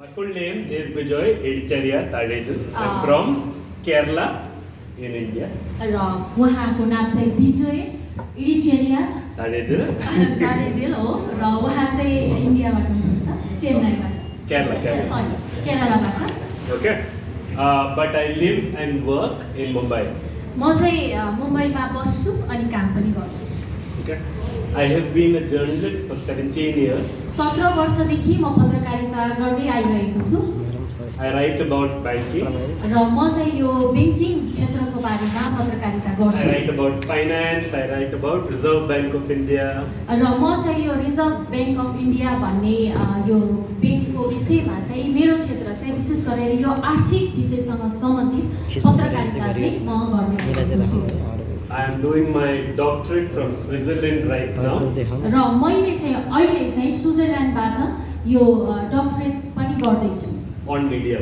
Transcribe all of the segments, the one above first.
My full name is Bijoy Idicheriah. I'm from Kerala in India. र उहाँको नाम चाहिँ बिजोय इडिचेरिया ताडेदिल हो र उहाँ चाहिँ इन्डियाबाट हुनुहुन्छ चेन्नईबाट केरलाबाट. Okay. But I live and work in Mumbai. म चाहिँ मुम्बईमा बस्छु अनि काम पनि गर्छु. Okay. I have been a journalist for 17 years. 17 वर्षदेखि म पत्रकारिता गर्दै आइरहेको छु. I write about banking. र म चाहिँ यो बैंकिङ क्षेत्रको बारेमा पत्रकारिता गर्छु. I write about finance. I write about Reserve Bank of India. र म चाहिँ यो रिजर्भ बैंक अफ इन्डिया भन्ने यो बैंकको विषयमा चाहिँ मेरो क्षेत्र चाहिँ विशेष गरेर यो आर्थिक विषयसँग सम्बन्धित पत्रकारिता चाहिँ म गर्ने छु. I am doing my doctorate from Switzerland right now. र मैले चाहिँ अहिले चाहिँ स्विजरल्यान्डबाट यो डक्टरेट पनि गर्दै छु. On media.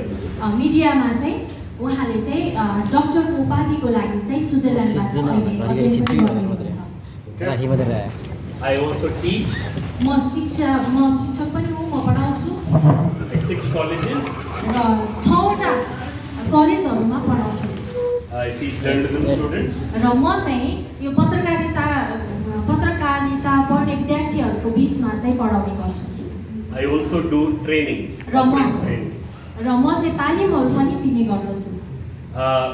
मिडियामा चाहिँ उहाँले चाहिँ डक्टरको उपाधिको लागि चाहिँ स्विजरल्यान्डबाट अहिले अध्ययन पनि गर्नुहुन्छ. I also teach. म शिक्षक पनि हो, म पढाउँछु. At 6 colleges. र 6वटा कलेजहरुमा पढाउँछु. I teach journalism students. र म चाहिँ यो पत्रकारिता पढ्ने विद्यार्थीहरुको बीचमा चाहिँ पढाउने गर्छु. I also do trainings. र म चाहिँ तालिमहरु पनि दिने गर्दछु.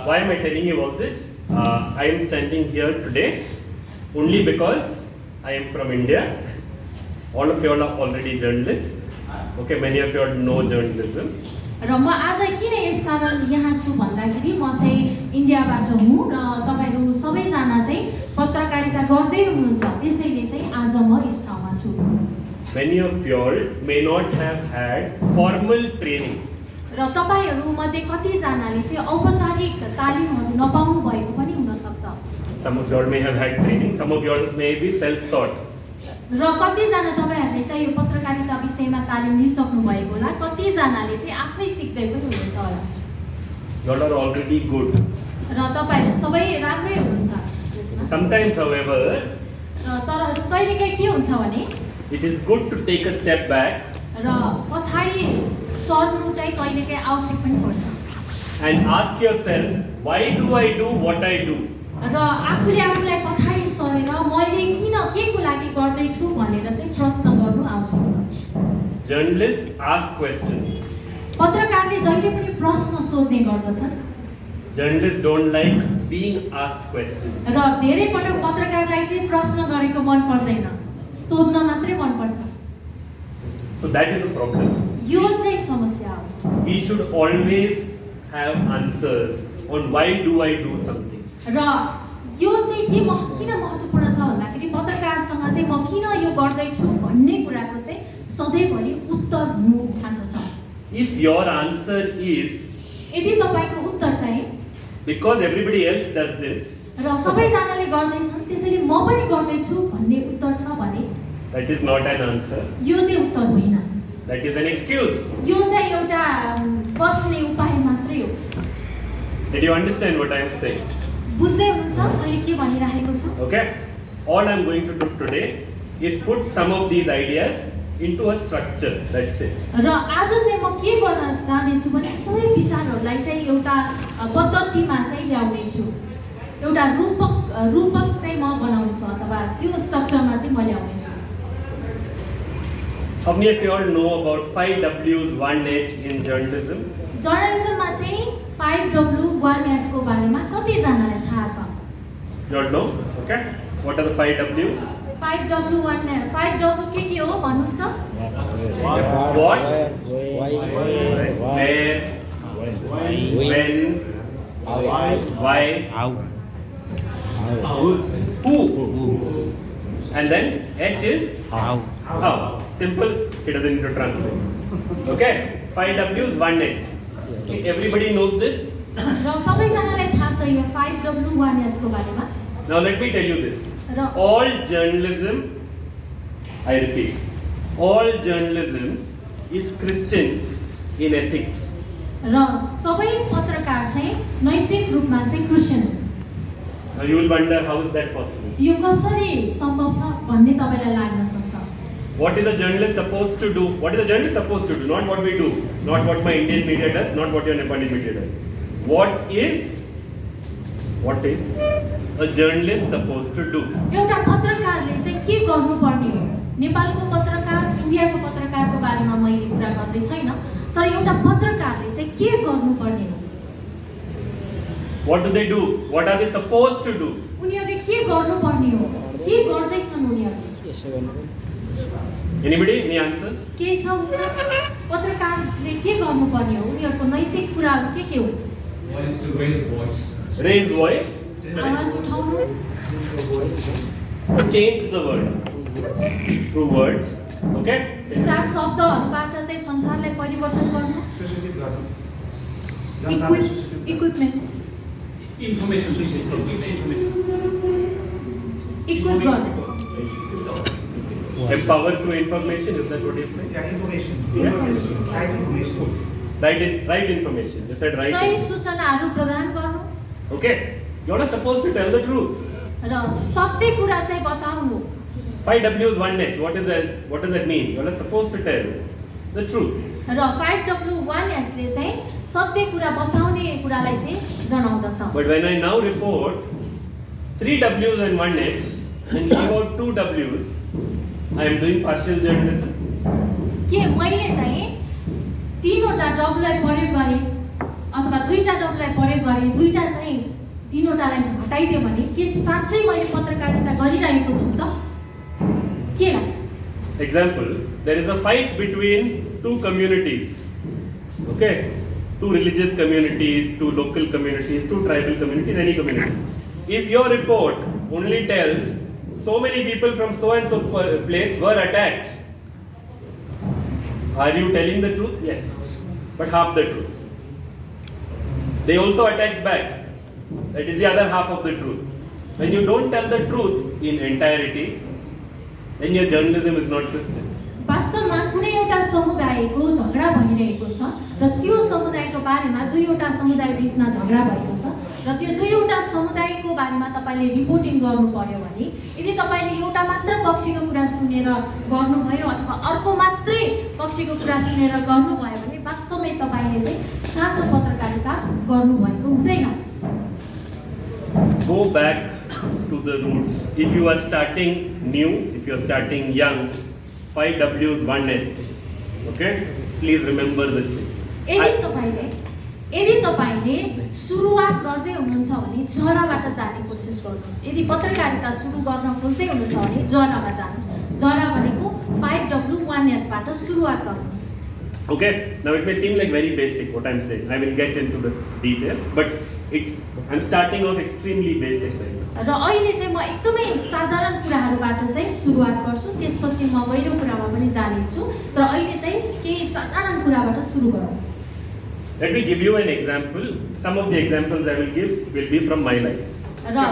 Why am I telling you about this? I am standing here today only because I am from India. All of you are already journalists. Okay, many of you know journalism. र म आज किन यसकारण यहाँ छु भन्दाखेरि म चाहिँ इन्डियाबाट हुँ र तपाईहरु सबैजना चाहिँ पत्रकारिता गर्दै हुनुहुन्छ, त्यसैले चाहिँ आज म यस ठाउँमा छु. Many of you all may not have had formal training. र तपाईहरु मध्ये कति जनाले चाहिँ औपचारिक तालिमहरु नपाउनु भएको पनि हुन सक्छ. Some of you all may have had training, some of you all may be self-taught. र कति जना तपाईहरुले चाहिँ यो पत्रकारिता विषयमा तालिम लिइसक्नु भएको होला, कति जनाले चाहिँ आफै सिक्दै पनि हुनुहुन्छ होला. You all are already good. र तपाईहरु सबै राम्रै हुनुहुन्छ त्यसमा. Sometimes, however, तर कहिलेकाहीँ के हुन्छ भने it is good to take a step back. र पछाडी सर्नु चाहिँ कहिलेकाहीँ आवश्यक पनि पर्छ. And ask yourself, why do I do what I do? र आफूले आफूलाई पछाडी सरेर मैले किन केको लागि गर्दै छु भनेर चाहिँ प्रश्न गर्नु आवश्यक छ. Journalists ask questions. पत्रकारले जहिले पनि प्रश्न सोध्ने गर्दछन्. Journalists don't like being asked questions. र धेरै पटक पत्रकारलाई चाहिँ प्रश्न गरेको मन पर्दैन, सोध्न मात्रै मन पर्छ. So that is the problem. यो चाहिँ समस्या हो. We should always have answers on why do I do something. र यो चाहिँ किन महत्त्वपूर्ण छ भन्दाखेरि पत्रकारसँग चाहिँ म किन यो गर्दै छु भन्ने कुराको चाहिँ सधैँभरि उत्तर हुनु खान्छ छ. If your answer is यदि तपाईको उत्तर चाहिँ because everybody else does this, र सबैजनाले गर्दैछन् त्यसैले म पनि गर्दै छु भन्ने उत्तर छ भने that is not an answer. यो चाहिँ उत्तर होइन. That is an excuse. यो चाहिँ एउटा बस्ने उपाय मात्रै हो. Did you understand what I am saying? बुझ्दै हुनुहुन्छ मैले के भनिरहेको छु? Okay. All I am going to do today is put some of these ideas into a structure. That's it. र आज चाहिँ म के गर्न जाँदैछु भने सबै विचारहरूलाई चाहिँ एउटा पद्धतिमा चाहिँ ल्याउने छु. एउटा रूपक चाहिँ म बनाउने छु अथवा त्यो स्ट्रक्चरमा चाहिँ म ल्याउने छु. How many of you all know about 5 W's 1 H in journalism? जर्नलिजममा चाहिँ 5W 1H को बारेमा कति जनालाई थाहा छ? You all know? Okay. What are the 5 W's? 5W 5W के हो भन्नुस् त? What? Where? When? Why? Who? And then H is how. Simple. He doesn't need to translate. Okay. 5 W's 1 H. Everybody knows this. र सबैजनालाई थाहा छ यो 5W 1H को बारेमा. Now let me tell you this. All journalism, I repeat, all journalism is Christian in ethics. र सबै पत्रकार चाहिँ नैतिक रूपमा चाहिँ Christian. Now you will wonder how is that possible? यो कसरी सम्भव छ भन्ने तपाईलाई लाग्न सक्छ. What is a journalist supposed to do? What is a journalist supposed to do? Not what we do, not what my Indian media does, not what your Nepali media does. What is a journalist supposed to do? एउटा पत्रकारले चाहिँ के गर्नुपर्ने हो? नेपालको पत्रकार, इन्डियाको पत्रकारको बारेमा मैले कुरा गर्दै छैन, तर एउटा पत्रकारले चाहिँ के गर्नुपर्ने हो? What do they do? What are they supposed to do? उनीहरूले के गर्नुपर्ने हो? के गर्दैछन् उनीहरूले? Anybody? Any answers? के छ उत्तर? पत्रकारले के गर्नुपर्ने हो? उनीहरूको नैतिक कुराहरू के हो? One is to raise voice. Raise voice. आवाज उठाउनु. Change the word. Through words. Okay? विचार शब्दहरूबाट चाहिँ संसारलाई परिवर्तन गर्नु. Society garden. Equipment. Information. Equip गर्नु. Empower through information, is that what you're saying? Yeah, information. Information. Right information. Right information. You said right. सही सूचनाहरू प्रदान गर्नु. Okay. You're not supposed to tell the truth. र सत्य कुरा चाहिँ बताउनु. 5 W's 1 H. What does that mean? You're not supposed to tell the truth. र 5W1S ले चाहिँ सत्य कुरा बताउने कुरालाई चाहिँ जनाउँदछ. But when I now report 3 W's and 1 H and leave out 2 W's, I am doing partial journalism. के मैले चाहिँ तीनवटा डब्लुलाई प्रयोग गरे अथवा दुईटा डब्लुलाई प्रयोग गरे, दुईटा चाहिँ तीनवटालाई चाहिँ हटाइदियो भने के साँच्चै मैले पत्रकारिता गरिरहेको छु त? के लाग्छ? Example, there is a fight between two communities. Okay? Two religious communities, two local communities, two tribal communities, any community. If your report only tells so many people from so and so place were attacked, are you telling the truth? Yes, but half the truth. They also attacked back. That is the other half of the truth. When you don't tell the truth in entirety, then your journalism is not Christian. वास्तवमा कुनै एउटा समुदायको झगडा भइरहेको छ र त्यो समुदायको बारेमा दुईवटा समुदाय बीचमा झगडा भएको छ र त्यो दुईवटा समुदायको बारेमा तपाईले रिपोर्टिङ गर्नु पर्यो भने यदि तपाईले एउटा मात्र पक्षको कुरा सुनेर गर्नुभयो अथवा अर्को मात्रै पक्षको कुरा सुनेर गर्नुभयो भने वास्तवमै तपाईले चाहिँ साँचो पत्रकारिता गर्नुभएको हुँदैन. Go back to the roots. If you are starting new, if you are starting young, 5 W's, 1 H. Okay? Please remember the truth. यदि तपाईले सुरुवात गर्दै हुनुहुन्छ भने जराबाट जाने कोसिस गर्नुहोस्. यदि पत्रकारिता सुरु गर्न खोज्दै हुनुहुन्छ भने जरामा जानुहोस्. जरा भनेको 5W1H बाट सुरुवात गर्नुहोस्. Okay? Now it may seem like very basic what I'm saying. I will get into the details, but I'm starting off extremely basic right now. र अहिले चाहिँ म एकदमै साधारण कुराहरूबाट चाहिँ सुरुवात गर्छु, त्यसपछि म गहिरो कुरामा पनि जानेछु, तर अहिले चाहिँ केही साधारण कुराबाट सुरु गरौँ. Let me give you an example. Some of the examples I will give will be from my life.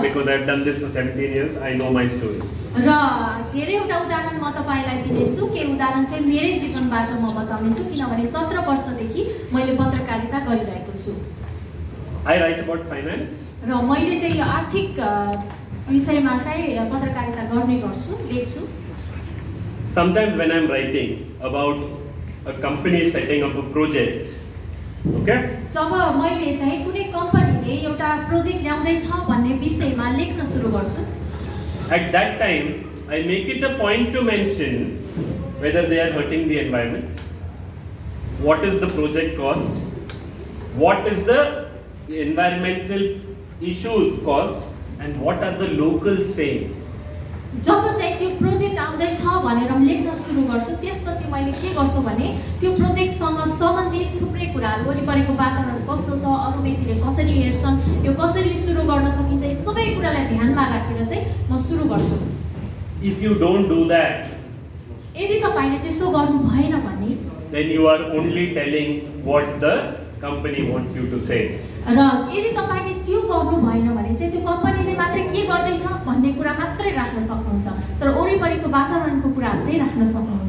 Because I've done this for 17 years, I know my stories. र धेरैवटा उदाहरण म तपाईलाई दिनेछु. केही उदाहरण चाहिँ मेरै जीवनबाट म बताउनेछु किनभने 17 वर्षदेखि मैले पत्रकारिता गरिरहेको छु. I write about finance. र मैले चाहिँ यो आर्थिक विषयमा चाहिँ पत्रकारिता गर्ने गर्छु, लेख्छु. Sometimes when I'm writing about a company setting up a project, okay? जब मैले चाहिँ कुनै कम्पनीले एउटा प्रोजेक्ट ल्याउँदै छ भन्ने विषयमा लेख्न सुरु गर्छु. At that time, I make it a point to mention whether they are hurting the environment, what is the project cost, what is the environmental issues cost, and what are the locals saying. जब चाहिँ त्यो project आउँदै छ भनेर लेख्न सुरु गर्छु, त्यसपछि मैले के गर्छु भने त्यो प्रोजेक्टसँग सम्बन्धित थुप्रै कुराहरू, वरिपरिको वातावरण कस्तो छ, अरू व्यक्तिले कसरी हेर्छन्, यो कसरी सुरु गर्न सकिन्छ, यी सबै कुरालाई ध्यानमा राखेर चाहिँ म सुरु गर्छु. If you don't do that, यदि तपाईले त्यसो गर्नु भएन भने then you are only telling what the company wants you to say. र यदि तपाईले त्यो गर्नु भएन भने चाहिँ त्यो कम्पनीले मात्र के गर्दैछ भन्ने कुरा मात्रै राख्न सक्नुहुन्छ, तर वरिपरिको वातावरणको कुराहरू चाहिँ राख्न सक्नुहुन्न.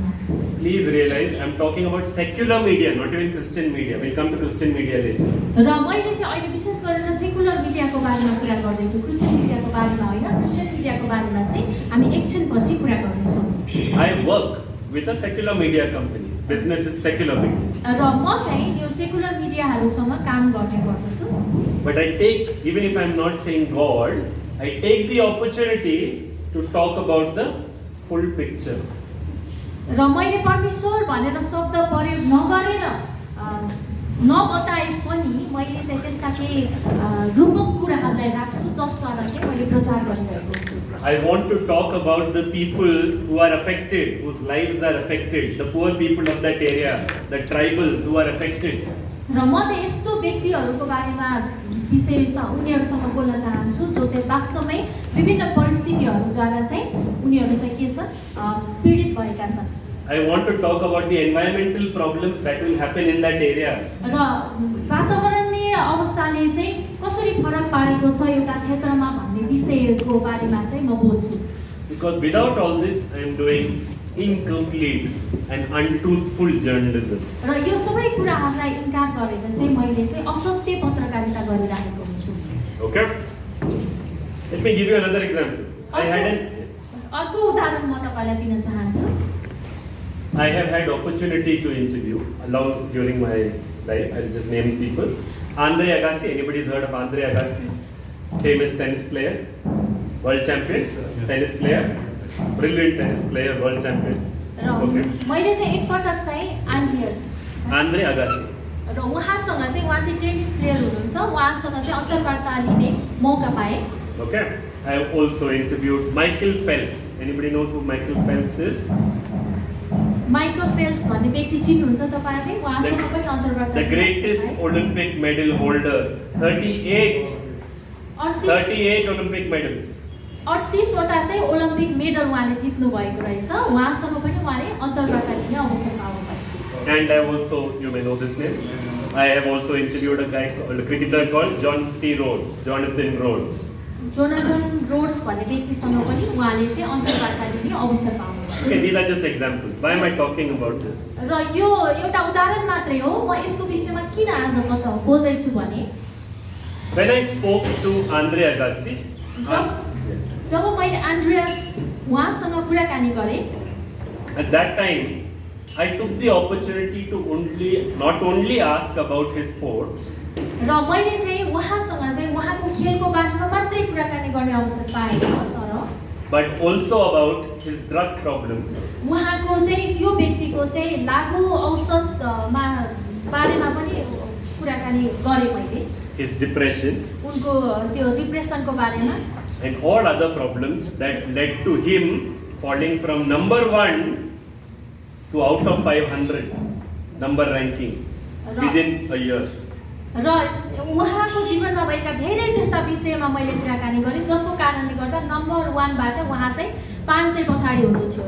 Please realize I'm talking about secular media, not even Christian media. We'll come to Christian media later. र मैले चाहिँ अहिले विशेष गरेर सेकुलर मिडियाको बारेमा कुरा गर्दैछु, क्रिस्चियन मिडियाको बारेमा होइन. क्रिस्चियन मिडियाको बारेमा चाहिँ हामी एकछिन पछि कुरा गर्नेछौँ. I work with a secular media company. Business is secular media. र म चाहिँ यो सेकुलर मिडियाहरूसँग काम गर्ने गर्दछु But I take, even if I'm not saying God, I take the opportunity to talk about the full picture. र मैले परमेश्वर भनेर शब्द प्रयोग नगरेर नबताए पनि मैले चाहिँ त्यस्ता केही रूपक कुराहरूलाई राख्छु जसद्वारा चाहिँ मैले प्रचार गरिरहेको हुन्छु I want to talk about the people who are affected, whose lives are affected, the poor people of that area, the tribals who are affected. र म चाहिँ यस्तो व्यक्तिहरूको बारेमा उनीहरूसँग बोल्न चाहन्छु जो चाहिँ वास्तवमै विभिन्न परिस्थितिहरूद्वारा चाहिँ उनीहरू चाहिँ के छ पीडित भएका छन् I want to talk about the environmental problems that will happen in that area. र वातावरणीय अवस्थाले चाहिँ कसरी फरक पारेको छ एउटा क्षेत्रमा भन्ने विषयको बारेमा चाहिँ म बोल्छु Because without all this, I am doing incomplete and untruthful journalism. र यो सबै कुराहरूलाई इन्कार गरेर चाहिँ मैले चाहिँ असत्य पत्रकारिता गरिरहेको हुन्छु Okay? Let me give you another example. अर्को उदाहरण म तपाईँलाई दिन चाहन्छु I have had opportunity to interview along during my life. I'll just name people. Andre Agassi. Anybody's heard of Andre Agassi? Famous tennis player, world champion, tennis player, brilliant tennis player, world champion. Okay. मैले चाहिँ एकपटक चाहिँ Andre Agassi. र उहाँसँग चाहिँ उहाँ चाहिँ tennis player हुनुहुन्छ उहाँसँग चाहिँ अन्तर्वार्ता लिने मौका पाएँ Okay. I have also interviewed Michael Phelps. Anybody knows who Michael Phelps is? Michael Phelps भन्ने व्यक्ति चिन्नुहुन्छ तपाईहरुले उहाँसँग पनि अन्तर्वार्ता The greatest Olympic medal holder, 38 Olympic medals. 38 वटा चाहिँ ओलम्पिक मेडल उहाँले जित्नु भएको रहेछ उहाँसँग पनि उहाँले अन्तर्वार्ता लिने अवसर पाउनुभयो And I also, you may know this name, I have also interviewed a cricketer called Jonathan Rhodes. Jonathan Rhodes भन्ने व्यक्तिसँग पनि उहाँले चाहिँ अन्तर्वार्ता लिने अवसर पाउनुभयो Okay, these are just examples. Why am I talking about this? र यो एउटा उदाहरण मात्रै हो म यसको विषयमा किन आज म त बोल्दै छु भने When I spoke to Andre Agassi, जब मैले एन्ड्रियास उहाँसँग कुराकानी गरेँ at that time I took the opportunity to not only ask about his sports, र मैले चाहिँ उहाँसँग चाहिँ उहाँको खेलको बारेमा मात्रै कुराकानी गर्ने अवसर पाएँ तर but also about his drug problems. उहाँको चाहिँ यो व्यक्तिको चाहिँ लागु औषधमा बारेमा पनि कुराकानी गरेँ मैले His depression उनको त्यो डिप्रेसनको बारेमा and all other problems that led to him falling from number 1 to out of 500 number rankings within a year. र उहाँको जीवनमा भएका धेरै त्यस्ता विषयमा मैले कुराकानी गरेँ जसको कारणले गर्दा नम्बर 1 बाट उहाँ चाहिँ 500 पछाडी हुनुहुन्थ्यो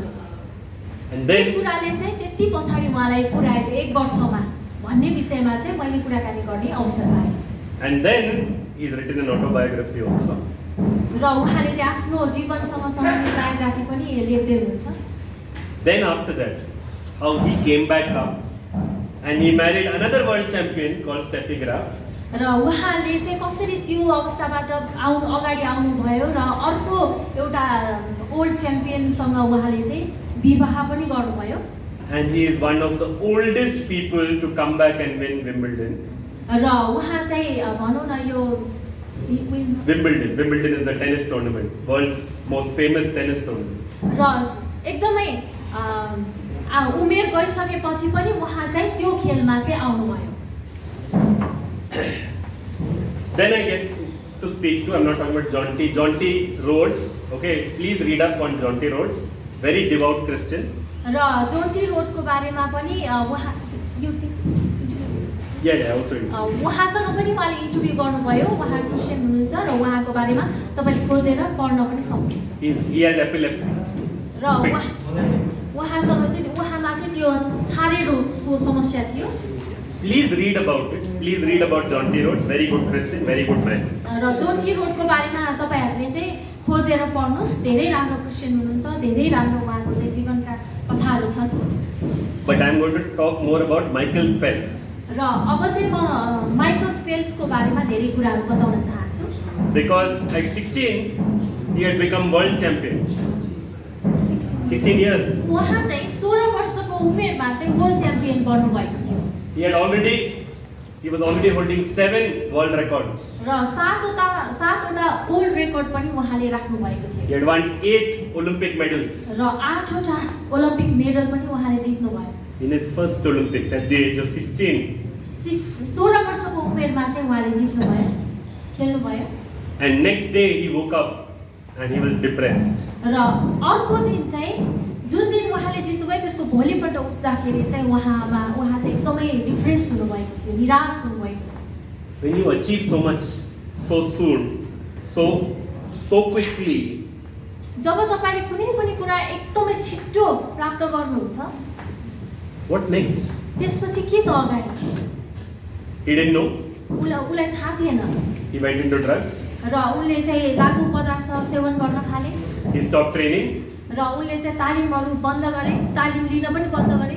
And then कुराले चाहिँ त्यति पछाडी उहाँलाई पुर्याएको एक वर्षमा भन्ने विषयमा चाहिँ मैले कुराकानी गर्ने अवसर पाएँ And then he's written an autobiography also. र उहाँले चाहिँ आफ्नो जीवनसँग सम्बन्धित बायोग्राफी पनि लेख्दै हुनुहुन्छ Then after that, how he came back up and he married another world champion called Steffi Graf. र उहाँले चाहिँ कसरी त्यो अवस्थाबाट अगाडि आउनुभयो र अर्को एउटा ओल्ड च्याम्पियनसँग उहाँले चाहिँ विवाह पनि गर्नुभयो And he is one of the oldest people to come back and win Wimbledon. र उहाँ चाहिँ भनौँ न यो Wimbledon is a tennis tournament, world's most famous tennis tournament. र एकदमै उमेर गइसकेपछि पनि उहाँ चाहिँ त्यो खेलमा चाहिँ आउनुभयो Then I get to speak to, I'm not talking about Jonty Rhodes. Okay, please read up on Jonty Rhodes. Very devout Christian. र जोन्टी रोडको बारेमा पनि उहाँ Yeah, also. उहाँसँग पनि उहाँले इन्टरभ्यू गर्नुभयो उहाँ क्रिस्चियन हुनुहुन्छ र उहाँको बारेमा तपाईले खोजेर पढ्न पनि सक्नुहुन्छ He has epilepsy. र उहाँसँग चाहिँ उहाँमा चाहिँ त्यो छारे रोगको समस्या थियो Please read about it. Please read about Jonty Rhodes. Very good Christian, very good man. र जोन्टी रोडको बारेमा तपाईहरुले चाहिँ खोजेर पढ्नुस् धेरै राम्रो क्रिस्चियन हुनुहुन्छ धेरै राम्रो उहाँको चाहिँ जीवनका कथाहरू छन् But I am going to talk more about Michael Phelps. र अब चाहिँ म माइकल फेल्प्सको बारेमा धेरै कुराहरू बताउन चाहन्छु Because at 16 he had become world champion. 16 years. उहाँ चाहिँ 16 उमेरमा चाहिँ वर्ल्ड च्याम्पियन बन्नुभएको थियो He was already holding 7 world records. र सातवटा वर्ल्ड रेकर्ड पनि उहाँले राख्नु भएको थियो He had won 8 Olympic medals र 8वटा ओलम्पिक मेडल पनि उहाँले जित्नु भयो in his first Olympics at the age of 16. 16 वर्षको उमेरमा चाहिँ उहाँले जित्नु भयो खेल्नु भयो And next day he woke up and he was depressed. र अर्को दिन चाहिँ जुन दिन उहाँले जित्नु भयो त्यसको भोलिपल्ट उठ्दाखेरि चाहिँ उहाँ चाहिँ एकदमै डिप्रेस हुनुभएको थियो निराश हुनुभएको थियो When you achieve so much so soon, so quickly, जब तपाईले कुनै पनि कुरा एकदमै छिटो प्राप्त गर्नुहुन्छ what next? त्यसपछि के त अगाडि He didn't know. उलाई थाहा थिएन He went into drugs. र उनले चाहिँ लागु पदार्थ सेवन गर्न थाले He stopped training. र उनले चाहिँ तालिमहरू बन्द गरे तालिम लिन पनि बन्द गरे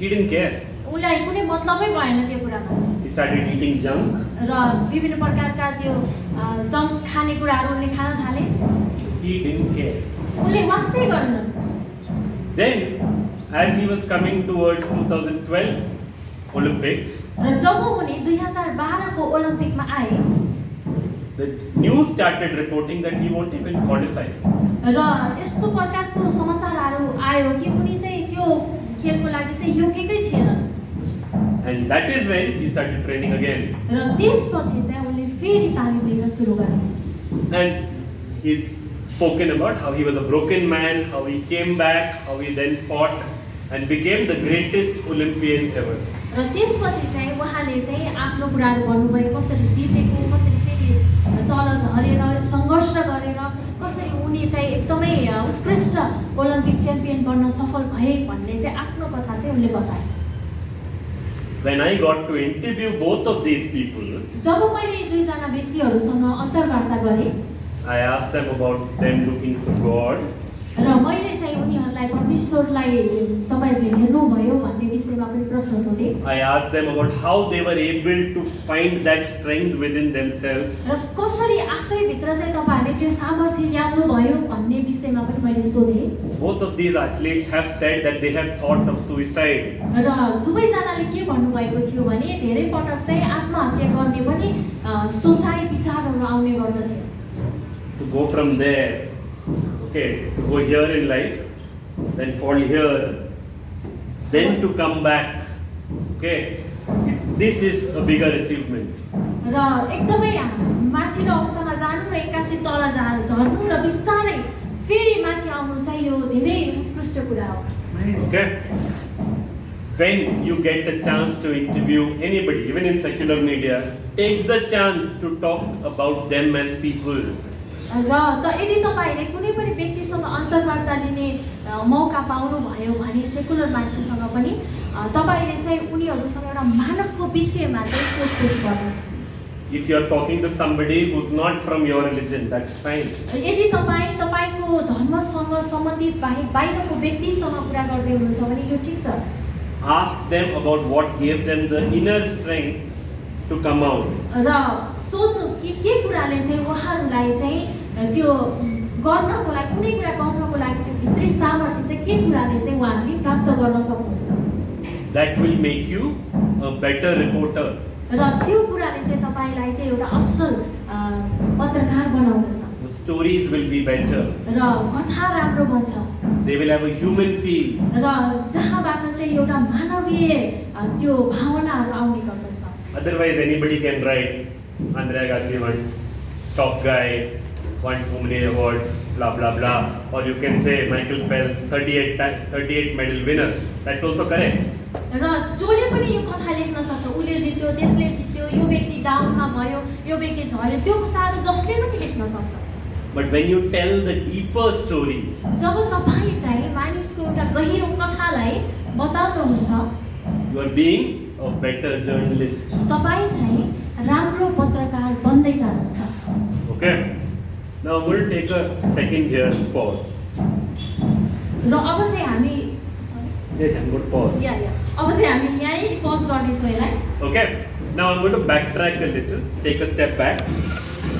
He didn't care. उनलाई कुनै मतलबै भएन त्यो कुरामा He started eating junk. र विभिन्न प्रकारका त्यो जङ्क खानेकुराहरू उनले खान थाले He didn't care. उनले वास्तै गरेनन् Then, as he was coming towards 2012 Olympics, र जब उनी 2012 को ओलम्पिकमा आए the news started reporting that he won't even qualify. र यस्तो प्रकारको समाचारहरू आयो कि उनी चाहिँ त्यो खेलको लागि चाहिँ योग्यकै थिएन And that is when he started training again. र त्यसपछि चाहिँ उनले फेरि तालिम लिन सुरु गरे And he's spoken about how he was a broken man, how he came back, how he then fought and became the greatest Olympian ever. र त्यसपछि चाहिँ उहाँले चाहिँ आफ्नो कुराहरू भन्नुभयो कसरी जितेको कसरी फेरि तल झरेर सङ्घर्ष गरेर कसरी उनी चाहिँ एकदमै उत्कृष्ट ओलम्पिक च्याम्पियन बन्न सफल भए भन्ने चाहिँ आफ्नो कथा चाहिँ उनले बताए When I got to interview both of these people, जब मैले दुईजना व्यक्तिहरूसँग अन्तर्वार्ता गरेँ I asked them about them looking for God. र मैले चाहिँ उनीहरूलाई परमेश्वरलाई तपाईहरुले हेर्नुभयो भन्ने विषयमा पनि प्रश्न सोधेँ I asked them about how they were able to find that strength within themselves. र कसरी आफै भित्र चाहिँ तपाईहरुले त्यो सामर्थ्य ल्याउनु भयो भन्ने विषयमा पनि मैले सोधेँ Both of these athletes have said that they have thought of suicide. र दुवैजनाले के भन्नुभएको थियो भने धेरै पटक चाहिँ आत्महत्या गर्ने पनि सोचाइ विचारहरू आउने गर्दथ्यो To go from there, okay, to go here in life, then fall here, then to come back, okay, this is a bigger achievement. र एकदमै माथिल्लो अवस्थामा जानु र एक्कासी तल झर्नु र बिस्तारै फेरि माथि आउनु चाहिँ यो धेरै उत्कृष्ट कुरा हो Okay? When you get a chance to interview anybody, even in secular media, take the chance to talk about them as people. र यदि तपाईले कुनै पनि व्यक्तिसँग अन्तर्वार्ता लिने मौका पाउनु भयो भने सेकुलर मान्छेसँग पनि तपाईले चाहिँ उनीहरुसँग एउटा मानवको विषयमा चाहिँ सोधपुछ गर्नुस् If you are talking to somebody who's not from your religion, that's fine. यदि तपाईको धर्मसँग सम्बन्धित बाहिरको व्यक्तिसँग कुरा गर्दै हुनुहुन्छ भने यो ठीक छ Ask them about what gave them the inner strength to come out. र सोध्नुस् कि के कुराले चाहिँ उहाँहरुलाई चाहिँ त्यो गर्नको लागि कुनै कुरा गर्नको लागि त्यो भित्री सामर्थ्य चाहिँ के कुराले चाहिँ उहाँहरुले प्राप्त गर्न सक्नुहुन्छ That will make you a better reporter. र त्यो कुराले चाहिँ तपाईलाई चाहिँ एउटा असल पत्रकार बनाउँदछ The stories will be better. र कथा राम्रो बन्छ They will have a human feel. र जहाँबाट चाहिँ एउटा मानवीय त्यो भावनाहरू आउने गर्दछ Otherwise, anybody can write, Andrea Gassi won, top guy, won so many awards, blah blah blah. Or you can say Michael Phelps, 38 medal winner. That's also correct. र जसले पनि यो कथा लेख्न सक्छ उले जित्यो त्यसले जित्यो यो व्यक्ति डाउनमा भयो यो व्यक्ति झर्यो त्यो कथाहरू जसले पनि लेख्न सक्छ But when you tell the deeper story, जब तपाईं चाहिँ मानिसको एउटा गहिरो कथालाई बताउनुहुन्छ you are being a better journalist. तपाईं चाहिँ राम्रो पत्रकार बन्दै जानुहुन्छ Okay? Now we'll take a second here, pause. र अब चाहिँ हामी Yes, I'm going to pause. अब चाहिँ हामी यही पज गर्नेछौँ यसलाई Okay? Now I'm going to backtrack a little, take a step back.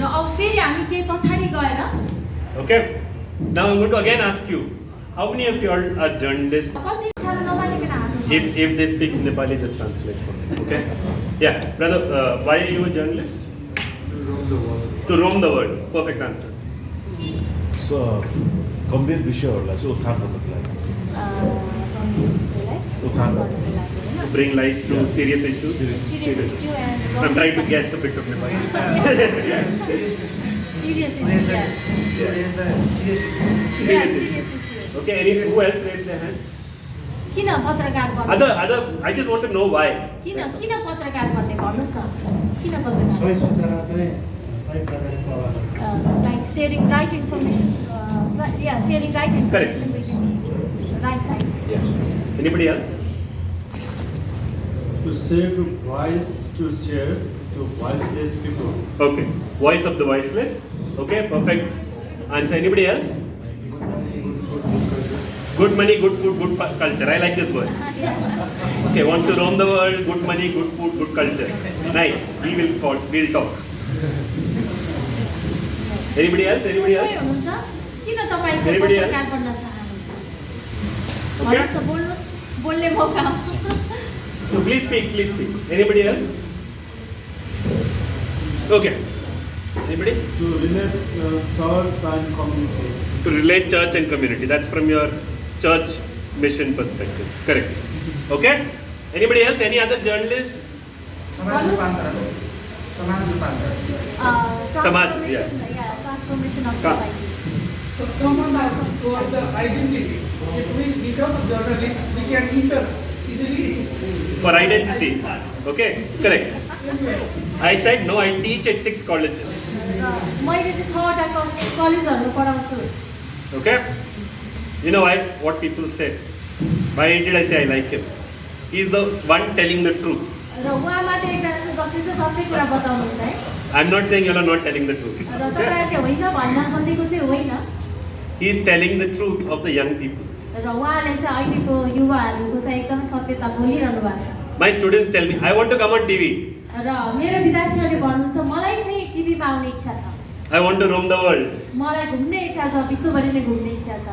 र अब फेरि हामी के पछाडी गएर Okay? Now I'm going to again ask you, how many of you all are journalists? कति ठाउँ नपाउने If they speak in Nepali, just translate for me. Okay? Yeah, brother, why are you a journalist? To roam the world. To roam the world. Perfect answer. So, गम्भीर विषयहरूलाई चाहिँ उत्थान गर्नको लागि उत्थान गर्नको To bring light to serious issues. Serious issue and I'm trying to guess a bit of Nepali. serious issue, yeah. Serious Serious issue. issue. Okay, who else raised their hand? किन पत्रकार बन्नु? Other, I just want to know why. किन पत्रकार बन्ने भन्नुस् न? किन पत्रकार? सही सूचना चाहिँ सही प्रकारले प्रवाह Like sharing right information, sharing right Correct. information within right time. Yeah. Anybody else? to share to share to voiceless people. Okay. Voice of the voiceless. Okay, perfect answer. Anybody else? Good money, good food, good culture. I like this word. Okay, wants to roam the world, good money, good food, good culture. Nice. We'll talk. Anybody else? Anybody else? किन तपाईँ चाहिँ Anybody else? पत्रकार बन्न चाहनुहुन्छ? Okay. भन्नुहोस् न, बोल्नुहोस्, बोल्ने मौका। So please speak. Anybody else? Okay. Anybody? To relate church and community. To relate church and community. That's from your church mission perspective. Correct. Okay? Anybody else? Any other journalists? Transformation, transformation of society. So someone asked for the identity. If we become a journalist, we can enter easily. For identity. Okay? Correct. I said no, I teach at 6 colleges. मैले चाहिँ 6वटा कलेजहरुमा पढाउँछु। Okay? You know what people say? Why did I say I like him? He's the one telling the truth. र उहाँ मात्र एकजना चाहिँ जसले चाहिँ सबै कुरा बताउनुहुन्छ है। I'm not saying you are not telling the truth. र तपाईहरुले होइन भन्न खोजेको चाहिँ होइन। He is telling the truth of the young people. र उहाँले चाहिँ अहिलेको युवाहरुको चाहिँ एकदम सत्यता बोलिरहनु भएको छ। My students tell me, I want to come on TV. र मेरो विद्यार्थीहरुले भन्नुहुन्छ मलाई चाहिँ टिभीमा आउने इच्छा छ। I want to roam the world. मलाई घुम्ने इच्छा छ, विश्वभरि नै घुम्ने इच्छा छ।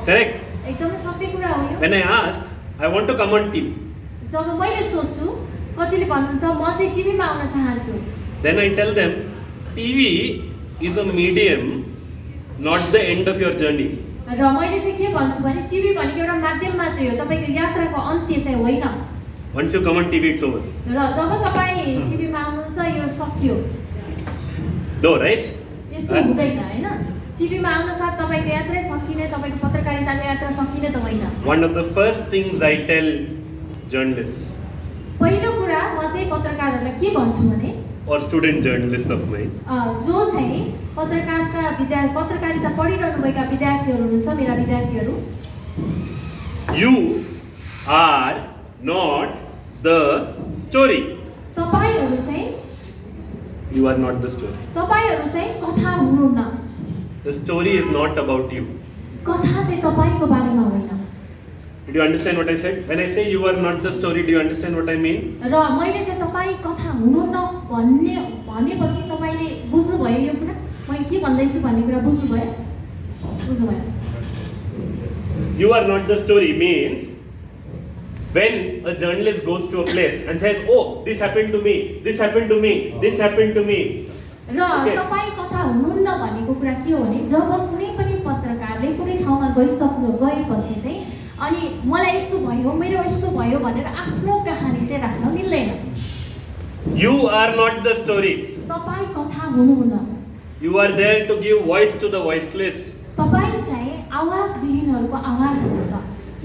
Correct? एकदमै सत्य कुरा हो यो। When I ask, I want to come on TV. जब मैले सोच्छु कतिले भन्नुहुन्छ म चाहिँ टिभीमा आउन चाहन्छु। Then I tell them, TV is a medium, not the end of your journey. र मैले चाहिँ के भन्छु भने टिभी भनेको एउटा माध्यम मात्रै हो, तपाईको यात्राको अन्त्य चाहिँ होइन। Once you come on TV, it's over. र जब तपाई टिभीमा आउनुहुन्छ यो सकियो। No, right? त्यस्तो हुँदैन हैन? टिभीमा आउन साथ तपाईको यात्रा सकिने, तपाईको पत्रकारिताको यात्रा सकिने त होइन। One of the first things I tell journalists पहिलो कुरा म चाहिँ पत्रकारहरुलाई के भन्छु भने or student journalists of mine, जो चाहिँ पत्रकारिता पढिरहनु भएका विद्यार्थीहरु हुनुहुन्छ, मेरा विद्यार्थीहरु, you are not the story. तपाईहरु चाहिँ You are not the story. तपाईहरु चाहिँ कथा हुनुहुन्न। The story is not about you. कथा चाहिँ तपाईको बारेमा होइन। Did you understand what I said? When I say you are not the story, do you understand what I mean? र मैले चाहिँ तपाई कथा हुनुहुन्न भनेपछि तपाईले बुझ्नु भयो यो कुरा? मैले के भन्दैछु भन्ने कुरा बुझ्नु भयो? बुझ्नु भयो? You are not the story means when a journalist goes to a place and says, oh, this happened to me, this happened to me, this happened to me. र तपाई कथा हुनुहुन्न भनेको कुरा के हो भने जब कुनै पनि पत्रकारले कुनै ठाउँमा गएपछि चाहिँ अनि मलाई यस्तो भयो, मेरो यस्तो भयो भनेर आफ्नो कहानी चाहिँ राख्न मिल्दैन। You are not the story. तपाई कथा हुनुहुन्न। You are there to give voice to the voiceless. तपाई चाहिँ आवाज विहीनहरुको आवाज हुनुहुन्छ।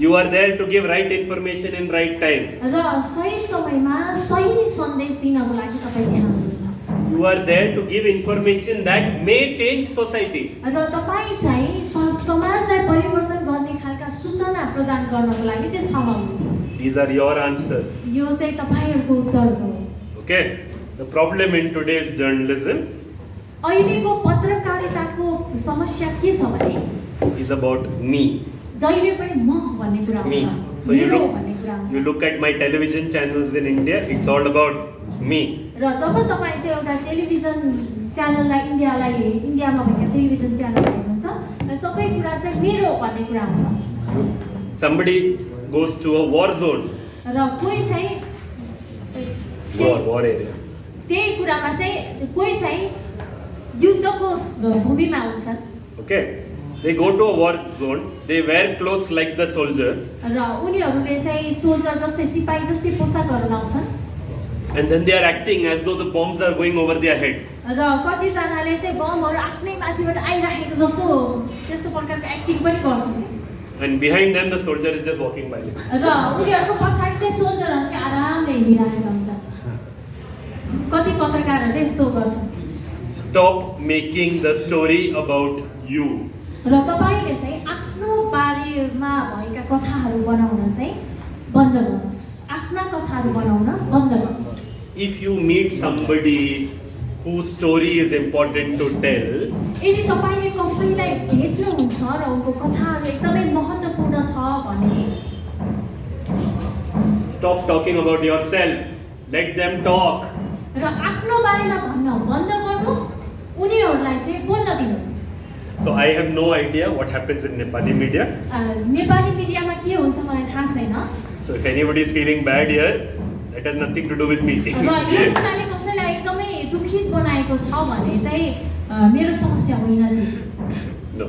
You are there to give right information in right time. र सही समयमा सही सन्देश दिनको लागि तपाई त्यहाँ हुनुहुन्छ। You are there to give information that may change society. र तपाई चाहिँ समाजलाई परिवर्तन गर्ने खालका सूचना प्रदान गर्नको लागि त्यस ठाउँमा हुनुहुन्छ। These are your answers. यो चाहिँ तपाईहरुको उत्तर हो। Okay? The problem in today's journalism अहिलेको पत्रकारिताको समस्या के छ भने is about me. जहिले पनि म भन्ने कुरा Me. आउँछ। So you मेरो भन्ने कुरा look, आउँछ। you look at my television channels in India, it's all about me. र जब तपाई चाहिँ एउटा टेलिभिजन च्यानललाई इन्डियामा भएका टेलिभिजन च्यानल हेर्नुहुन्छ र सबै कुरा चाहिँ मेरो भन्ने कुरा आउँछ। Somebody goes to a war zone, र कोही चाहिँ war area. त्यही कुरामा चाहिँ कोही चाहिँ युद्धको भूमिमा हुन्छन् Okay, they go to a war zone. They wear clothes like the soldier, र उनीहरूले चाहिँ सोल्जर जस्तै सिपाही जस्तै पोसाकहरू लाउँछन् and then they are acting as though the bombs are going over their head. र कतिजनाले चाहिँ बमहरू आफ्नै माथिबाट आइराखेको जस्तो त्यस्तो प्रकारको एक्टिङ पनि गर्छन् And behind them, the soldier is just walking by. र उनीहरूको पछाडि चाहिँ सोल्जरहरू चाहिँ आरामले हिँडिरहेका हुन्छन् कति पत्रकारहरूले यस्तो गर्छन् Stop making the story about you. र तपाईँले चाहिँ आफ्नो बारेमा भएका कथाहरू बनाउन चाहिँ बन्द गर्नुहोस् आफ्ना कथाहरू बनाउन बन्द गर्नुहोस् If you meet somebody whose story is important to tell, यदि तपाईँले कसैलाई भेट्नुहुन्छ र उनको कथाहरू एकदमै महत्त्वपूर्ण छ भने stop talking about yourself. Let them talk. र आफ्नो बारेमा भन्न बन्द गर्नुहोस् उनीहरूलाई चाहिँ बोल्न दिनुहोस् So I have no idea what happens in Nepali media. Nepali मिडियामा के हुन्छ मलाई थाहा छैन So if anybody is feeling bad here, that has nothing to do with me. र यो कुराले कसैलाई एकदमै दुखित बनाएको छ भने चाहिँ मेरो समस्या होइन नि No.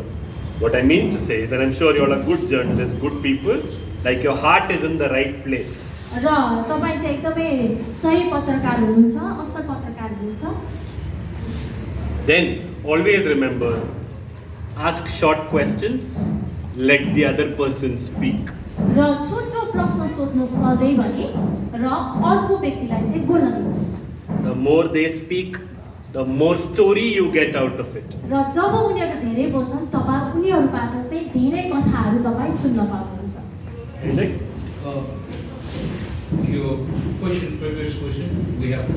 What I mean to say is, and I'm sure you all are good journalists, good people, like your heart is in the right place. र तपाईँ चाहिँ एकदमै सही पत्रकार हुनुहुन्छ असल पत्रकार हुनुहुन्छ Then always remember, ask short questions, let the other person speak. र छोटो प्रश्न सोध्नुहोस् सधैँभरि र अर्को व्यक्तिलाई चाहिँ बोल्न दिनुहोस् The more they speak, the more story you get out of it. र जब उनीहरू धेरै बोल्छन् तपाईँ उनीहरूबाट चाहिँ धेरै कथाहरू तपाईँ सुन्न पाउनुहुन्छ Anything? Your question, previous question, we have,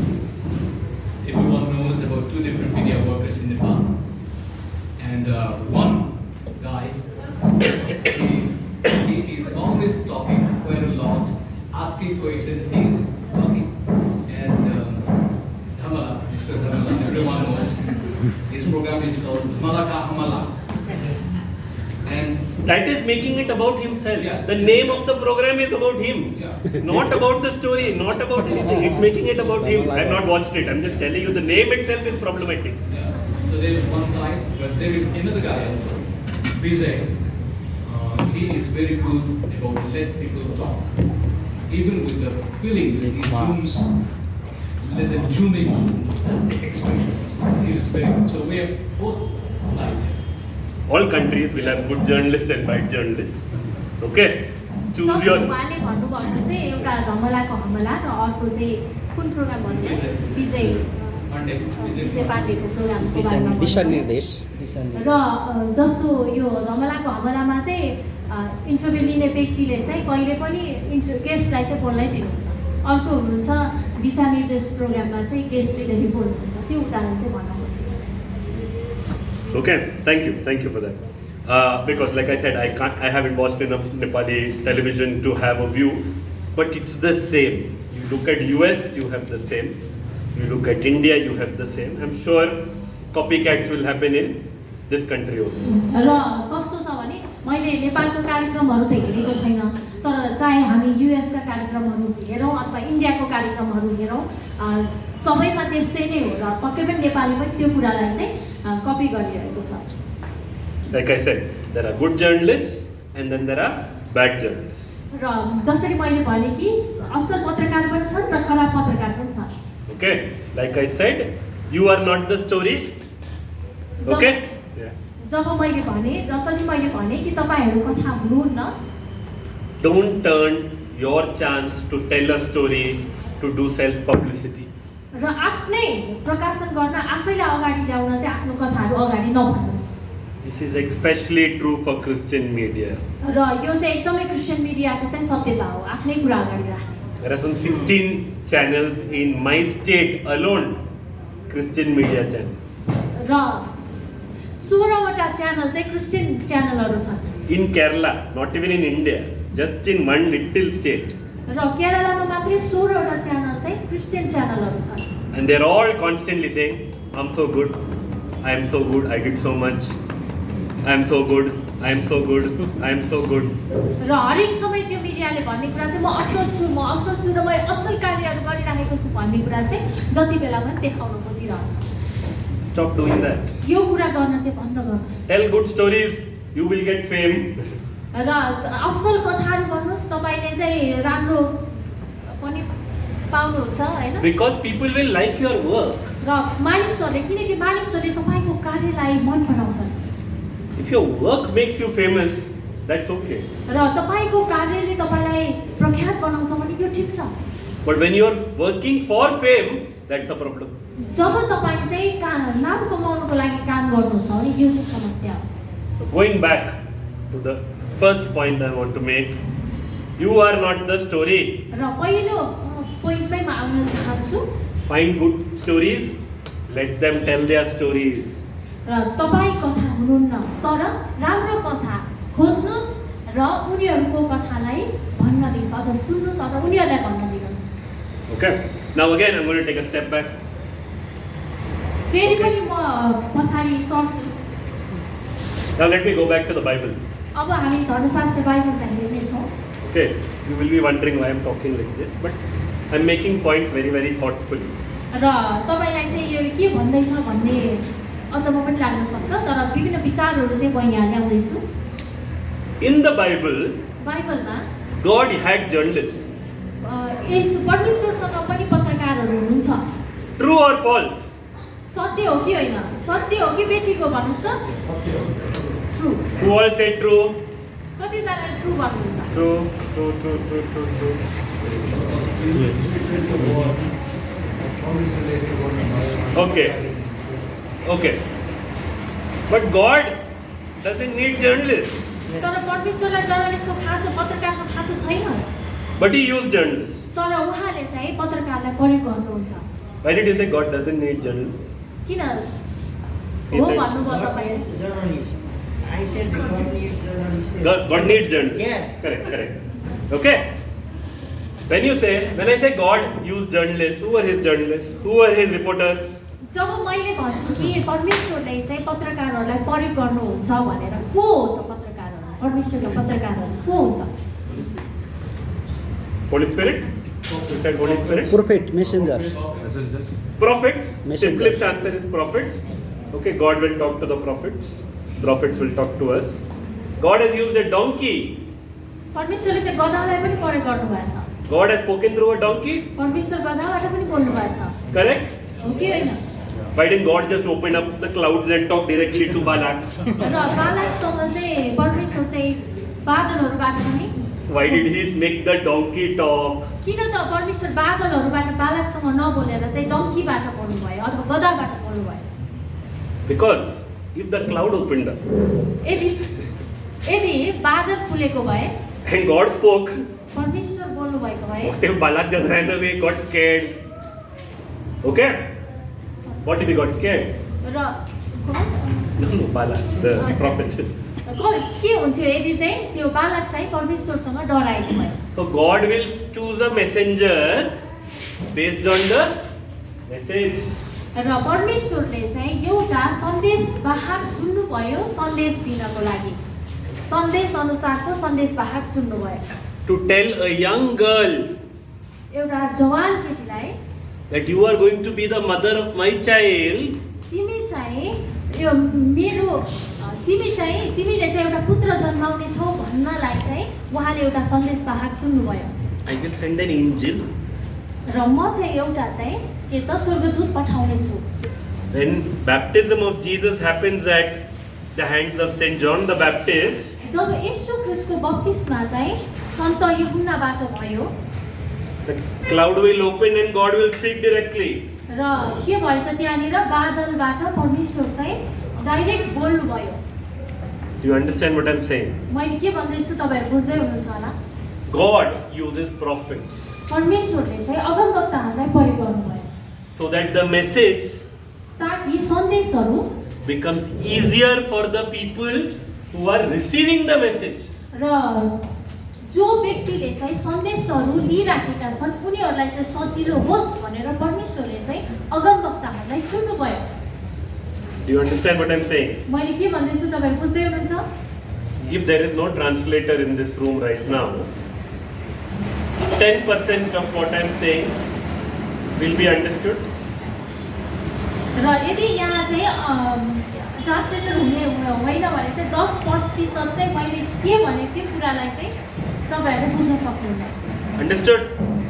everyone knows about two different media workers in Nepal. And one guy, he is always talking quite a lot, asking questions, he's talking. And Dhamala, Mr. Dhamala, everyone knows, his program is called Dhamala Ka Hamala. And That is making it about himself. Yeah. The name of the program is about him. Yeah. Not about the story, not about anything. It's making it about him. I have not watched it. I'm just telling you the name itself is problematic. yeah, so there is one side, but there is another guy also, Bijoy. He is very good about let people talk. Even with the feelings, he zooms, let them zoom in the expressions. He is very good. So we have both sides. All countries will have good journalists and bad journalists. Okay? Choose जस्तो your. उहाँले भन्नुभएको चाहिँ एउटा धमलाको हमला र अर्को चाहिँ कुन प्रोग्राम भन्छ विजय Monday, विजय पाण्डेको प्रोग्रामको बारेमा भन्नुभयो। दिशानिर्देश र जस्तो यो धमलाको हमलामा चाहिँ इन्टरभ्यू लिने व्यक्तिले चाहिँ कहिले पनि गेस्टलाई चाहिँ बोल्नै दिनुहुन्न अर्को हुनुहुन्छ दिशानिर्देश प्रोग्राममा चाहिँ गेस्ट लिँदै बोल्नुहुन्छ त्यो उदाहरण चाहिँ भन्न खोजेँ Okay, thank you for that. Because like I said, I haven't watched enough Nepali television to have a view, but it's the same. You look at US, you have the same. You look at India, you have the same. I'm sure copycats will happen in this country also. र कस्तो छ भने मैले नेपालको कार्यक्रमहरू त हेरेको छैन तर चाहे हामी युएसका कार्यक्रमहरू हेरौँ अथवा इन्डियाको कार्यक्रमहरू हेरौँ सबैमा त्यस्तै नै हो र पक्कै पनि नेपालले पनि त्यो कुरालाई चाहिँ कपी गरिरहेको छ Like I said, there are good journalists and then there are bad journalists. र जसरी मैले भने कि असल पत्रकार पनि छन् र खराब पत्रकार पनि छन् Okay, like I said, you are not the story. Okay? जब मैले भने जसरी मैले भने कि तपाईहरु कथा हुनुहुन्न Don't turn your chance to tell a story to do self publicity. र आफ्नै प्रकाशन गर्न आफैलाई अगाडि ल्याउन चाहिँ आफ्नो कथाहरू अगाडि नभन्नुस् This is especially true for Christian media. र यो चाहिँ एकदमै क्रिस्चियन मिडियाको चाहिँ सत्यता हो आफ्नै कुरा अगाडि राख्ने There are some 16 channels in my state alone, Christian media channels. र 16 वटा च्यानल चाहिँ क्रिस्चियन च्यानलहरू छन् In Kerala, not even in India, just in one little state. र केरलामा मात्रै 16 वटा च्यानल चाहिँ क्रिस्चियन च्यानलहरू छन् And they're all constantly saying, I'm so good, I am so good, I did so much, I am so good, I am so good, I am so good. र हरेक समय त्यो अमेरिकाले भन्ने कुरा चाहिँ म असल छु र म असल कार्यहरू गरिराखेको छु भन्ने कुरा चाहिँ जति बेला पनि देखाउन खोजिरहन्छ। Stop doing that. यो कुरा गर्न चाहिँ बन्द गर्नुहोस्। Tell good stories, you will get fame. र असल कथाहरू भन्नुहोस्, तपाईले चाहिँ राम्रो पनि पाउनुहुन्छ हैन? Because people will like your work. र मानिसहरूले किनकि मानिसहरूले तपाईको कार्यलाई मन पराउँछन्। If your work makes you famous, that's okay. र तपाईको कार्यले तपाईलाई प्रख्यात बनाउँछ भने यो ठीक छ। But when you are working for fame, that's a problem. जब तपाई चाहिँ नाम कमाउनको लागि काम गर्नुहुन्छ भने यो चाहिँ समस्या हो। So going back to the first point I want to make, you are not the story. र पहिलो पोइन्टमै म आउन चाहन्छु। Find good stories, let them tell their stories. र तपाई कथा हुनुहुन्न, तर राम्रो कथा खोज्नुस् र उनीहरूको कथालाई भन्न दिनुस् अथवा सुन्नुस् अथवा उनीहरूलाई भन्न दिनुस्। Okay. Now again I'm going to take a step back. फेरि पनि म पछाडी सर्छु। Now let me go back to the Bible. अब हामी धर्मशास्त्र बाइबललाई हेर्ने छौँ। Okay. You will be wondering why I'm talking like this, but I'm making points very, very thoughtfully. र तपाईलाई चाहिँ यो के भन्दैछ भन्ने अचम्म पनि लाग्न सक्छ, तर विभिन्न विचारहरू चाहिँ म यहाँ ल्याउँदै छु। In the Bible, बाइबलमा God had journalists. यस परमेश्वरसँग पनि पत्रकारहरू हुनुहुन्छ। True or false? सत्य हो कि होइन? सत्य हो कि बेठीको भन्नुस् त? True. Who all say true? कतिजनाले ट्रु भन्नुहुन्छ? True, true, true, true, true, true. Okay. Okay. But God doesn't need journalists. तर परमेश्वरलाई जर्नलिस्टको खाँचो, पत्रकारको खाँचो छैन। But he used journalists. तर उहाँले चाहिँ पत्रकारलाई प्रयोग गर्नुहुन्छ। Why did you say God doesn't need journalists? किन He हो said- भन्नुभयो God तपाईले? is journalist. I said God needs journalist. God needs journalists. Yes. Correct, correct. Okay. When I say God used journalists, who were his journalists? Who were his reporters? जब मैले भन्छु कि परमेश्वरले चाहिँ पत्रकारहरूलाई प्रयोग गर्नुहुन्छ भनेर को हो त पत्रकारहरू? परमेश्वरको पत्रकारहरू को हो त? Holy Spirit? You said Holy Spirit? Prophet, messenger. Prophets. Messenger. Simplest answer is prophets. Okay, God will talk to the prophets. Prophets will talk to us. God has used a donkey. परमेश्वरले चाहिँ गधालाई पनि प्रयोग गर्नुभएको छ। God has spoken through a donkey. परमेश्वर गधाबाट पनि बोल्नु भएको छ। Correct? हो कि होइन? Why didn't God just open up the clouds and talk directly to Balak? र बालकसँग चाहिँ परमेश्वर चाहिँ बादलहरूबाट पनि Why did he make the donkey talk? किन त परमेश्वर बादलहरूबाट बालकसँग नबोलेर चाहिँ डङ्कीबाट बोल्नुभयो अथवा गधाबाट बोल्नुभयो? Because if the cloud opened up यदि बादल फुलेको भए and God spoke, परमेश्वर बोल्नु भएको भए what if Balak just ran away, got scared? Okay? What if he got scared? र No, Balak, the prophet. के हुन्थ्यो यदि चाहिँ त्यो बालक चाहिँ परमेश्वरसँग डराएको भए? So God will choose a messenger based on the message. र परमेश्वरले चाहिँ एउटा सन्देश वाहक चुन्नुभयो सन्देश दिनको लागि। सन्देश अनुसारको सन्देश वाहक चुन्नुभयो। To tell a young girl एउटा जवान केटीलाई that you are going to be the mother of my child, तिमी चाहिँ यो मेरो तिमीले चाहिँ एउटा पुत्र जन्माउने छौ भन्नलाई चाहिँ उहाँले एउटा सन्देश वाहक चुन्नुभयो। I will send an angel. र म चाहिँ एउटा चाहिँ के त स्वर्गदूत पठाउने छु। When baptism of Jesus happens at the hands of Saint John the Baptist, जब येशू ख्रीष्टको बप्तिस्मा चाहिँ सन्त यूहन्नाबाट भयो the cloud will open and God will speak directly. र के भयो त त्यहाँनिर बादलबाट परमेश्वर चाहिँ डाइरेक्ट बोल्नु भयो। Do you understand what I'm saying? मैले के भन्दैछु तपाईहरु बुझ्दै हुनुहुन्छ होला? God uses prophets परमेश्वरले चाहिँ अगमवक्ताहरूलाई प्रयोग गर्नुभयो so that the message ताकि सन्देशहरू becomes easier for the people who are receiving the message. र जो व्यक्तिले चाहिँ सन्देशहरू लिइराखेका छन् उनीहरूलाई चाहिँ सजिलो होस् भनेर परमेश्वरले चाहिँ अगमवक्ताहरूलाई चुन्नुभयो। Do you understand what I'm saying? मैले के भन्दैछु तपाईहरु बुझ्दै हुनुहुन्छ? If there is no translator in this room right now, 10% of what I'm saying will be understood? र यदि यहाँ चाहिँ ट्रान्सलेटर हुने होइन भने चाहिँ 10% चाहिँ मैले के भने त्यो कुरालाई चाहिँ तपाईँहरूले बुझ्न सक्नुहुन्न। Understood?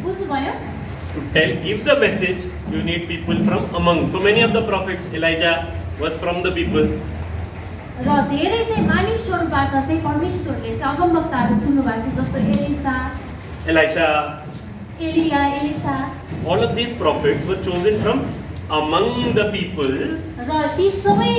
बुझ्नुभयो? To give the message, you need people from among. So many of the prophets, Elijah was from the people. र धेरै चाहिँ मानिसहरूबाट चाहिँ परमेश्वरले चाहिँ अगमवक्ताहरू चुन्नु भएको जस्तो Elisha, Elisha all of these prophets were chosen from among the people. र ती सबै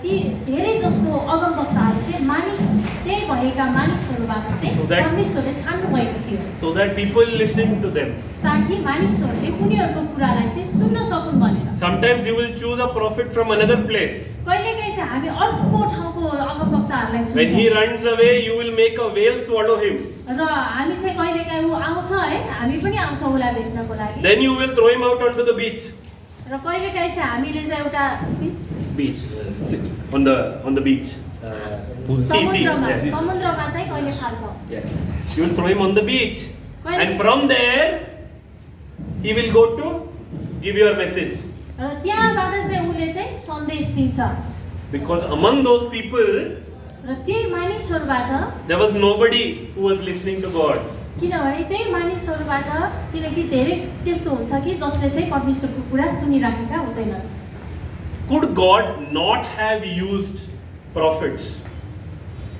ती धेरै जस्तो अगमवक्ताहरू चाहिँ मानिस त्यही भएका मानिसहरूबाट चाहिँ परमेश्वरले छान्नु भएको थियो So that people listen to them. ताकि मानिसहरूले उनीहरूको कुरालाई चाहिँ सुन्न सकुन् भनेर। Sometimes you will choose a prophet from another place. कहिलेकाहीँ चाहिँ हामी अर्को ठाउँको अगमवक्ताहरूलाई When he चुन्छौँ runs away, you will make a whale swallow him. र हामी चाहिँ कहिलेकाहीँ ऊ आउँछ है हामी पनि आउँछौँ उसलाई भेट्नको लागि Then you will throw him out onto the beach. र कहिलेकाहीँ चाहिँ हामीले चाहिँ एउटा Beach, on the beach. समुद्रमा Yes. समुद्रमा चाहिँ कहिले फाल्छौँ Yeah. You will throw him on the beach, Why? and from there he will go to give your message. र त्यहाँबाट चाहिँ उसले चाहिँ सन्देश दिन्छ Because among those people र त्यही मानिसहरूबाट there was nobody who was listening to God. किनभने त्यही मानिसहरूबाट किनकि धेरै त्यस्तो हुन्छ कि जसले चाहिँ परमेश्वरको कुरा सुनिराखेका हुँदैनन्। Could God not have used prophets?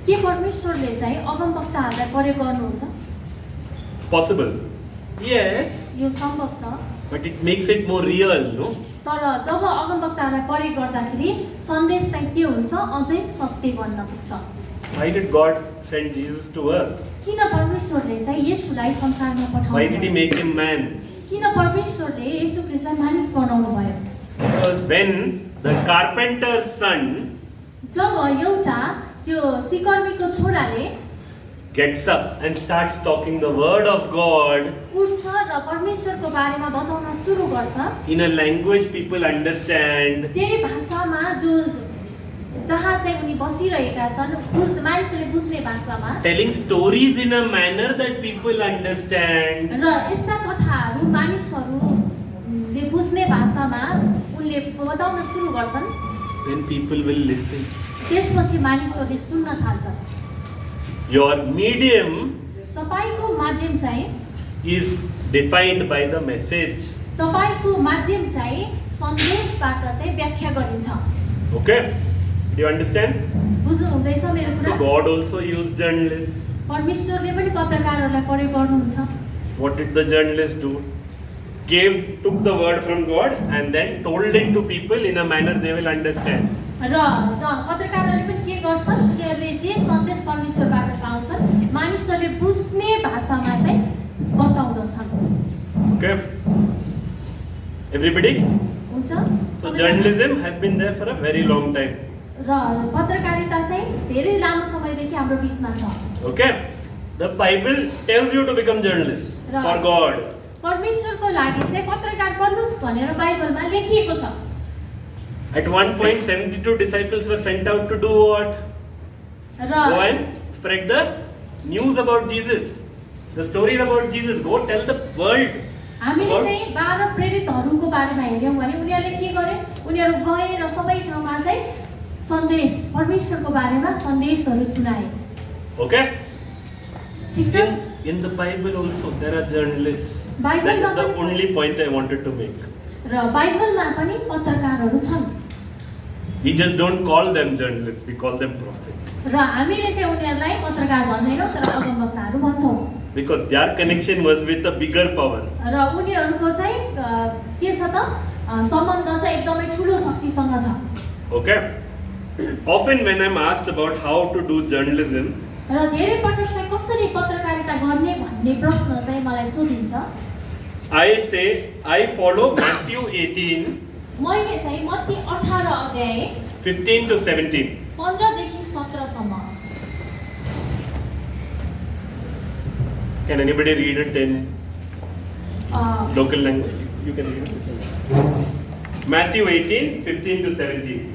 के परमेश्वरले चाहिँ अगमवक्ताहरूलाई प्रयोग गर्नुहुन्न? Possible. Yes, यो सम्भव छ but it makes it more real, no? तर जब अगमवक्ताहरूलाई प्रयोग गर्दाखेरि सन्देश चाहिँ के हुन्छ अझै सत्य बन्न पुग्छ। Why did God send Jesus to earth? किन परमेश्वरले चाहिँ येशूलाई संसारमा Why did he पठाउनु? make him man? किन परमेश्वरले येशू ख्रीष्टलाई मानिस बनाउनु भयो? Because when the carpenter's son जब एउटा त्यो सिकर्मीको छोराले gets up and starts talking the word of God उठ्छ र परमेश्वरको बारेमा बताउन सुरु गर्छ in a language people understand, त्यही भाषामा जो जहाँ चाहिँ उनी बसिरहेका छन् मानिसहरूले बुझ्ने भाषामा telling stories in a manner that people understand, र यस्ता कथाहरू मानिसहरूले बुझ्ने भाषामा उनले बताउन सुरु गर्छन् then people will listen. त्यसपछि मानिसहरूले सुन्न थाल्छन्। Your medium तपाईको माध्यम चाहिँ is defined by the message. तपाईको माध्यम चाहिँ सन्देशबाट चाहिँ व्याख्या गरिन्छ। Okay? Do you understand? बुझ्नु हुँदैछ मेरो So कुरा? God also used journalists. परमेश्वरले पनि पत्रकारहरूलाई प्रयोग गर्नुहुन्छ। What did the journalists do? Took the word from God and then told it to people in a manner they will understand. र पत्रकारहरूले पनि के गर्छन् उनीहरूले जे सन्देश परमेश्वरबाट पाउँछन् मानिसहरूले बुझ्ने भाषामा चाहिँ बताउँदछन्। Okay? Everybody? हुन्छ? So journalism has been there for a very long time. र पत्रकारिता चाहिँ धेरै लामो समयदेखि हाम्रो बिचमा छ। Okay? The Bible tells you to become journalists for God. परमेश्वरको लागि चाहिँ पत्रकार बन्नुस् भनेर बाइबलमा लेखिएको छ। At one point 72 disciples were sent out to do what? Go र and spread the news about Jesus. The stories about Jesus. Go tell the world. हामीले चाहिँ 12 प्रेरितहरूको बारेमा हेर्यौँ भने उनीहरूले के गरे उनीहरू गए र सबै ठाउँमा चाहिँ सन्देश परमेश्वरको बारेमा सन्देशहरू सुनाए। Okay? ठीक छ? In the Bible also there are journalists. Bible That is मा the पनि- only point I wanted to make. र बाइबलमा पनि पत्रकारहरू छन् We just don't call them journalists. We call them prophets. र हामीले चाहिँ उनीहरूलाई पत्रकार भन्दैनौँ तर अगमवक्ताहरू भन्छौँ Because their connection was with a bigger power. र उनीहरूको चाहिँ के छ त सम्बन्ध चाहिँ एकदमै ठुलो शक्तिसँग छ। Okay? Often when I'm asked about how to do journalism, र धेरै पटक चाहिँ कसरी पत्रकारिता गर्ने भन्ने प्रश्न चाहिँ मलाई सोधिन्छ। I say I follow Matthew 18, मैले चाहिँ मत्ती 18 अध्याय 15 to 17. 15 देखि 17 सम्म। Can anybody read it in local language? You can read it. Matthew 18, 15 to 17.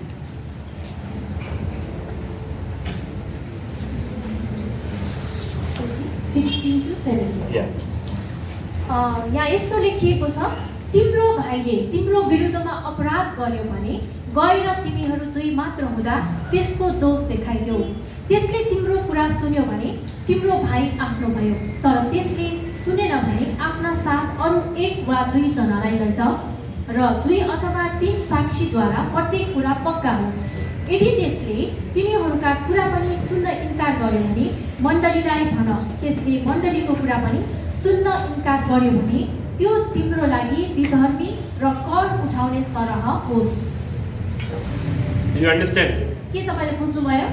15 to 17। Yeah. यहाँ यस्तो लेखिएको छ, तिम्रो भाइले तिम्रो विरुद्धमा अपराध गर्यो भने गएर तिमीहरू दुई मात्र हुँदा त्यसको दोष देखाइदेऊ। त्यसले तिम्रो कुरा सुन्यो भने तिम्रो भाइ आफ्नो भयो, तर त्यसले सुनेन भने आफ्ना साथ अरू एक वा दुई जनालाई लैजाऊ र दुई अथवा तीन साक्षीद्वारा प्रत्येक कुरा पक्का होस्। यदि त्यसले तिमीहरूका कुरा पनि सुन्न इन्कार गर्यो भने मण्डलीलाई भन, त्यसले मण्डलीको कुरा पनि सुन्न इन्कार गर्यो भने त्यो तिम्रो लागि विधर्मी र कर उठाउने सरह होस्। Do you understand? के तपाईले बुझ्नुभयो?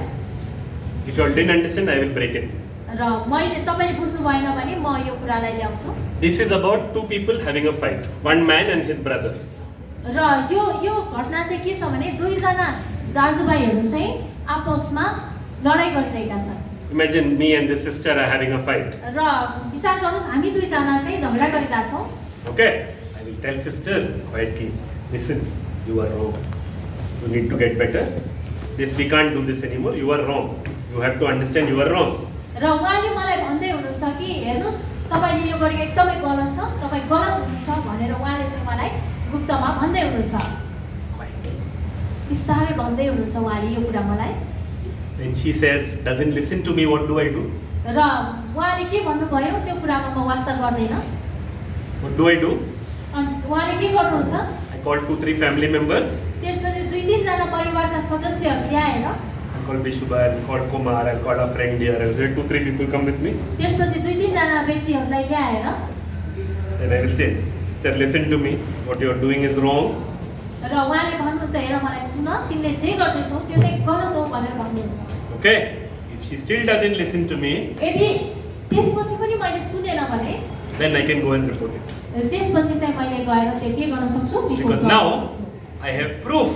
If you all didn't understand, I will break it. र मैले तपाईले बुझ्नु भएन भने म यो कुरालाई ल्याउँछु। This is about two people having a fight, one man and his brother. र यो घटना चाहिँ के छ भने दुईजना दाजुभाइहरू चाहिँ आपसमा लडाई गरिरहेका छन्। Imagine me and this sister are having a fight. र विचार गर्नुहोस् हामी दुईजना चाहिँ झगडा गरिरहेका छौँ। Okay? I will tell sister quietly, listen, you are wrong. You need to get better. This we can't do this anymore. You are wrong. You have to understand you are wrong. र उहाँले मलाई भन्दै हुनुहुन्छ कि हेर्नुहोस् तपाईले यो गरेको एकदमै गलत छ, तपाई गलत हुनुहुन्छ भनेर उहाँले चाहिँ मलाई गुप्तमा भन्दै हुनुहुन्छ। बिस्तारै भन्दै हुनुहुन्छ उहाँले यो कुरा मलाई। And she says, doesn't listen to me, what do I do? र उहाँले के भन्नुभयो त्यो कुरामा म वास्ता गर्दैन। What do I do? अनि उहाँले के गर्नुहुन्छ? I called 2-3 family members. त्यसपछि दुई तीनजना परिवारका सदस्यहरू ल्याएर I called Bijoy, I called Kumar, I called a friend here. I said 2-3 people come with me. त्यसपछि दुई तीनजना व्यक्तिहरूलाई ल्याएर And I will say, sister, listen to me. What you are doing is wrong. र उहाँले भन्नुहुन्छ हेर मलाई सुन तिमीले जे गर्दैछौ त्यो चाहिँ गलत हो भनेर भन्नुहुन्छ। Okay? If she still doesn't listen to me, यदि त्यसपछि पनि मैले सुनेन भने then I can go and report it. त्यसपछि चाहिँ मैले गएर त्यो के गर्न सक्छु? रिपोर्ट Because गर्न now सक्छु। I have proof.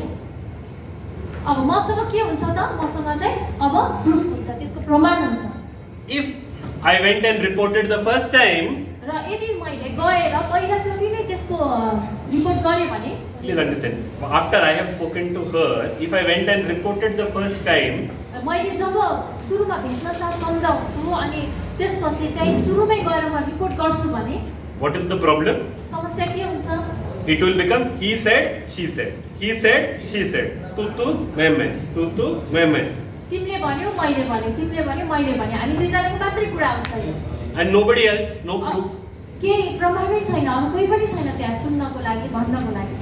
अब मसँग के हुन्छ त? मसँग चाहिँ अब प्रुफ हुन्छ, त्यसको प्रमाण हुन्छ। If I went and reported the first time, र यदि मैले गएर पहिलोचोटि नै त्यसको रिपोर्ट गरेँ भने please understand, after I have spoken to her, if I went and reported the first time, मैले जब सुरुमा भेट्न साथ सम्झाउँछु अनि त्यसपछि चाहिँ सुरुमै गएर म रिपोर्ट गर्छु भने what is the problem? समस्या के हुन्छ? It will become he said, she said. He said, she said. Tu, मैं. Tu, मैं. तिमीले भन्यौ मैले भने, तिमीले भन्यौ मैले भने, हामी दुईजनाको मात्रै कुरा हुन्छ यो। And nobody else, no proof. के प्रमाणै छैन, अरू कोही पनि छैन त्यहाँ सुन्नको लागि, भन्नको लागि।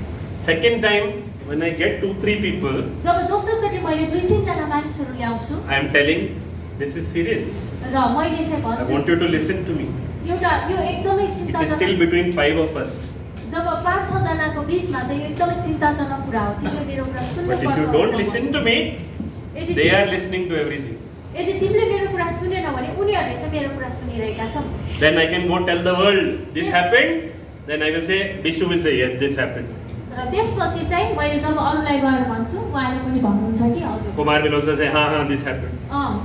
Second time, when I get 2-3 people, जब दोस्रोचोटि मैले दुई तीनजना मानिसहरू ल्याउँछु I am telling, this is serious. र मैले चाहिँ I भन्छु want you to listen to me. एउटा यो एकदमै It is चिन्ताजनक, still between 5 of us. जब 5-6 जनाको बीचमा चाहिँ यो एकदमै चिन्ताजनक कुरा हो। तिमीले मेरो कुरा But सुन्नुपर्छ। if you don't listen to me, यदि they are listening to everything. यदि तिमीले मेरो कुरा सुनेन भने उनीहरूले चाहिँ मेरो कुरा सुनिरहेका छन्। Then I can go tell the world, this Yes. happened. Then I will say, Bishu will say, yes, this happened. र त्यसपछि चाहिँ मैले जब अरूलाई गएर भन्छु उहाँले पनि भन्नुहुन्छ कि हजुर Kumar will also say, ha, this happened.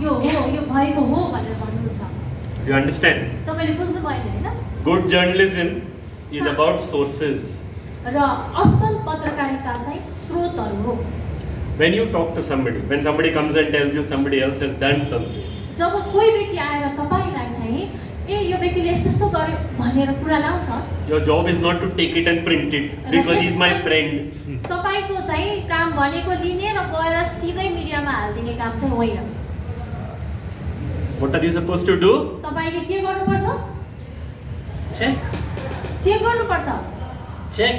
यो हो, यो भएको हो भनेर भन्नुहुन्छ। Do you understand? तपाईले बुझ्नु भएन हैन? Good journalism is about sources. र असल पत्रकारिता चाहिँ स्रोतहरू हो। When you talk to somebody, when somebody comes and tells you somebody else has done something, जब कोही व्यक्ति आएर तपाईलाई चाहिँ ए यो व्यक्तिले यस्तो यस्तो गर्यो भनेर कुरा लाउँछ, your job is not to take it and print it because he's my friend. तपाईको चाहिँ काम भनेको लिने र गएर सिधै मिडियामा हाल्दिने काम चाहिँ होइन। What are you supposed to do? तपाईले के गर्नुपर्छ? Check. चेक गर्नुपर्छ। Check.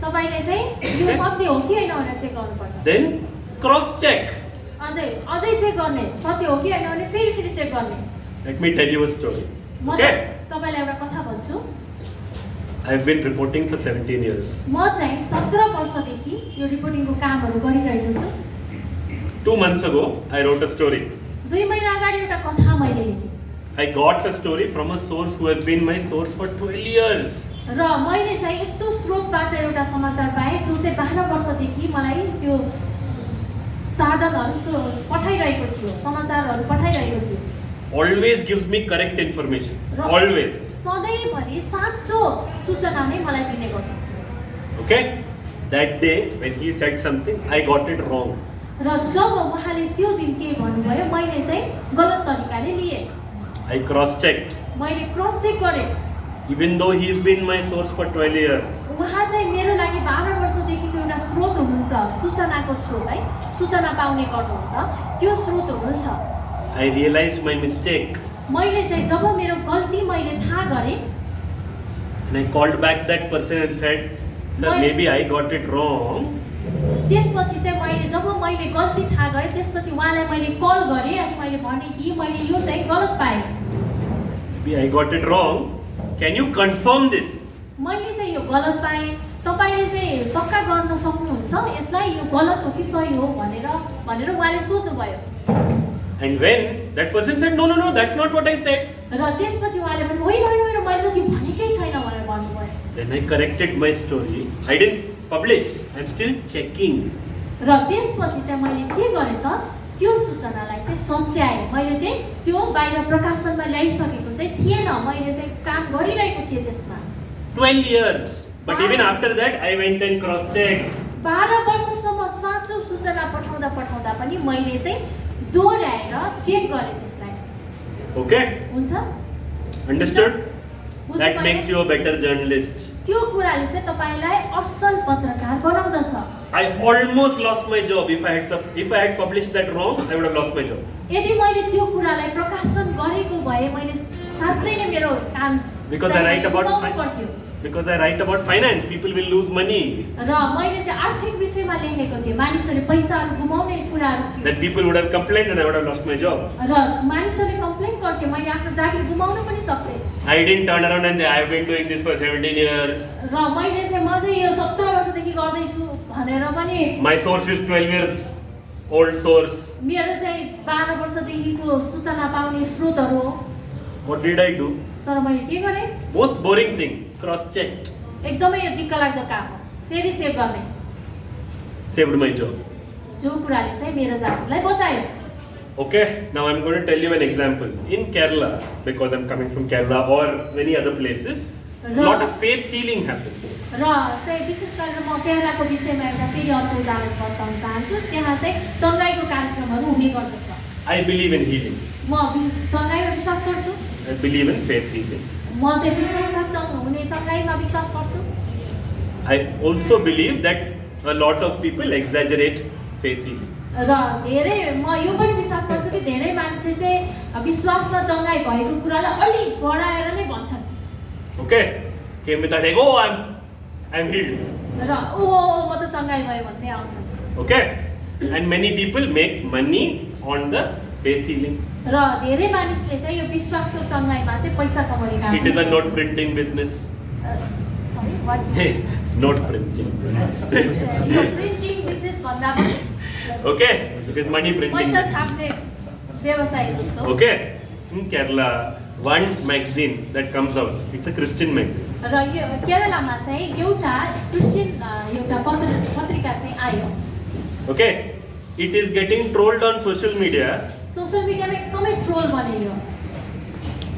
तपाईले चाहिँ यो सत्य हो कि हैन भनेर चेक गर्नुपर्छ। Then cross check. अझै चेक गर्ने, सत्य हो कि हैन भने फेरि चेक गर्ने। Let me tell you a story. म Okay? तपाईलाई एउटा कथा भन्छु। I have been reporting for 17 years. म चाहिँ 17 वर्षदेखि यो रिपोर्टिङको कामहरू गरिरहेको छु। 2 months ago, I wrote a story. 2 महिना अगाडि एउटा कथा मैले लेखेँ। I got a story from a source who has been my source for 12 years. र मैले चाहिँ यस्तो स्रोतबाट एउटा समाचार पाएँ जो चाहिँ 12 वर्षदेखि मलाई त्यो साधनहरू पठाइरहेको थियो, समाचारहरू पठाइरहेको थियो। Always gives me correct information. Always. सधैँभरि साँचो सूचना नै मलाई दिने गर्थ्यो। Okay? That day when he said something, I got it wrong. र जब उहाँले त्यो दिन के भन्नुभयो मैले चाहिँ गलत तरिकाले लिएँ। I cross checked. मैले क्रस चेक गरेँ। even though he's been my source for 12 years. उहाँ चाहिँ मेरो लागि 12 वर्षदेखिको एउटा स्रोत हुनुहुन्छ, सूचनाको स्रोत है, सूचना पाउने गर्नुहुन्छ, त्यो स्रोत हुनुहुन्छ। I realized my mistake. मैले चाहिँ जब मेरो गल्ती मैले थाहा गरेँ, And I called back that person and said, sir, maybe I got it wrong. त्यसपछि चाहिँ मैले जब मैले गल्ती थाहा गरेँ, त्यसपछि उहाँलाई मैले कल गरेँ अनि मैले भने कि मैले यो चाहिँ गलत पाएँ। Maybe I got it wrong. Can you confirm this? मैले चाहिँ यो गलत पाएँ, तपाईले चाहिँ पक्का गर्न सक्नुहुन्छ यसलाई, यो गलत हो कि सही हो भनेर उहाँले सोध्नुभयो। And when that person said, no, that's not what I said. र त्यसपछि उहाँले पनि होइन मैले त त्यो भनेकै छैन भनेर भन्नुभयो। Then I corrected my story. I didn't publish. I'm still checking. र त्यसपछि चाहिँ मैले के गरेँ त, त्यो सूचनालाई चाहिँ सच्याएँ। मैले चाहिँ त्यो बाहिर प्रकाशनमा ल्याइसकेको चाहिँ थिएन, मैले चाहिँ काम गरिरहेको थिएँ त्यसमा। 12 years. But even after that, I went and cross-checked. 12 वर्षसम्म साँचो सूचना पठाउँदा पनि मैले चाहिँ दोहोऱ्याएर चेक गरेँ त्यसलाई। Okay? हुन्छ? Understood? बुझ्नु That भयो? makes you a better journalist. त्यो कुराले चाहिँ तपाईलाई असल पत्रकार बनाउँदछ। I almost lost my job. If I had published that wrong, I would have lost my job. यदि मैले त्यो कुरालाई प्रकाशन गरेको भए मैले साँच्चै नै मेरो काम Because I write about गुमाउनु पर्थ्यो। because I write about finance, people will lose money. र मैले चाहिँ आर्थिक विषयमा लेखेको थिएँ, मानिसहरूले पैसाहरू गुमाउने कुराहरू थियो। That people would have complained and I would have lost my job. र मानिसहरूले कम्प्लेन गर्थे, मैले आफ्नो जागिर गुमाउन पनि सक्थेँ। I didn't turn around and say I have been doing this for 17 years. र मैले चाहिँ म चाहिँ यो 17 वर्षदेखि गर्दैछु भनेर पनि, My source is 12 years old source. मेरो चाहिँ 12 वर्षदेखिको सूचना पाउने स्रोतहरू हो। What did I do? तर मैले के गरेँ? Most boring thing, cross-checked. एकदमै यो दिक्कलाग्दो काम हो, फेरि चेक गर्ने। Saved my job. जो कुराले चाहिँ मेरो जागिरलाई बचायो। Okay, now I'm going to tell you an example. In Kerala, because I'm coming from Kerala or many other places, a lot of faith healing happens. र चाहिँ विशेष गरेर म केरलाको विषयमा एउटा फेरि अर्को उदाहरण बताउन चाहन्छु, जहाँ चाहिँ चङ्गाइको कार्यक्रमहरू हुने गर्दछ। I believe in healing. म चङ्गाइमा विश्वास गर्छु। I believe in faith healing. म चाहिँ विश्वास हुने चङ्गाइमा विश्वास गर्छु। I also believe that a lot of people exaggerate faith healing. र धेरै म यो पनि विश्वास गर्छु कि धेरै मान्छे चाहिँ विश्वासमा चङ्गाइ भएको कुरालाई अलि बढाएर नै भन्छन्। Okay? Came with a headache, oh, I'm healed. र ओ म त चङ्गाइ भयो भन्दै आउँछन्। Okay? And many people make money on the faith healing. र धेरै मानिसले चाहिँ यो विश्वासको चङ्गाइमा चाहिँ पैसा कमाउने काम It is a note printing business. Sorry what Note printing. यो प्रिन्टिङ बिजनेस भन्दा पनि Okay? It is money पैसा printing. छाप्ने व्यवसाय जस्तो। Okay? In Kerala, one magazine that comes out, it's a Christian magazine. र यो केरलामा चाहिँ एउटा क्रिस्चियन एउटा पत्रिका चाहिँ आयो। Okay? It is getting trolled on social media social मिडियामा एकदमै ट्रोल बन्यो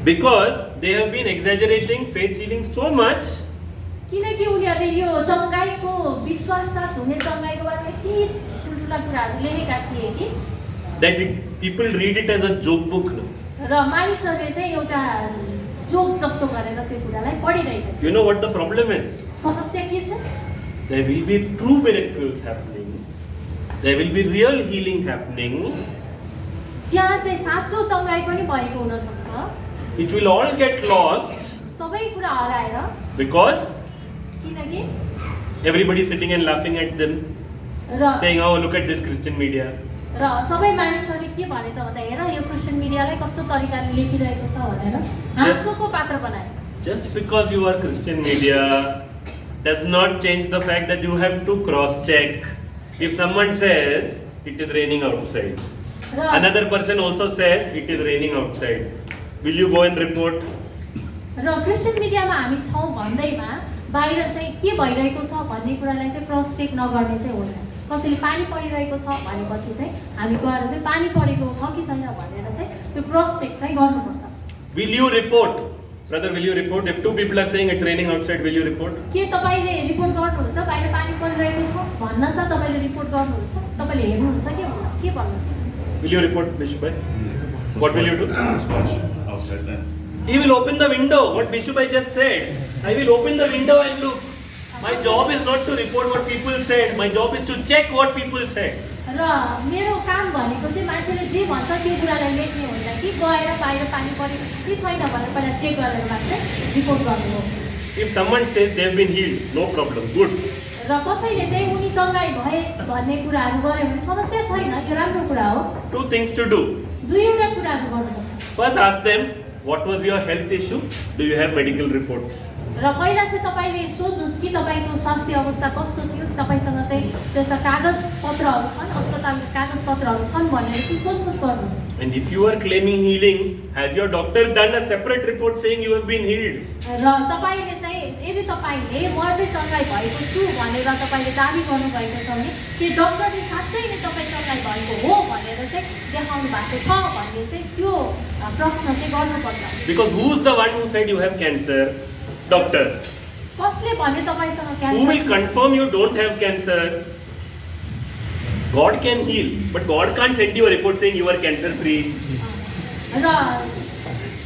because they have been exaggerating faith healing so much किनकि उनीहरूले यो चङ्गाइको विश्वाससाथ हुने चङ्गाइको बारेमा यति ठुल्ठुला कुराहरू लेखेका थिए कि that people read it as a joke book. No? र मानिसहरूले चाहिँ एउटा जोक जस्तो गरेर त्यो कुरालाई पढिरहेको थियो। You know what the problem is? समस्या के छ? There will be true miracles happening. There will be real healing happening. त्यहाँ चाहिँ साँचो चङ्गाइ पनि भएको हुन सक्छ। It will all get lost सबै कुरा हराएर because किनकि everybody is sitting and laughing at them, र saying, "Oh, look at this Christian media." र सबै मानिसहरूले के भने त भन्दा हेर यो क्रिस्चियन मिडियालाई कस्तो तरिकाले लेखिरहेको छ भनेर हाँसोको पात्र बनाए। Just because you are Christian media does not change the fact that you have to cross-check. If someone says it is raining outside, र another person also says it is raining outside, will you go and report? र Christian मिडियामा हामी छौँ भन्दैमा बाहिर चाहिँ के भइरहेको छ भन्ने कुरालाई चाहिँ क्रस चेक नगर्ने चाहिँ होइन। कसैले पानी परिरहेको छ भनेपछि चाहिँ हामी गएर चाहिँ पानी परेको छ कि छैन भनेर चाहिँ त्यो क्रस चेक चाहिँ गर्नुपर्छ। Will you report? Brother, will you report? If two people are saying it's raining outside, will you report? के तपाईँले रिपोर्ट गर्नुहुन्छ बाहिर पानी परिरहेको छ भन्न छ तपाईँले रिपोर्ट गर्नुहुन्छ? तपाईँले हेर्नुहुन्छ के भन्नुहुन्छ? Will you report, Bijoy? What will you do? Just watch outside then. He will open the window. What Bijoy just said. I will open the window and look. My job is not to report what people said. My job is to check what people said. र मेरो काम भनेको चाहिँ मान्छेले जे भन्छ त्यो कुरालाई लेख्ने होइन कि गएर बाहिर पानी परेको छ कि छैन भनेर पहिला चेक गरेर मात्रै रिपोर्ट गर्नु हो. If someone says they have been healed, no problem, good. र कसैले चाहिँ उनी चङ्गाई भए भन्ने कुराहरू गर्यो भने समस्या छैन, यो राम्रो कुरा हो. Two things to do. दुईवटा कुराहरू गर्नुपर्छ. First, ask them, what was your health issue? Do you have medical reports? र पहिला चाहिँ तपाईले सोध्नुस् कि तपाईको स्वास्थ्य अवस्था कस्तो थियो, तपाईसँग चाहिँ त्यस्ता कागज पत्रहरू छन्, अस्पतालका कागज पत्रहरू छन् भनेर चाहिँ सोध्नुस् गर्नुस्. And if you are claiming healing, has your doctor done a separate report saying you have been healed? र तपाईले चाहिँ यदि तपाईले म चाहिँ चङ्गाई भएको छु भनेर तपाईले दाबी गर्नु भएको छ भने के डाक्टरले साच्चै नै तपाई चङ्गाई भएको हो भनेर चाहिँ देखाउनु भएको छ भन्ने चाहिँ त्यो प्रश्न चाहिँ गर्नुपर्छ. Because who is the one who said you have cancer? Doctor. कसले भने तपाईसँग Who cancer? will confirm you don't have cancer? God can heal, but God can't send you a report saying you are cancer free. र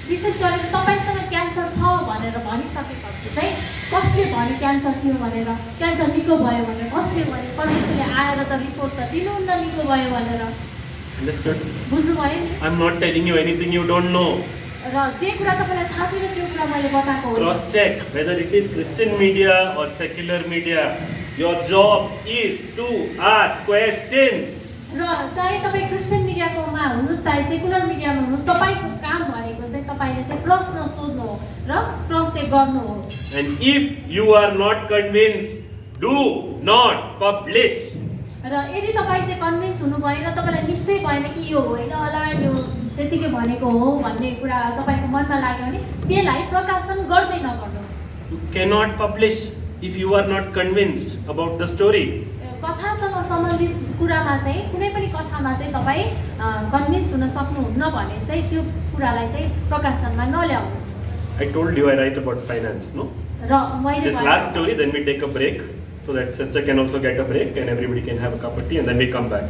विशेष गरेर तपाईसँग cancer छ भनेर भनिसकेपछि चाहिँ कसले भने क्यान्सर थियो भनेर, क्यान्सर निको भयो भनेर कसले भने? परमेश्वरले आएर त रिपोर्ट त दिनुहुन्न निको भयो भनेर. Understood? बुझ्नुभयो? I'm not telling you anything you don't know. र जे कुरा तपाईलाई थाहा छैन त्यो कुरा मैले बताएको हो. Cross check whether it is Christian media or secular media. Your job is to ask questions. र चाहे तपाईँ क्रिस्चियन मिडियाकोमा हुनुहोस् चाहे सेकुलर मिडियामा हुनुहोस्, तपाईँको काम भनेको चाहिँ तपाईँले चाहिँ प्रश्न सोध्नु हो र क्रस चेक गर्नु हो. And if you are not convinced, do not publish. र यदि तपाईँ चाहिँ कन्भिन्स हुनु भएन, तपाईँलाई निश्चय भएन कि यो होइन होला, यो त्यतिकै भनेको हो भन्ने कुरा तपाईँको मनमा लाग्यो भने त्यसलाई प्रकाशन गर्दै नगर्नुहोस्. You cannot publish if you are not convinced about the story. कथासँग सम्बन्धित कुरामा चाहिँ कुनै पनि कथामा चाहिँ तपाईँ कन्भिन्स हुन सक्नुहुन्न भने चाहिँ त्यो कुरालाई चाहिँ प्रकाशनमा नल्याउनुहोस्. I told you I write about finance, no? र मैले This last story, then we take a break so that sister can also get a break and everybody can have a cup of tea and then we come back.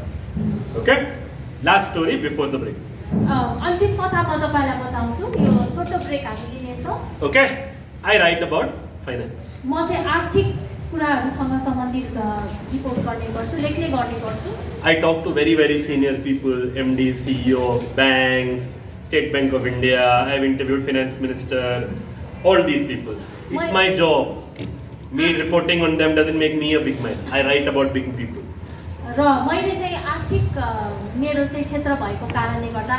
Okay? Last story before the break. अन्तिम कथा म तपाईँलाई बताउँछु. यो छोटो brake हामी लिनेछौँ. Okay? I write about finance. म चाहिँ आर्थिक कुराहरूसँग सम्बन्धित रिपोर्ट गर्ने गर्छु, लेख्ने गर्ने गर्छु. I talk to very, very senior people, MD, CEO of banks, State Bank of India. I have interviewed finance minister, all these people. It's my job. Me reporting on them doesn't make me a big man. I write about big people. र मैले चाहिँ आर्थिक मेरो चाहिँ क्षेत्र भएको कारणले गर्दा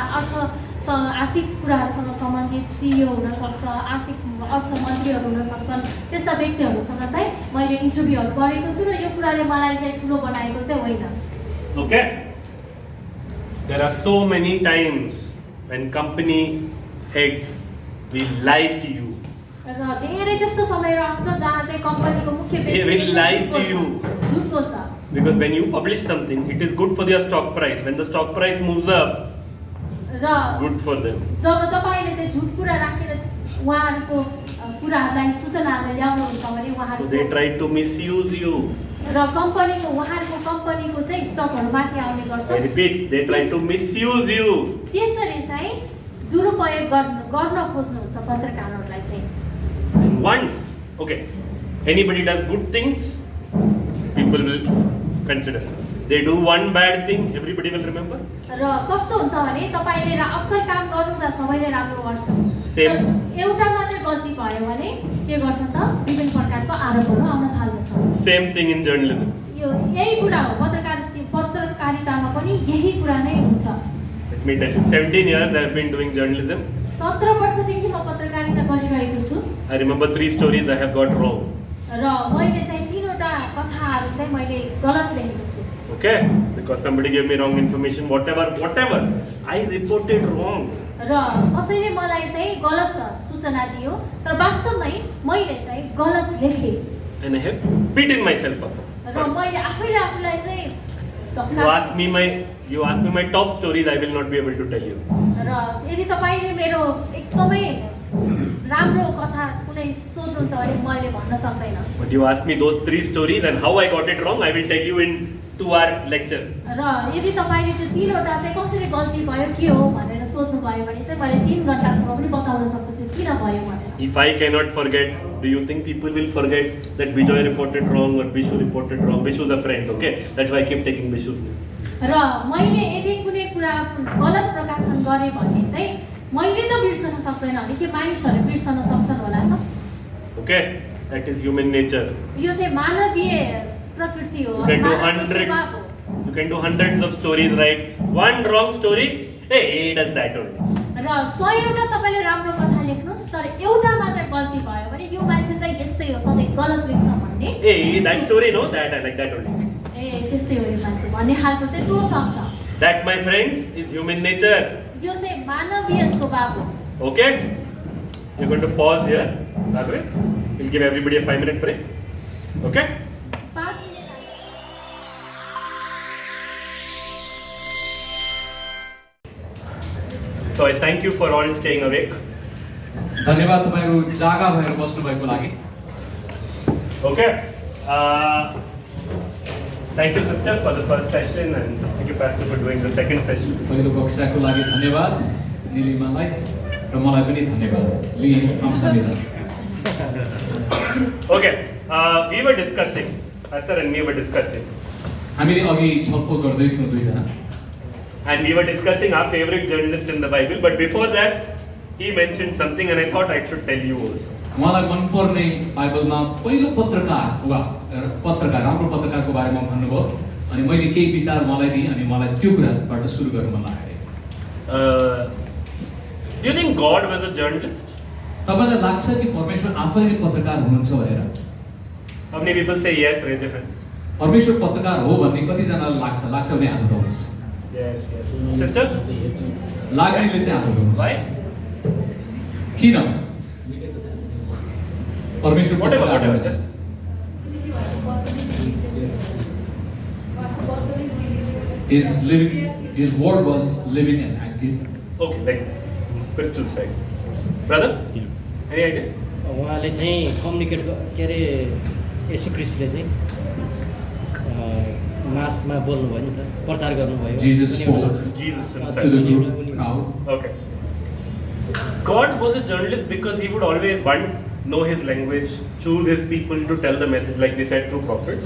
आर्थिक कुराहरूसँग सम्बन्धित सिइओ हुनसक्छ, आर्थिक अर्थमन्त्रीहरू हुन सक्छन्, त्यस्ता व्यक्तिहरूसँग चाहिँ मैले इन्टरभ्यूहरू गरेको छु र यो कुराले मलाई चाहिँ ठुलो बनाएको चाहिँ होइन. Okay? There are so many times when company heads will lie to you. र धेरै त्यस्तो समय रहन्छ जहाँ चाहिँ कम्पनीको मुख्य They will lie to you. झुट बोल्छ. Because when you publish something, it is good for their stock price. When the stock price moves up, good for them. जब तपाईले चाहिँ झुट कुरा राखेर उहाँहरुको कुराहरुलाई सूचनाहरुलाई ल्याउनुहुन्छ भने उहाँहरु So they try to misuse you. र कम्पनीको उहाँहरुको कम्पनीको चाहिँ स्टकहरु माथि आउने गर्छ. I repeat, they try to misuse you. त्यसरी चाहिँ दुरुपयोग गर्न खोज्नुहुन्छ पत्रकारहरुलाई चाहिँ. Once, okay, anybody does good things, people will consider. They do one bad thing, everybody will remember. र कस्तो हुन्छ भने तपाईले असल काम गर्नुहुँदा सबैले राम्रो गर्छ. Same. एउटा मात्र गल्ती भयो भने के गर्छ त विभिन्न प्रकारको आरोपहरु आउन थाल्दछ. Same thing in journalism. यो यही कुरा हो पत्रकारितामा पनि यही कुरा नै हुन्छ. Let me tell you, 17 years I have been doing journalism. 17 वर्षदेखि म पत्रकारिता गरिरहेको छु. I remember 3 stories I have got wrong. र मैले चाहिँ 3वटा कथाहरु चाहिँ मैले गलत लेखेको छु. Okay, because somebody gave me wrong information, whatever, I reported wrong. र कसैले मलाई चाहिँ गलत सूचना दियो तर वास्तवमै मैले चाहिँ गलत लेखे. And I have beaten myself up. र मैले आफैले आफूलाई चाहिँ You ask me my top stories, I will not be able to tell you. र यदि तपाईले मेरो एकदमै राम्रो कथा कुनै सोध्नुहुन्छ भने मैले भन्न सक्दैन. But you ask me those 3 stories and how I got it wrong, I will tell you in 2-hour lecture. र यदि तपाईले त्यो 3वटा चाहिँ कसरी गल्ती भयो के हो भनेर सोध्नु भयो भने चाहिँ मैले 3 घण्टासम्म पनि बताउन सक्छु त्यो किन भयो भनेर। If I cannot forget, do you think people will forget that Bijoy reported wrong or Bishu reported wrong? Bishu is a friend, okay? That's why I keep taking Bishu's name. र मैले यदि कुनै कुरा गलत प्रकाशन गरेँ भने चाहिँ मैले त बिर्सन सक्दैन भने के मानिसहरू बिर्सन सक्छन् होला त? Okay? That is human nature. यो चाहिँ मानवीय प्रकृति हो, You can do मानवको स्वभाव हो। You can do hundreds of stories, right? One wrong story, hey, he does that only. र 100 तपाईले राम्रो कथा लेख्नुस् तर एउटा मात्र गल्ती भयो भने यो मान्छे चाहिँ यस्तै हो, सधैँ गलत लेख्छ भन्ने। Hey, that story, no, that I like that only. ए त्यस्तै हो यो मान्छे भन्ने खालको चाहिँ दोष सक्छ। That, my friends, is human nature. यो चाहिँ मानवीय स्वभाव हो। Okay? We're going to pause here. Agres, we'll give everybody a 5-minute break. Okay? 5 minute So I thank you for all staying awake. धन्यवाद तपाईहरु जागा भएर बस्नु भएको लागि। Okay? Thank you, sister, for the first session, and thank you, pastor, for doing the second session. पहिलो कक्षाको लागि धन्यवाद निलिमालाई र मलाई पनि धन्यवाद लिन आउँछ। Okay, we were discussing, pastor and me were discussing, हामीले अघि छलफल गर्दै छौं दुईजना and we were discussing our favorite journalist in the Bible. But before that, he mentioned something, and I thought I should tell you also. उहाँलाई मनपर्ने बाइबलमा पहिलो पत्रकार वा पत्रकार राम्रो पत्रकारको बारेमा भन्नुभयो अनि मैले केही विचार मलाई दिएँ अनि मलाई त्यो कुराबाट सुरु गर्न मन लाग्यो। Do you think God was a journalist? तपाईलाई लाग्छ कि परमेश्वर आफैले पत्रकार हुनुहुन्छ भनेर? How many people say yes? Raise your hands. परमेश्वर पत्रकार हो भन्ने कति जनालाई लाग्छ भने हात उठाउनुस्। Yes, yes. Sister? लाग्नेले चाहिँ हात उठाउनुस्। Why? किन? परमेश्वर Whatever, पत्रकार whatever. हुनुहुन्छ। His word was living and active. Okay, like spiritual side. Brother? Any idea? उहाँले चाहिँ कम्युनिकेट के अरे येशू ख्रीष्टले चाहिँ मासमा बोल्नुभयो नि त, प्रचार गर्नुभयो। Jesus spoke Jesus to the himself. group crowd. Okay. God was a journalist because he would always, one, know his language, choose his people to tell the message, like we said, through prophets.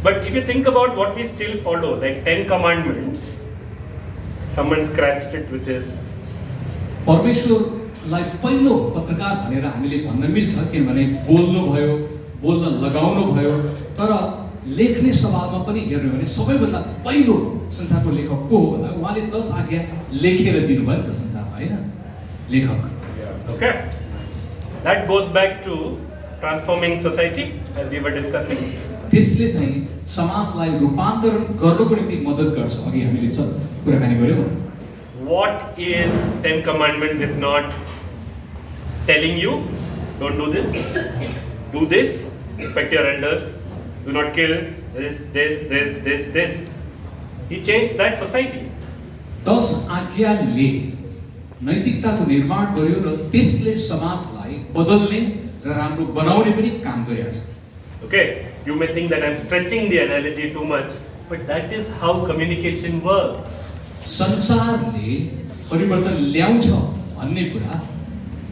But if you think about what we still follow, like 10 commandments, someone scratched it with his... परमेश्वरलाई पहिलो पत्रकार भनेर हामीले भन्न मिल्छ किनभने बोल्नु भयो, बोल्न लगाउनु भयो, तर लेख्ने सवालमा पनि हेर्नु भने सबैभन्दा पहिलो संसारको लेखक को हो भन्दा उहाँले 10 आज्ञा लेखेर दिनुभयो नि त संसारमा हैन लेखक। Okay. That goes back to transforming society, as we were discussing. त्यसले चाहिँ समाजलाई रूपान्तरण गर्नको निम्ति मद्दत गर्छ। अघि हामीले कुराकानी गर्यौं। What is 10 commandments if not telling you, don't do this, respect your elders, do not kill, this. He changed that society. 10 आज्ञाले नैतिकताको निर्माण गर्यो र त्यसले समाजलाई बदल्ने र राम्रो बनाउने पनि काम गरेको छ। Okay, you may think that I'm stretching the analogy too much, but that is how communication works. संसारले परिवर्तन ल्याउँछ भन्ने कुरा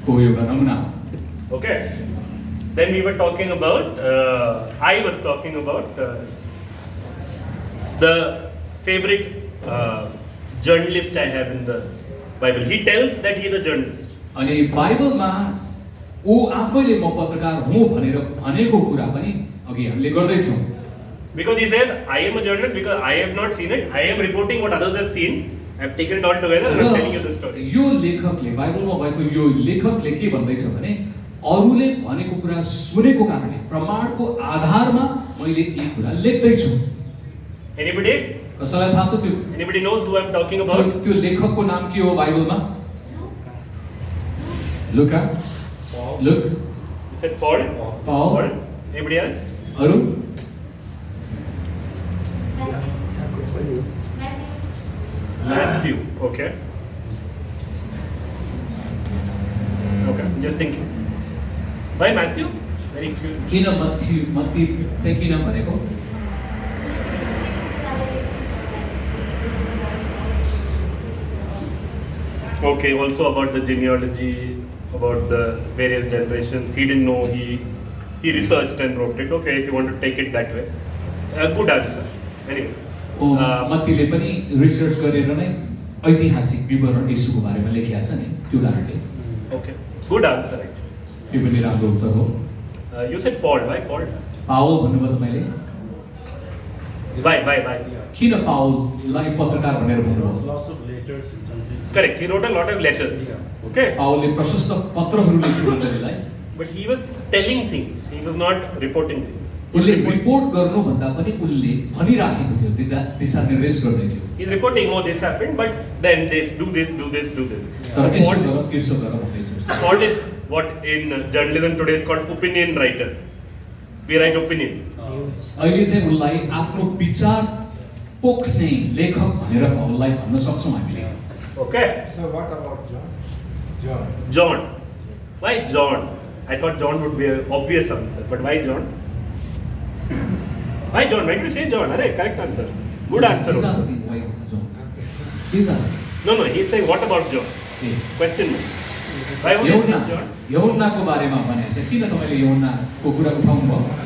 को एउटा नमुना हो। Okay, then we were talking about, I was talking about the favorite journalist I have in the Bible. He tells that he is a journalist. अनि बाइबलमा ऊ आफैले म पत्रकार हुँ भनेर भनेको कुरा पनि अघि हामीले गर्दै छौं। Because he says, I am a journalist because I have not seen it. I am reporting what others have seen. I have taken it all together and I am telling you the story. यो लेखकले बाइबलमा भएको यो लेखकले के भन्दैछ भने अरूले भनेको कुरा सुनेको कारणले प्रमाणको आधारमा मैले यी कुरा लेख्दै छु। Anybody? कसैलाई थाहा छ त्यो? Anybody knows who I am talking about? त्यो लेखकको नाम के हो बाइबलमा? लुका? Luke? You said Paul? Paul? Anybody else? अरु? Matthew. Okay. Okay, I'm just thinking. Why Matthew? Very cute. किन मत्ती चाहिँ किन भनेको? Okay, also about the genealogy. about the various generations. He didn't know. He researched and wrote it. Okay, if you want to take it that way. Good answer. Anyways. मत्तीले पनि research गरेर नै ऐतिहासिक विवरण यीशुको बारेमा लेखेको छ नि त्यो कारणले Okay. Good answer actually. यो पनि राम्रो उत्तर हो You said Paul. Why Paul? Paul भन्नुभयो तपाईले Why? किन पावललाई पत्रकार भनेर भन्नुभयो Lots of letters and something. Correct. He wrote a lot of letters. Okay. पावलले प्रशस्त पत्रहरू लेख्नु उनीलाई But he was telling things. He was not reporting things. उनले रिपोर्ट गर्नु भन्दा पनि उनले भनिराखेको थियो दिशा निर्देश गर्दै थियो He's reporting, oh, this happened, but then this, do this. तर यसो Paul, गर त्यसो गर भन्दै थियो Paul is what in journalism today is called opinion writer. We write opinion. अहिले चाहिँ उनलाई आफ्नो विचार पोख्ने लेखक भनेर पावललाई भन्न सक्छौँ हामीले Okay. So what about John? John. Why John? I thought John would be an obvious answer, but why John? Why John? Why did you say John? Arey, correct answer. Good answer. He's also. asking why John. He's asking. No, he's saying what about John? A, Question mark. Why would you यहुन्ना say John? यहुन्नाको बारेमा भने चाहिँ किन तपाईँले यहुन्नाको कुरा उठाउनु भयो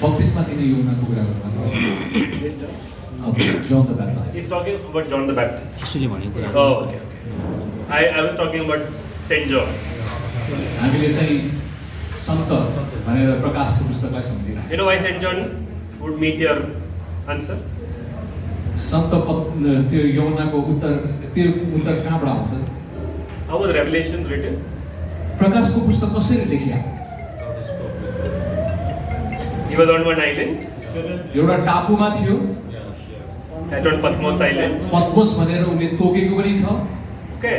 बत्तिसमा तिनी यहुन्नाको कुरा गर्नुभयो John the Baptist. He's talking about John the Baptist. यसुले भनेको कुरा Oh, okay. I was talking about Saint John. हामीले चाहिँ सन्त भनेर प्रकाशको पुस्तकलाई सम्झिरहेको You know why Saint John would meet your answer? सन्त त्यो यहुन्नाको त्यो उत्तर कहाँबाट आउँछ How was Revelations written? प्रकाशको पुस्तक कसरी लेखिया He was on one island, एउटा टापुमा थियो that on Patmos Island. पद्मोस भनेर उनले तोकेको पनि छ Okay.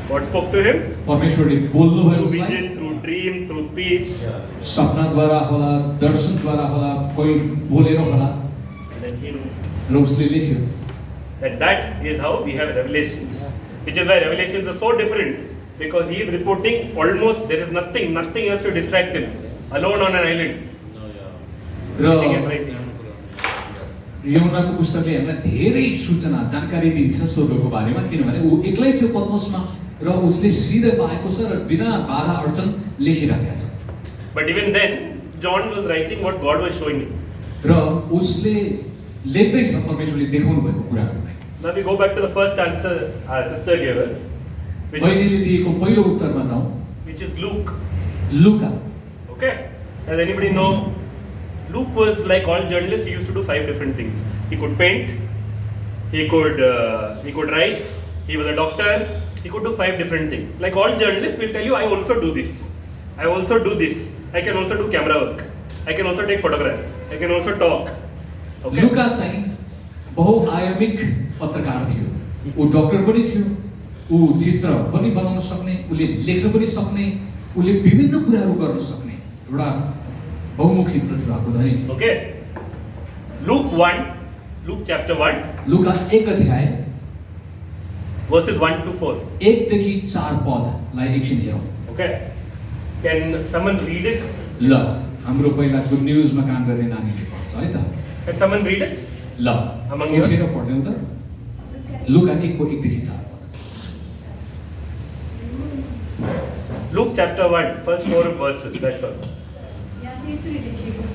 What spoke to him? परमेश्वरले बोल्नुभयो Through उसलाई vision, through dream, through speech. सपनाद्वारा होला दर्शनद्वारा होला कोही बोलेर होला And then he knew र उसले लेख्यो that is how we have Revelations. Which is why Revelations are so different. Because he is reporting almost, there is nothing else to distract him. Alone on an island. Sitting and र writing. यहुन्नाको पुस्तकले हामीलाई धेरै सूचना जानकारी दिन्छ स्वर्गको बारेमा किनभने ऊ एक्लै थियो पद्मोसमा र उसले सिधै पाएको छ र बिना बाधा अडचन लेखिराखेको छ But even then, John was writing what God was showing him. र उसले लेख्दैछ परमेश्वरले देखाउनु भएको कुराहरूलाई Now we go back to the first answer our sister gave us, बहिनीले दिएको पहिलो उत्तरमा जाउँ which is Luke. लुका Okay? Does anybody know? Luke was like all journalists. He used to do 5 different things. He could paint. He could write. He was a doctor. He could do 5 different things. Like all journalists will tell you, I also do this. I also do this. I can also do camera work. I can also take photograph. I can also talk. Okay? लुका चाहिँ बहुआयामिक पत्रकार थियो ऊ doctor पनि थियो ऊ चित्र पनि बनाउन सक्ने उसले लेख्न पनि सक्ने उसले विभिन्न कुराहरू गर्न सक्ने एउटा बहुमुखी प्रतिभाको धनी थियो Okay. Luke chapter 1, लुका 1 अध्याय verses 1 to 4. 1 देखि 4 पदलाई एकछिन हेरौँ Okay. Can someone read it? ल हाम्रो पहिला गुड न्युजमा काम गर्ने नानीले पढ्छ है त Can someone read it? ल Among you? उठेर पढ्यौँ त लुका 1 को 1 देखि 4 Luke chapter 1, first 4 verses. That's all. यहाँ चाहिँ यसरी लेखिएको छ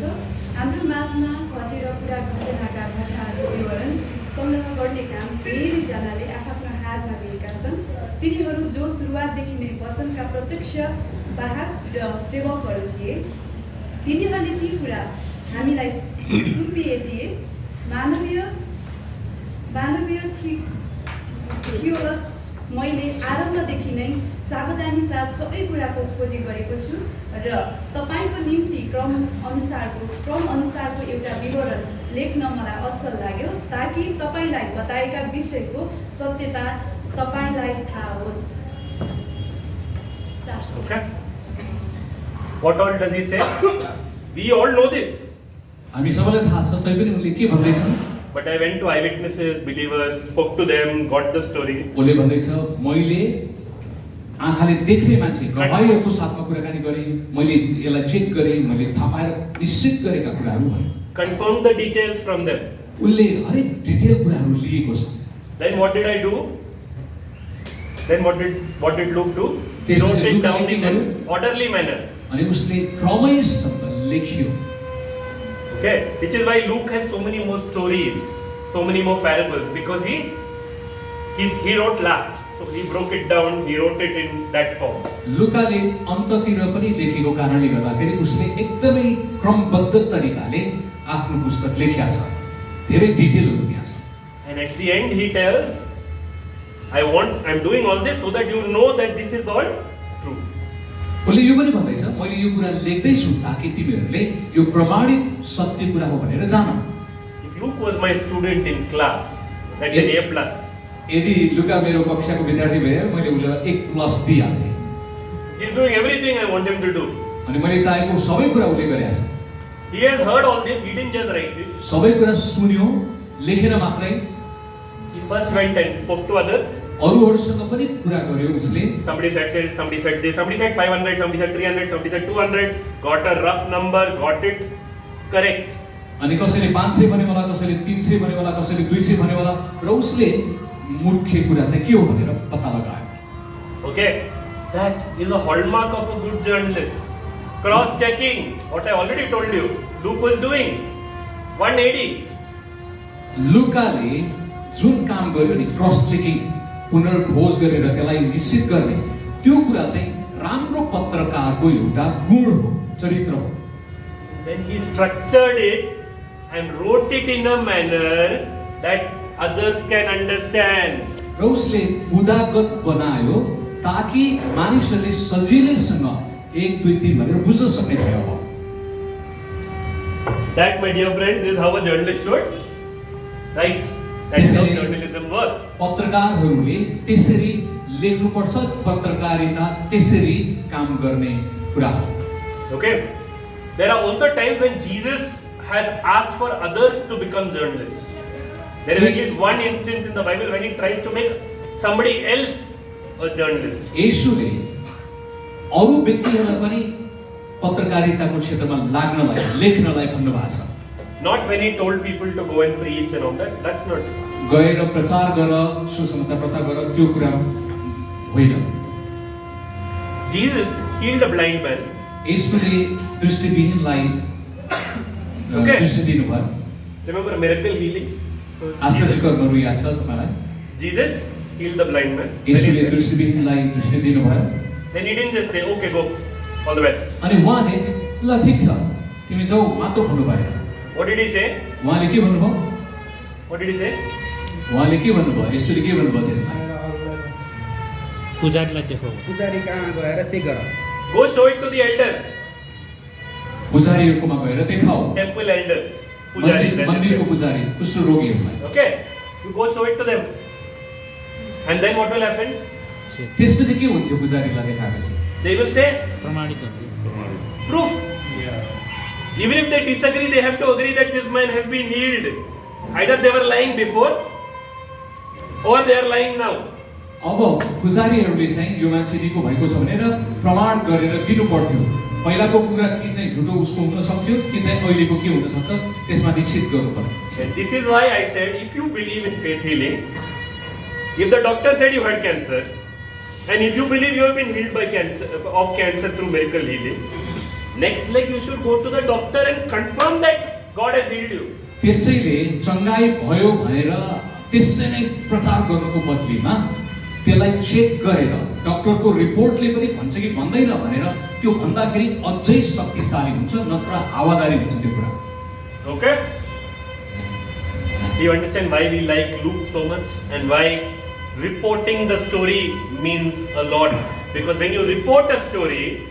हाम्रो माझमा घटेर पुरा घटनाका घटनाहरू विवरण सङ्ग्रह गर्ने काम धेरैजनाले आफ्ना हातमा लिएका छन् तिनीहरू जो सुरुवातदेखि नै वचनका प्रत्यक्ष वाहक र सेवकहरू थिए तिनीहरूले ती कुरा हामीलाई सुम्पिए दिए मानवीय थियोलस मैले आरम्भदेखि नै सावधानी साथ सबै कुराको खोजी गरेको छु र तपाईँको निम्ति क्रम अनुसारको एउटा विवरण लेख्न मलाई असल लाग्यो ताकि तपाईँलाई बताएका विषयको सत्यता तपाईँलाई थाहा होस् Okay. What all does he say? We all know this. हामी सबैलाई थाहा छ तैपनि उनले के भन्दैछन् But I went to eyewitnesses, believers, spoke to them, got the story. उसले भन्दैछ मैले आँखाले देख्ने मान्छे गवाईहरूको साथमा कुराकानी गरेँ, मैले यसलाई चेक गरेँ, मैले थाहा पाएर निश्चित गरेका कुराहरू भने Confirm the details from them. उसले हरेक डिटेल कुराहरू लिएको छ। Then what did I do? Then what did Luke do? He This is wrote it Luke down writing in an down. orderly manner. अनि उसले क्रमैसँग लेख्यो। Okay, which is why Luke has so many more stories, so many more parables, because he wrote last. So he broke it down, he wrote it in that form. लुकाले अन्ततिर पनि लेखेको कारणले गर्दाखेरि उसले एकदमै क्रमबद्ध तरिकाले आफ्नो पुस्तक लेखेका छ। धेरै डिटेलहरू त्यहाँ छ। And at the end he tells, I'm doing all this so that you know that this is all true. उसले यो पनि भन्दैछ, मैले यो कुरा लेख्दैछु ताकि तिमीहरूले यो प्रमाणित सत्य कुरा हो भनेर जान। If Luke was my student in class, that's an A+. यदि लुका मेरो कक्षाको विद्यार्थी भए मैले उसलाई 1+ दिइहाल्थेँ। He is doing everything I want him to do. अनि मैले चाहेको सबै कुरा उसले गरेको छ। He has heard all this, he didn't just write it. सबै कुरा सुन्यो, लेखेर मात्रै He first went and spoke to others. अरूहरूसँग पनि कुरा गर्यो उसले। Somebody said this, somebody said 500, somebody said 300, somebody said 200, got a rough number, got it correct. अनि कसैले 500 भने होला, कसैले 300 भने होला, कसैले 200 भने होला र उसले मुख्य कुरा चाहिँ के हो भनेर पत्ता लगायो। Okay, that is a hallmark of a good journalist. Cross-checking, what I already told you, Luke was doing. 180. लुकाले जुन काम गर्यो नि क्रस चेकिङ पुनर्खोज गरेर त्यसलाई निश्चित गर्ने त्यो कुरा चाहिँ राम्रो पत्रकारको एउटा गुण हो, चरित्र हो। Then he structured it and wrote it in a manner that others can understand. र उसले बुदागत बनायो ताकि मानिसहरूले सजिलैसँग 1 2 3 भनेर बुझ्न सक्ने भयो हो। That, my dear friends, is how a journalist should write. That is how journalism works. पत्रकारहरूले त्यसरी लेख्नुपर्छ, पत्रकारिता त्यसरी काम गर्ने कुरा हो। Okay? There are also times when Jesus has asked for others to become journalists. There is at least one instance in the Bible when he tries to make somebody else a journalist. येशूले अरू व्यक्तिहरूलाई पनि पत्रकारिताको क्षेत्रमा लाग्नलाई, लेख्नलाई भन्नुभएको छ। Not when he told people to go and preach and all that. That's not it. गएर प्रचार गर, सुसमाचार प्रचार गर, त्यो कुरा होइन। Jesus healed a blind man. येशूले दृष्टिविहीनलाई दृष्टि दिनुभयो। Remember a miracle healing? आश्चर्य कर्महरू याद छ तपाईँलाई? Jesus healed the blind man. येशूले दृष्टिविहीनलाई दृष्टि दिनुभयो। Then he didn't just say, okay, go, all the best. अनि उहाँले ल ठिक छ, तिमी जाऊ मात्र भन्नुभयो। What did he say? उहाँले के भन्नुभयो? What did he say? उहाँले के भन्नुभयो? येशूले के भन्नुभयो त्यसमा? पुजारीलाई देखाऊ। पुजारी कहाँ गएर चेक गर। Go show it to the elders. पुजारीहरूकोमा गएर देखाऊ। Temple elders. Pujari. मन्दिरको पुजारी, कुष्ठ रोगीहरूलाई। Okay, you go show it to them. And then what will happen? त्यसपछि के हुन्थ्यो पुजारीलाई देखाएपछि? They will say, प्रमाणित हुन्छ। proof. Even if they disagree, they have to agree that this man has been healed. Either they were lying before or they are lying now. अब पुजारीहरूले चाहिँ यो मान्छे निको भएको छ भनेर प्रमाण गरेर दिनु पर्थ्यो। पहिलाको कुरा के चाहिँ झुटो उसको हुन सक्थ्यो कि चाहिँ अहिलेको के हुन सक्छ त्यसमा निश्चित गर्नु पर्छ। And this is why I said, if you believe in faith healing, if the doctor said you had cancer, and if you believe you have been healed by cancer through miracle healing, next leg you should go to the doctor and confirm that God has healed you. त्यसैले चंगाई भयो भनेर त्यसै नै प्रचार गर्नुको बदलीमा त्यसलाई चेक गरेर डाक्टरको रिपोर्टले पनि भन्छ कि भन्दैन भनेर त्यो भन्दाखेरि अझै शक्तिशाली हुन्छ, नत्र हावादारी हुन्छ त्यो कुरा। Okay? Do you understand why we like Luke so much and why reporting the story means a lot? Because when you report a story,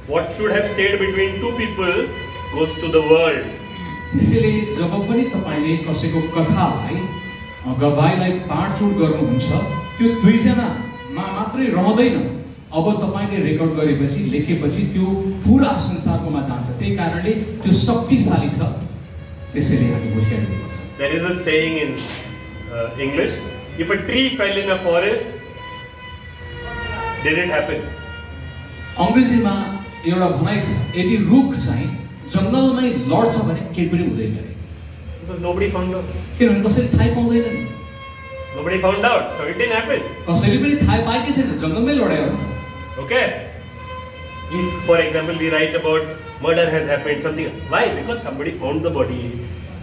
what should have stayed between two people goes to the world. त्यसैले जब पनि तपाईले कसैको कथालाई गवाईलाई बाँडचुँड गर्नुहुन्छ त्यो दुईजनामा मात्रै रहँदैन। अब तपाईले रेकर्ड गरेपछि लेखेपछि त्यो पुरा संसारकोमा जान्छ, त्यही कारणले त्यो शक्तिशाली छ। त्यसैले हामी होशियार हुनुपर्छ। There is a saying in English, if a tree fell in a forest, Did it happen? अङ्ग्रेजीमा एउटा भनाइ छ, यदि रुख चाहिँ जङ्गलमै लड्छ भने केही पनि हुँदैन अरे। Because nobody found out. किनभने कसैले थाहै पाउँदैन नि, Nobody found out, so it didn't happen. कसैले पनि थाहै पाएकै छैन, जङ्गलमै लड्यो हो। Okay? If, for example, we write about murder has happened, something. Why? Because somebody found the body,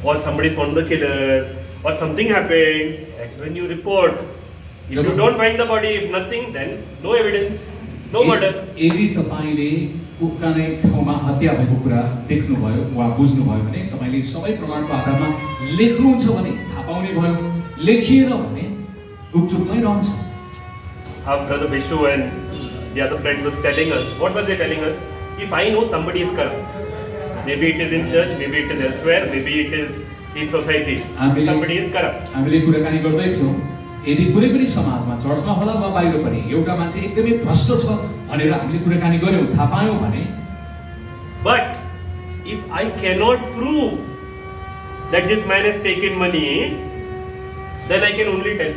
or somebody found the killer, or something happened. That's when you report. If you don't find the body, if nothing, then no evidence, no murder. यदि तपाईले कुनै ठाउँमा हत्या भएको कुरा देख्नुभयो वा बुझ्नुभयो भने तपाईले सबै प्रमाणको आधारमा लेख्नुहुन्छ भने थाहा पाउने भयो, लेखिएन भने गुपचुपमै रहन्छ। Our brother Bishu and the other friend was telling us, what were they telling us? If I know somebody is corrupt, maybe it is in church, maybe it is elsewhere, maybe it is in society, somebody is corrupt. हामीले कुराकानी गर्दैछौँ, यदि कुनै पनि समाजमा, चर्चमा होला वा बाहिर पनि एउटा मान्छे एकदमै भ्रष्ट छ भनेर हामीले कुराकानी गर्यौँ, थाहा पायौँ भने, but if I cannot prove that this man has taken money, then I can only tell.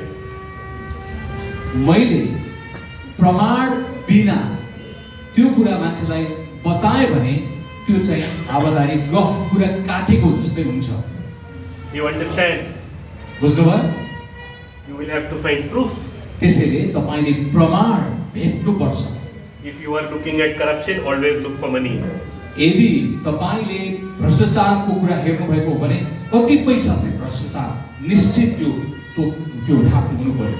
मैले प्रमाण बिना त्यो कुरा मान्छेलाई बताए भने त्यो चाहिँ हावादारी गफ कुरा काटेको जस्तै हुन्छ। You understand? बुझ्नुभयो? You will have to find proof. त्यसैले तपाईले प्रमाण भेट्नुपर्छ। If you are looking at corruption, always look for money. यदि तपाईले भ्रष्टाचारको कुरा हेर्नु भएको हो भने कति पैसा चाहिँ भ्रष्टाचार निश्चित त्यो ठाकु हुनु पर्यो।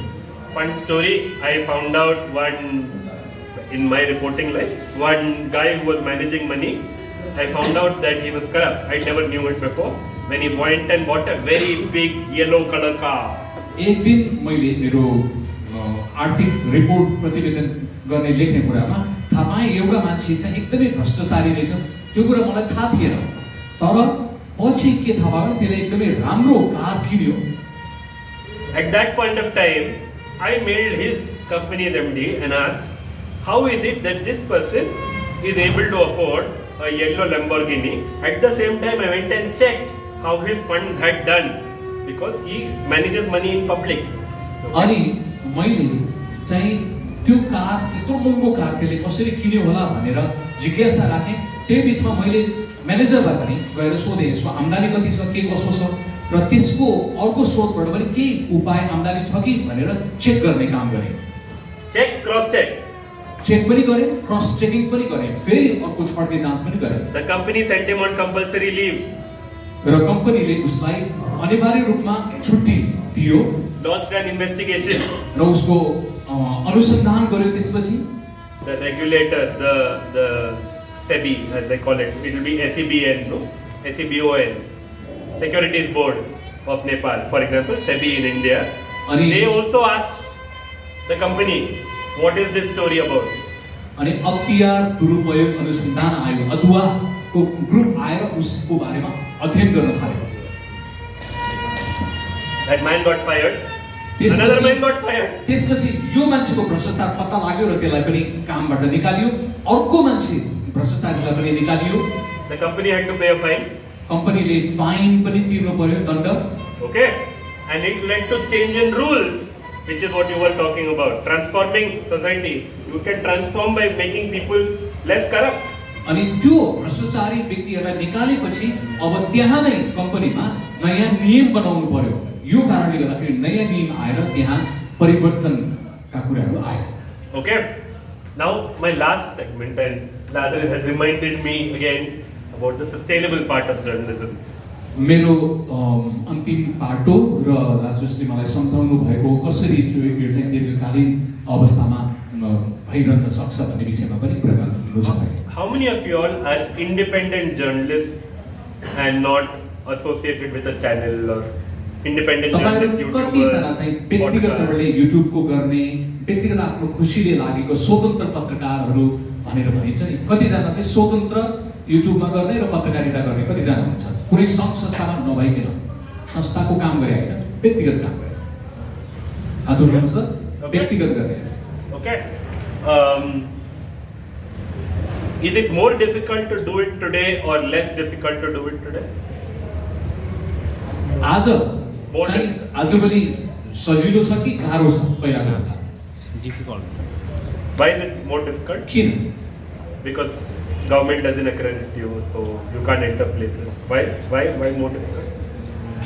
Fun story, I found out in my reporting life, one guy who was managing money, I found out that he was corrupt. I never knew it before. When he went and bought a very big yellow color car. एक दिन मैले मेरो आर्थिक report प्रतिवेदन गर्ने लेख्ने कुरामा थाहा पाएँ एउटा मान्छे चाहिँ एकदमै भ्रष्टाचारी रहेछ, त्यो कुरा मलाई थाहा थिएन, तर पछि के थाहा भयो भने त्यसले एकदमै राम्रो कार किन्यो। At that point of time, I mailed his company's MD and asked, how is it that this person is able to afford a yellow Lamborghini? At the same time, I went and checked how his funds had done, because he manages money in public. अनि मैले चाहिँ त्यो car यत्रो महँगो car त्यसले कसरी किन्यो होला भनेर जिज्ञासा राखेँ। त्यही बिचमा मैले म्यानेजरलाई पनि गएर सोधेँ यसको आम्दानी कति छ, के कसो छ, र त्यसको अर्को स्रोतबाट पनि केही उपाय आम्दानी छ कि भनेर चेक गर्ने काम गरेँ। Check, cross check. चेक पनि गरेँ, क्रस चेकिङ पनि गरेँ, फेरि अर्को छड्के जाँच पनि गरेँ। The company sent him on compulsory leave. र कम्पनीले उसलाई अनिवार्य रूपमा छुट्टी दियो। Launched an investigation. र उसको अनुसन्धान गर्यो त्यसपछि। The regulator, the SEBI, as they call it, it will be SEBN, no? SEBON, Securities Board of Nepal, for example, SEBI in India. They also asked the company, what is this story about? अनि अख्तियार दुरुपयोग अनुसन्धान आयो, अदुवाको group आएर उसको बारेमा अध्ययन गर्न थाल्यो। That man got fired. Another man got fired. त्यसपछि यो मान्छेको भ्रष्टाचार पत्ता लाग्यो र त्यसलाई पनि कामबाट निकालियो, अर्को मान्छे भ्रष्टाचारीलाई पनि निकालियो। The company had to pay a fine. कम्पनीले फाइन पनि तिर्नु पर्यो, दण्ड। Okay, and it led to change in rules, which is what you were talking about, transforming society. You can transform by making people less corrupt. अनि त्यो भ्रष्टाचारी व्यक्तिहरूलाई निकालेपछि अब त्यहाँ नै कम्पनीमा नयाँ नियम बनाउनु पर्यो। यो कारणले गर्दाखेरि नयाँ नियम आएर त्यहाँ परिवर्तनका कुराहरू आयो। Okay, now my last segment, and Lazarus has reminded me again about the sustainable part of journalism. मेरो अन्तिम पाटो र लाजरसले मलाई सम्झाउनु भएको कसरी यो चाहिँ दीर्घकालीन अवस्थामा भइरहन सक्छ भन्ने विषयमा पनि कुराकानी गर्नु छ। How many of you all are independent journalists and not associated with a channel or independent journalists, कतिजना चाहिँ व्यक्तिगत रूपले युट्युबको गर्ने, व्यक्तिगत आफ्नो खुसीले लागेको स्वतन्त्र पत्रकारहरू भनेर भनिन्छ। कतिजना चाहिँ स्वतन्त्र युट्युबमा गर्ने र पत्रकारिता गर्ने कतिजना हुन्छ, कुनै सङ्घ संस्थामा नभइकन संस्थाको काम गरे होइन, व्यक्तिगत काम गरे। हात उठाउनुहोस् त, व्यक्तिगत गरे। Okay. Is it more difficult to do it today or less difficult to do it today? आज आजभोलि सजिलो छ कि गाह्रो छ पहिलाको भन्दा? Difficult. Why is it more difficult? किन Because government doesn't accredit you, so you can't enter places. Why more difficult?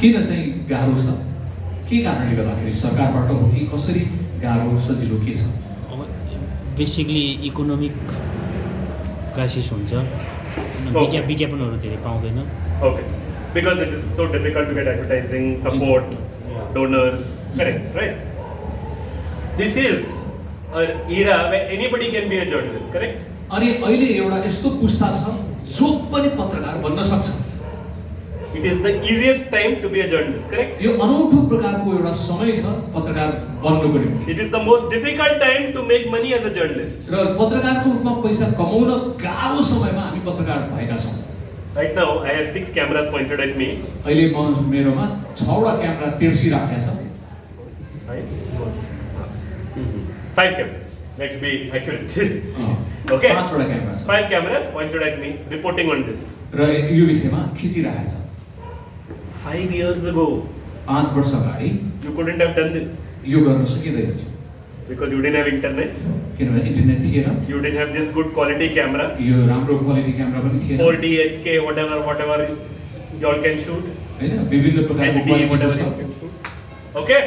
किन चाहिँ गाह्रो छ? के कारणले गर्दाखेरि सरकारबाट हो कि कसरी गाह्रो सजिलो के छ? अब बेसिकली इकोनोमिक क्राइसिस हुन्छ, विज्ञापनहरू धेरै पाउँदैन। Okay, because it is so difficult to get advertising, support, donors, correct, right? This is an era where anybody can be a journalist, correct? अनि अहिले एउटा यस्तो पुस्ता छ जो पनि पत्रकार बन्न सक्छ। It is the easiest time to be a journalist, correct? यो अनौठो प्रकारको एउटा समय छ पत्रकार बन्नको निम्ति। It is the most difficult time to make money as a journalist. र पत्रकारको रूपमा पैसा कमाउन गाह्रो समयमा हामी पत्रकार भएका छौँ। Right now, I have 6 cameras pointed at me. अहिले मेरोमा 6वटा क्यामेरा तेर्सिराखेका छ। 5 cameras. Let's be accurate. Okay. Okay. 5वटा क्यामेरा छ 5 cameras pointed at me, reporting on this. र यो विषयमा खिचिरहेको छ। 5 years ago, 5 वर्ष अगाडि you couldn't have done this यो गर्न सकिँदैन थियो because you didn't have internet. किनभने इन्टरनेट थिएन, You didn't have this good quality camera. यो राम्रो क्वालिटी क्यामेरा पनि थिएन 4D, HK, whatever you all can shoot. हैन, विभिन्न प्रकारको HD, क्वालिटी whatever you छ। can shoot. Okay.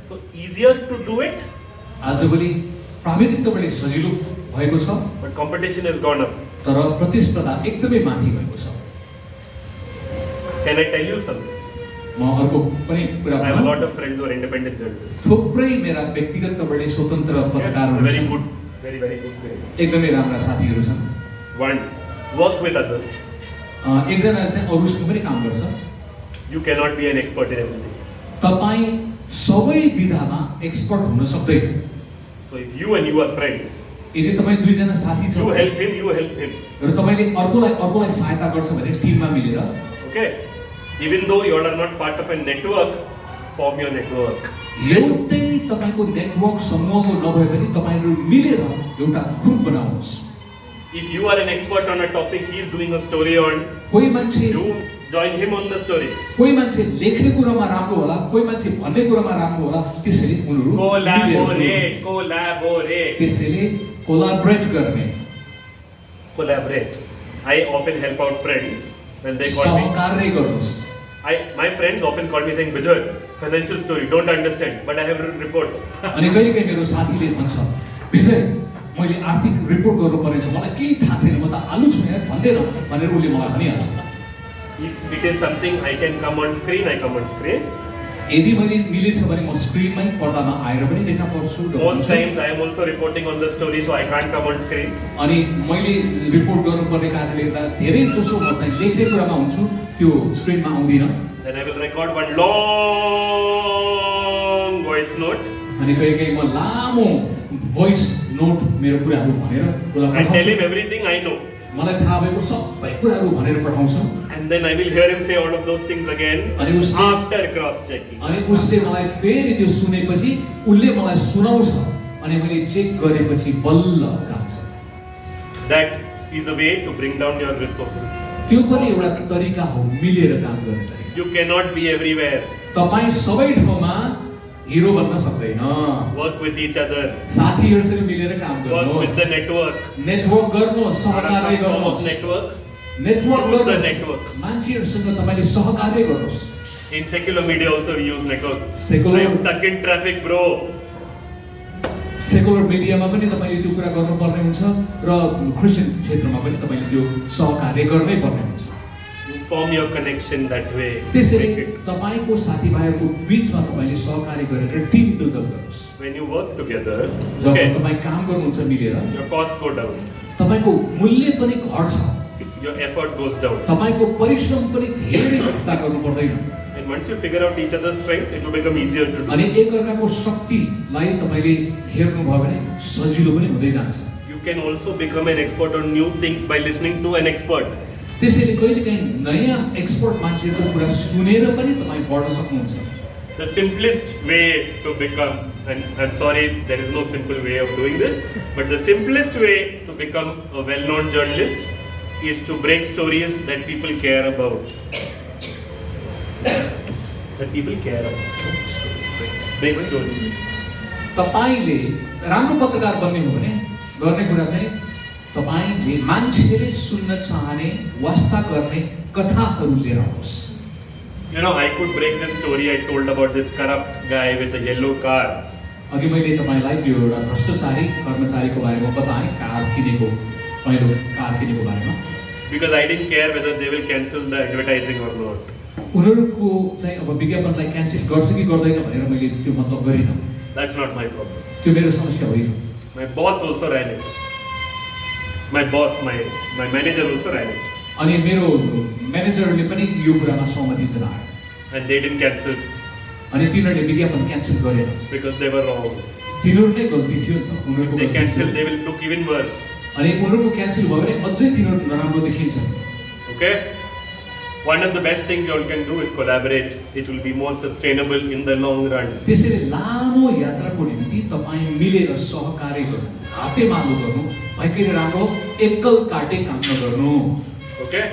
So easier to do it, आजभोलि प्राविधिक तपाईले सजिलो भएको छ, but competition has gone up. तर प्रतिस्पर्धा एकदमै माथि भएको छ। Can I tell you something? म अर्को पनि कुरा I have a भनौँ, lot of friends who are independent journalists. थुप्रै मेरा व्यक्तिगत तपाईले स्वतन्त्र पत्रकारहरू Very छन्, good, very good friends. एकदमै राम्रा साथीहरू छन्। One, work with others. एकजना चाहिँ अरूसँग पनि काम गर्छ। You cannot be an expert in everything. तपाई सबै विधामा एक्सपर्ट हुन सक्दैन। So if you and you are friends, यदि तपाई दुईजना साथी you छ help him, you help him. र तपाईले अर्कोलाई सहायता गर्छ भने टिममा मिलेर, Okay? Even though you all are not part of a network, form your network. एउटै तपाईको नेटवर्क समूहको नभए पनि तपाईहरु मिलेर एउटा group बनाउनुस्। If you are an expert on a topic, he is doing a story on, कोही मान्छे you join him on the story. कोही मान्छे लेख्ने कुरामा राम्रो होला, कोही मान्छे भन्ने कुरामा राम्रो होला, त्यसैले उनीहरु Collaborate. त्यसैले कोलाबोरेट गर्ने, Collaborate. I often help out friends when they call me. सहकार्य गर्नुस्। My friends often call me saying, Bijoy, financial story, don't understand, but I have a report. अनि कहिलेकाहीँ मेरो साथीले भन्छ, विजय मैले आर्थिक रिपोर्ट गर्नुपर्नेछ, मलाई केही थाहा छैन, म त आलु छु यार भन्दैन भनेर उले मलाई भनिहाल्छ। If it is something I can come on screen, I come on screen. यदि मैले मिलेछ भने म स्क्रिनमै पर्दामा आएर पनि देखा पर्छु। Most times I am also reporting on the story, so I can't come on screen. अनि मैले रिपोर्ट गर्नुपर्ने कारणले गर्दा धेरै जसो म चाहिँ लेख्ने कुरामा हुन्छु, त्यो स्क्रिनमा आउँदिन। Then I will record one long voice note. अनि कहिलेकाहीँ म लामो भोइस नोट मेरो कुराहरू भनेर I उसलाई tell him पठाउँछु। everything I know. मलाई थाहा भएको सबै कुराहरू भनेर पठाउँछु। And then I will hear him say all of those things again अनि उसले after cross checking. अनि उसले मलाई फेरि त्यो सुनेपछि उसले मलाई सुनाउँछ अनि मैले चेक गरेपछि बल्ल जान्छ। That is a way to bring down your resources. त्यो पनि एउटा तरिका हो मिलेर काम गर्ने तरिका। You cannot be everywhere. तपाई सबै ठाउँमा हिरो बन्न सक्दैन। Work with each other. साथीहरुसँग मिलेर काम Work with गर्नुहोस्। the network. नेटवर्क गर्नुहोस्, सहकार्य Form of गर्नुहोस्। network. नेटवर्क Use the गर्नुहोस्। network. मान्छेहरुसँग तपाईले सहकार्य गर्नुहोस्। In secular media also we use network. Secular- I am stuck in traffic, bro. Secular मिडियामा पनि तपाईले त्यो कुरा गर्नुपर्ने हुन्छ र क्रिस्चियन क्षेत्रमा पनि तपाईले त्यो सहकार्य गर्नै पर्ने हुन्छ। You form your connection that way. त्यसैले Make it. तपाईको साथीभाइहरुको बीचमा तपाईले सहकार्य गरेर टिम बिल्डअप गर्नुहोस्। When you work together, जब okay, तपाई काम गर्नुहुन्छ मिलेर your cost go down. तपाईको मूल्य पनि घट्छ, Your effort goes down. तपाईको परिश्रम पनि धेरै घट्ता गर्नु पर्दैन। And once you figure out each other's strengths, it will become easier to do. अनि एकअर्काको शक्तिलाई तपाईले हेर्नु भयो भने सजिलो पनि हुँदै जान्छ। You can also become an expert on new things by listening to an expert. त्यसैले कहिलेकाहीँ नयाँ एक्सपर्ट मान्छेको कुरा सुनेर पनि तपाई पढ्न सक्नुहुन्छ। The simplest way to become, and I'm sorry, there is no simple way of doing this, but the simplest way to become a well-known journalist is to break stories that people care about. That people care about. Break stories. तपाईले राम्रो पत्रकार बन्ने हो भने गर्ने कुरा चाहिँ तपाईले मान्छेले सुन्न चाहने वास्ता गर्ने कथाहरू लिएर आउनुहोस्। You know, I could break the story I told about this corrupt guy with a yellow car. अघि मैले तपाईलाई यो एउटा भ्रष्टाचारी कर्मचारीको बारेमा बताएँ, कार किनेको, पहिलो कार किनेको बारेमा। Because I didn't care whether they will cancel the advertising or not. उनीहरूको चाहिँ अब विज्ञापनलाई क्यान्सल गर्छ कि गर्दैन भनेर मैले त्यो मतलब गरिनँ। That's not my problem. त्यो मेरो समस्या होइन। My boss also ran it. My boss, my manager also ran it. अनि मेरो म्यानेजरले पनि यो कुरामा सहमति जनाए। And they didn't cancel अनि तिनीहरूले विज्ञापन क्यान्सल गरेन। because they were wrong. तिनीहरू नै गल्ती थियो नि त, उनीहरूको They गल्ती cancel, थियो। they will look even worse. अनि उनीहरूको क्यान्सल भयो भने अझै तिनीहरू नराम्रो देखिन्छ। Okay? One of the best things you all can do is collaborate. It will be more sustainable in the long run. त्यसैले लामो यात्राको निम्ति तपाईं मिलेर सहकार्य गर्नु, हातेमालो गर्नु, भएकै राम्रो एकल काटे काम नगर्नु। Okay?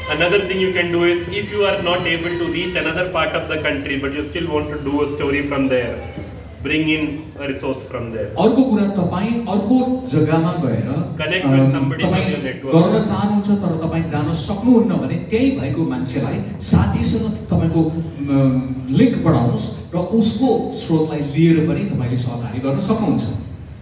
Another thing you can do is if you are not able to reach another part of the country but you still want to do a story from there, bring in a resource from there. अर्को कुरा तपाईं अर्को जग्गामा गएर Connect with somebody from your network. गर्न चाहनुहुन्छ तर तपाईं जान सक्नुहुन्न भने त्यही भएको मान्छेलाई साथीसँग तपाईको लिंक बढाउनुस् र उसको स्रोतलाई लिएर पनि तपाईले सहकार्य गर्न सक्नुहुन्छ।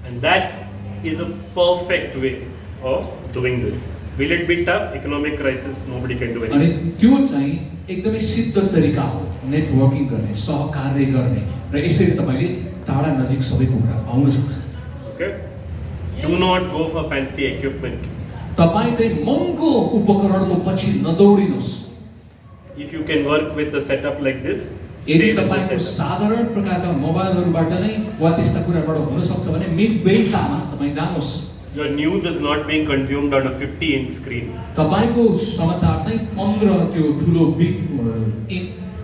And that is a perfect way of doing this. Will it be tough? Economic crisis, nobody can do अनि anything. त्यो चाहिँ एकदमै सिद्ध तरिका हो नेटवर्किङ गर्ने, सहकार्य गर्ने र यसरी तपाईले टाढा नजिक सबैको कुरा आउन सक्छ। Okay? Do not go for fancy equipment. तपाई चाहिँ महँगो उपकरणको पछि नदौडिनुस्। If you can work with a setup like this, यदि stay with तपाईको the setup. साधारण प्रकारका मोबाइलहरुबाट नै वा त्यस्ता कुराबाट हुन सक्छ भने मितव्ययितामा तपाई जानुहोस्। Your news is not being consumed on a 50-inch screen. तपाईको समाचार चाहिँ 15 त्यो ठुलो बिग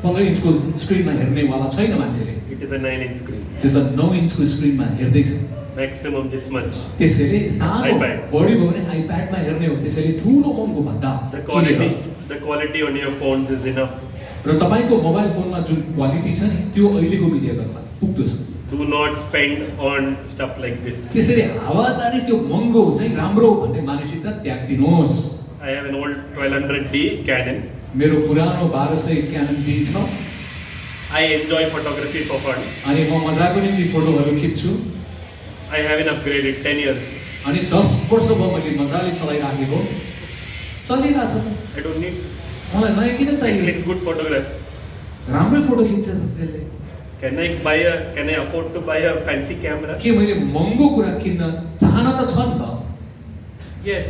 15 इन्चको स्क्रिनमा हेर्ने वाला छैन मान्छेले। It is a 9-inch screen. त्यो त 9 इन्चको स्क्रिनमा हेर्दै छ। Maximum this much. त्यसैले सानो iPad. बढी भयो भने आइप्याडमा हेर्ने हो, त्यसैले ठुलो महँगो भन्दा The quality on your phones is enough. र तपाईको मोबाइल फोनमा जुन क्वालिटी छ नि त्यो अहिलेको मिडियामा पुग्दो छ। Do not spend on stuff like this. त्यसैले हावादारी त्यो महँगो चाहिँ राम्रो भन्ने मानसिकता त्याग्दिनुहोस्। I have an old 1200D Canon. मेरो पुरानो 1200 क्यानन डी छ। I enjoy photography for fun. अनि म मजाको निम्ति फोटोहरु खिच्छु। I haven't upgraded 10 years. अनि 10 वर्ष भयो मैले मजाले चलाइराखेको। चलिरहेछ। I don't need. मलाई नयाँ किन It चाहियो? clicks good photographs. राम्रो फोटो खिच्छ त्यसले। Can I afford to buy a fancy camera? के मैले महँगो कुरा किन्न चाहना त छ नि त। Yes,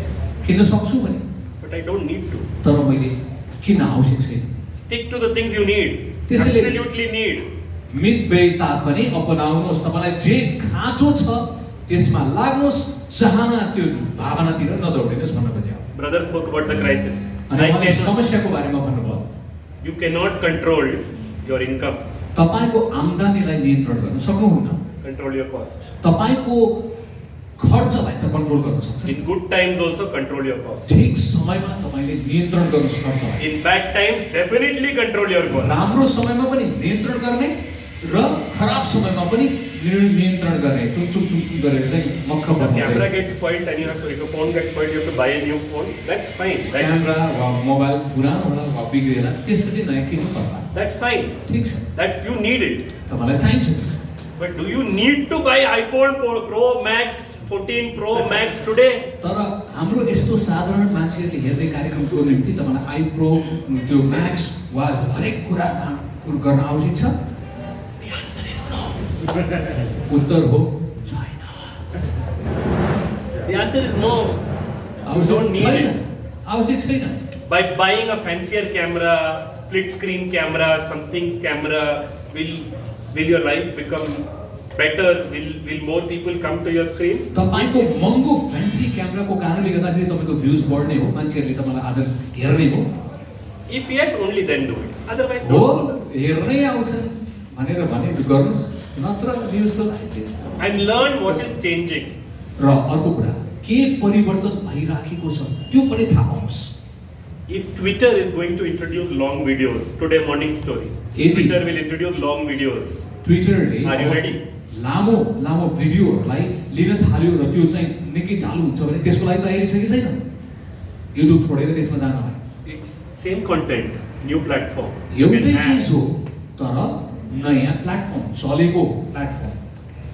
किन्न सक्छु भने but I don't need to. तर मैले किन्न आवश्यक छैन। Stick to the things you need. त्यसैले Absolutely need. मितव्ययिता पनि अपनाउनुहोस्। तपाईलाई जे खाँचो छ त्यसमा लाग्नुहोस्, चाहना त्यो भावनातिर नदौडिनुहोस् भन्न खोजेँ। Brother spoke about the crisis. अनि उहाँले समस्याको बारेमा भन्नुभयो। You cannot control your income. तपाईको आम्दानीलाई नियन्त्रण गर्न सक्नुहुन्न। Control your cost. तपाईको खर्चलाई त कन्ट्रोल गर्न सक्छ। In good times also control your cost. ठीक समयमा तपाईले नियन्त्रण गर्न सक्नुहुन्छ। In bad times definitely control your cost. राम्रो समयमा पनि नियन्त्रण गर्ने र खराब समयमा पनि नियन्त्रण गर्ने। चुप गरेर चाहिँ मक्ख If बन्ने। camera gets spoiled and if your phone gets spoiled, you have to buy a new phone. That's fine. Camera वा मोबाइल पुरानो होला वा बिग्रेला त्यसपछि नयाँ किन्नु पर्ला। That's fine. ठीक छ। That's you need it. तपाईलाई चाहिन्छ। But do you need to buy iPhone Pro Max, 14 Pro Max today? तर हाम्रो यस्तो साधारण मान्छेहरूले हेर्ने कार्यक्रमको निम्ति तपाईलाई आई प्रो त्यो म्याक्स वा हरेक कुरा गर्न आवश्यक छ? उत्तर हो छैन। The answer is no. You don't need it. आवश्यक छैन। By buying a fancier camera, split screen camera, something camera, will your life become better? Will more people come to your screen? तपाईको महँगो फ्यान्सी क्यामेराको कारणले गर्दाखेरि तपाईको views बढ्ने हो, मान्छेहरूले तपाईलाई आदर हेर्ने हो। If yes, only then do it. Otherwise, हो don't bother. हेर्नै आउँछ भनेर भने गर्नुस्, नत्र भ्युजको लागि। And learn what is changing. र अर्को कुरा के परिवर्तन भइराखेको छ त्यो पनि थाहा पाउनुस्। If Twitter is going to introduce long videos, today morning story, Yedi. Twitter will introduce long videos. ट्विटरले Are you ready? लामो लामो भिडियोहरूलाई लिन थाल्यो र त्यो चाहिँ निकै चालु हुन्छ भने त्यसको लागि तयारी छ कि छैन युट्युब छोडेर त्यसमा जानलाई It's same content, new platform. एउटै चिज हो तर नयाँ प्लेटफर्म चलेको platform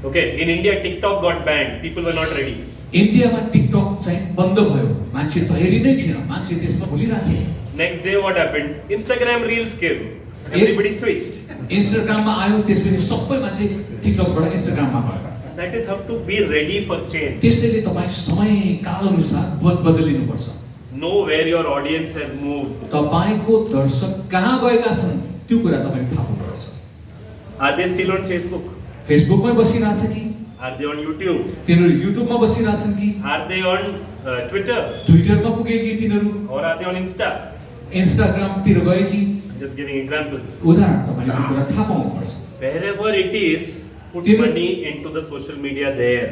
Okay, in India, TikTok got banned. People were not ready. इन्डियामा टिकटक चाहिँ बन्द भयो मान्छे तयारी नै थिएन मान्छे त्यसमा भुलिरहेको थिए Next day, what happened? Instagram Reels came. Everybody switched. इन्स्टाग्राममा आयो त्यसपछि सबै मान्छे टिकटकबाट इन्स्टाग्राममा गयो That is how to be ready for change. त्यसैले तपाईँ समय काल अनुसार बदलिनुपर्छ Know where your audience has moved. तपाईको दर्शक कहाँ गएका छन् त्यो कुरा तपाईले थाहा हुनुपर्छ Are they still on Facebook? फेसबुकमै बसिरहेछ कि Are they on YouTube? तिनीहरू युट्युबमा बसिरहेछन् कि Are they on Twitter? ट्विटरमा पुगे कि तिनीहरू Or are they on Insta? इन्स्टाग्रामतिर गए कि I'm just giving examples. उदाहरण तपाईले त्यो कुरा थाहा पाउनुपर्छ Wherever it is, put Tinu- money into the social media there.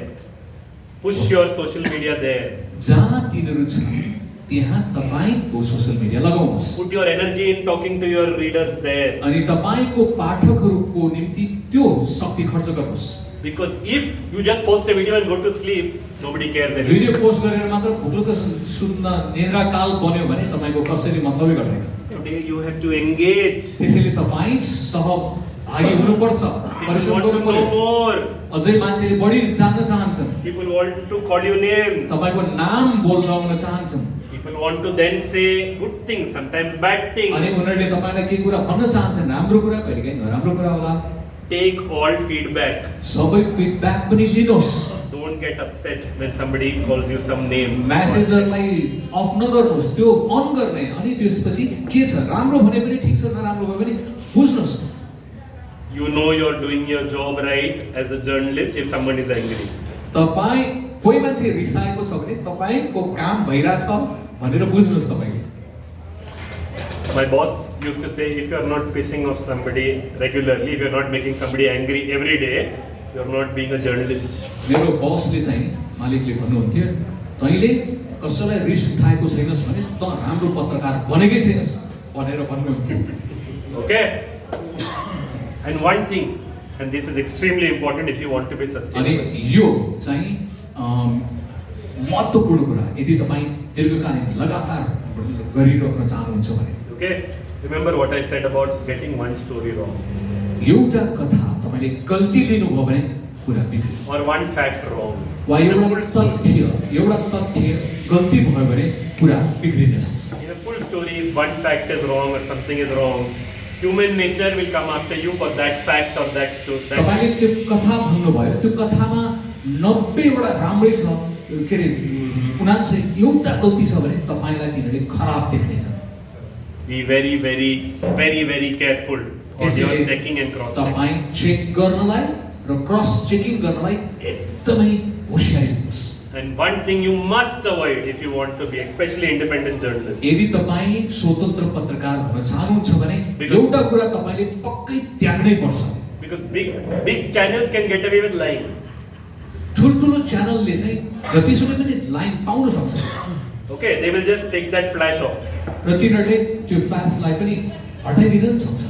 Push your social media there. जहाँ तिनीहरू छन् त्यहाँ तपाईको सोशल मिडिया लगाउनुहोस् Put your energy in talking to your readers there. अनि तपाईको पाठकहरूको निम्ति त्यो शक्ति खर्च गर्नुहोस् Because if you just post a video and go to sleep, nobody cares anymore. Video post गरेर मात्र भुक्लुक सुन्न निद्रा काल बन्यो भने तपाईको कसैले मतलबै गर्दैन Today you have to engage. त्यसैले तपाईं सहभागी हुनुपर्छ People परिश्रम want to know गर्नुपर्छ more. अझै मान्छेले बढी जान्न चाहन्छन् People want to call you names. तपाईको नाम बोलाउन चाहन्छन् People want to then say good things, sometimes bad अनि things. उनीहरूले तपाईलाई के कुरा भन्न चाहन्छन् राम्रो कुरा कहिलेकाहीँ नराम्रो कुरा होला Take all feedback. सबै फिडब्याक पनि लिनुहोस् Don't get upset when somebody calls you some name. म्यासेजरलाई अफ नगर्नुहोस् त्यो अन गर्ने अनि त्यसपछि के छ राम्रो भने पनि ठिक छ नराम्रो भए पनि बुझ्नुहोस् You know you're doing your job right as a journalist if someone is angry. तपाई कोही मान्छे रिसाएको छ भने तपाईको काम भइराछ भनेर बुझ्नुहोस् तपाईले My boss used to say, if you're not pissing off somebody regularly, if you're not making somebody angry every day, you're not being a journalist. मेरो बसले चाहिँ मालिकले भन्नुहुन्थ्यो तैँले कसैलाई रिस उठाएको छैनस् भने त राम्रो पत्रकार बनेकै छैनस् भनेर भन्नुहुन्थ्यो Okay? And one thing, and this is extremely important if you want to be अनि sustainable. यो चाहिँ महत्त्वपूर्ण कुरा यदि तपाईँ दीर्घकालीन लगातार गरिराख्न चाहनुहुन्छ भने Okay? Remember what I said about getting one story wrong. एउटा कथा तपाईले गल्ती लिनुभयो भने कुरा बिग्रिन्छ Or one fact wrong. वा In a एउटा full story. तथ्य गल्ती भयो भने कुरा बिग्रिन सक्छ In a full story, if one fact is wrong or something is wrong, human nature will come after you for that fact or that story. तपाईले त्यो कथा भन्नुभयो त्यो कथामा 90 वटा राम्रै छ के रे 79 एउटा गल्ती छ भने तपाईलाई तिनीहरूले खराब देख्नेछ Be very, very, very, very careful on your checking and cross checking. तपाईं चेक गर्नलाई र क्रस चेकिङ गर्नलाई एकदमै होशियारी हुनुहोस् And one thing you must avoid if you want to be, especially independent journalists. यदि तपाईं स्वतन्त्र पत्रकार हुन चाहनुहुन्छ भने Because- एउटा कुरा तपाईले पक्कै त्याग्नै पर्छ Because big channels can get away with lying. ठुलठुलो च्यानलले चाहिँ जतिसुकै पनि लाइन पाउन सक्छ Okay, they will just take that flash off. र तिनीहरूले त्यो फ्ल्यासलाई पनि हटाइदिन पनि सक्छ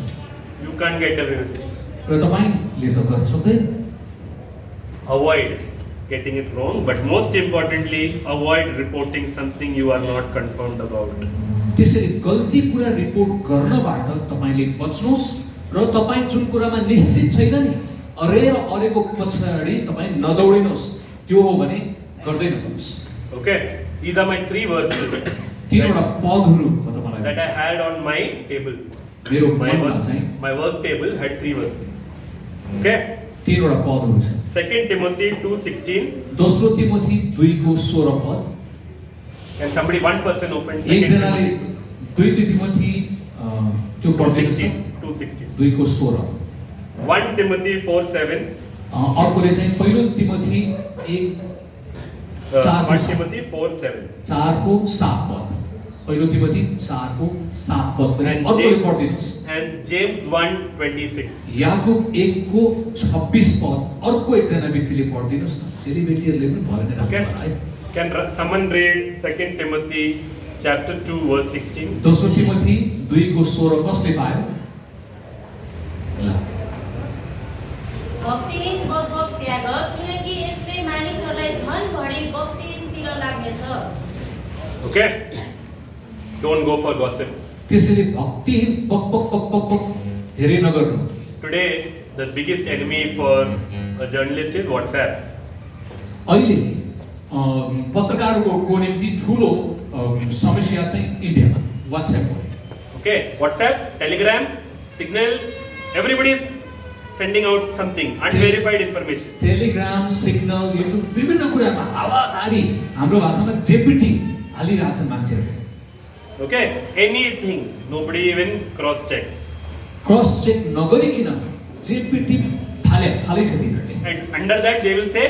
You can't get away with it. र तपाईले त गर्न सक्दैन Avoid getting it wrong, but most importantly, avoid reporting something you are not confirmed about. त्यसैले गल्ती कुरा रिपोर्ट गर्नबाट तपाईले बच्नुहोस् र तपाई जुन कुरामा निश्चित छैन नि अरेको पछाडि तपाई नदौडिनुहोस् त्यो हो भने गर्दै नगर्नुहोस् Okay, these are my 3 verses तीनवटा पदहरू म तपाईलाई that I had on my table. मेरो My मनमा work, चाहिँ my work table had 3 verses. Okay, तीनवटा पदहरू छ 2 Timothy 2:16. दोस्रो तिमोथी 2 को 16 पद And somebody, one person opened 2 एकजनाले Timothy 2 तिमोथी त्यो पढ्दैछ 2:16. 2 को 16 1 Timothy 4:7. अर्कोले चाहिँ पहिलो तिमोथी 1 1 Timothy 4:7. 4 को 7 पद पहिलो तिमोथी 4 को 7 पद पनि And अर्कोले James- पढ्दिनुस् And James 1:26. याकूब 1 को 26 पद अर्को एकजना व्यक्तिले पढ्दिनुस् न सेलिब्रेटीहरुले पनि भयो Okay. भने है Can someone read 2 Timothy chapter 2 verse 16? दोस्रो तिमोथी 2 को 16 कसले पायो ल भक्तिहीन बकबक त्याग, किनकि यसले मानिसहरूलाई झन् बढी भक्तिहीनतिर लाग्नेछ। Okay? Don't go for gossip. त्यसैले भक्तिहीन बक बक बक बक बक धेरै नगर्नु। Today, the biggest enemy for a journalist is WhatsApp. अहिले पत्रकारको निम्ति ठुलो समस्या चाहिँ इन्डियामा WhatsApp हो। Okay? WhatsApp, Telegram, Signal, everybody is sending out something, unverified information. Telegram, signal, YouTube विभिन्न कुरामा हावातारी हाम्रो भाषामा जेपिटी हालिरहेछन् मान्छेहरू। Okay? Anything, nobody even cross checks. Cross check नगरिकन जेपिटी फालेछ तिनीहरूले। And under that they will say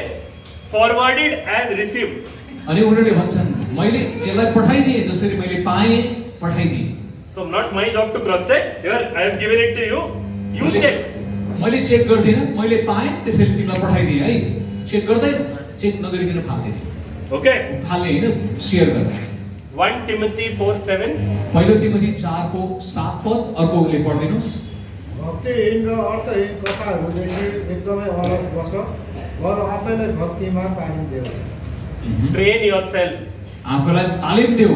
forwarded as received. अनि उनीहरूले भन्छन् मैले यसलाई पठाइदिएँ जसरी मैले पाएँ पठाइदिएँ। So not my job to cross check. Here I have given it to you. You check. मैले चेक गर्दिनँ, मैले पाएँ त्यसैले तिमीलाई पठाइदिएँ है। चेक गर्दैन, चेक नगरिकन फाल्दिने। Okay? फाल्ने होइन, सेयर गर्ने। 1 Timothy 4:7. पहिलो तिमोथी 4:7 पद अर्कोले पढिदिनुहोस्। भक्तिहीन र अर्थहीन कथाहरूदेखि एकदमै अलग बस र आफैलाई भक्तिमा तालिम देऊ। Train yourself. आफूलाई तालिम देऊ।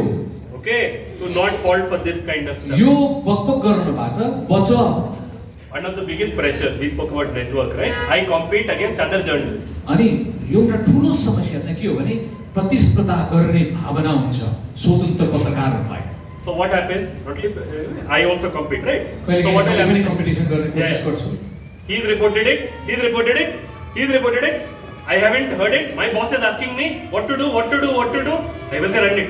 Okay? To not fall for this kind of stuff. यो बकबक गर्नबाट बच। One of the biggest pressures, we spoke about network, right? I compete against other journalists. अनि एउटा ठुलो समस्या चाहिँ के हो भने प्रतिस्पर्धा गर्ने भावना हुन्छ स्वतन्त्र पत्रकारहरूलाई। So what happens? At least I also compete, right? कहिले So what will happen? Competition गर्ने कोसिस गर्छु। He's reported it. He's reported it. He's reported it. I haven't heard it. My boss is asking me what to do, what to do, what to do. I will say run it.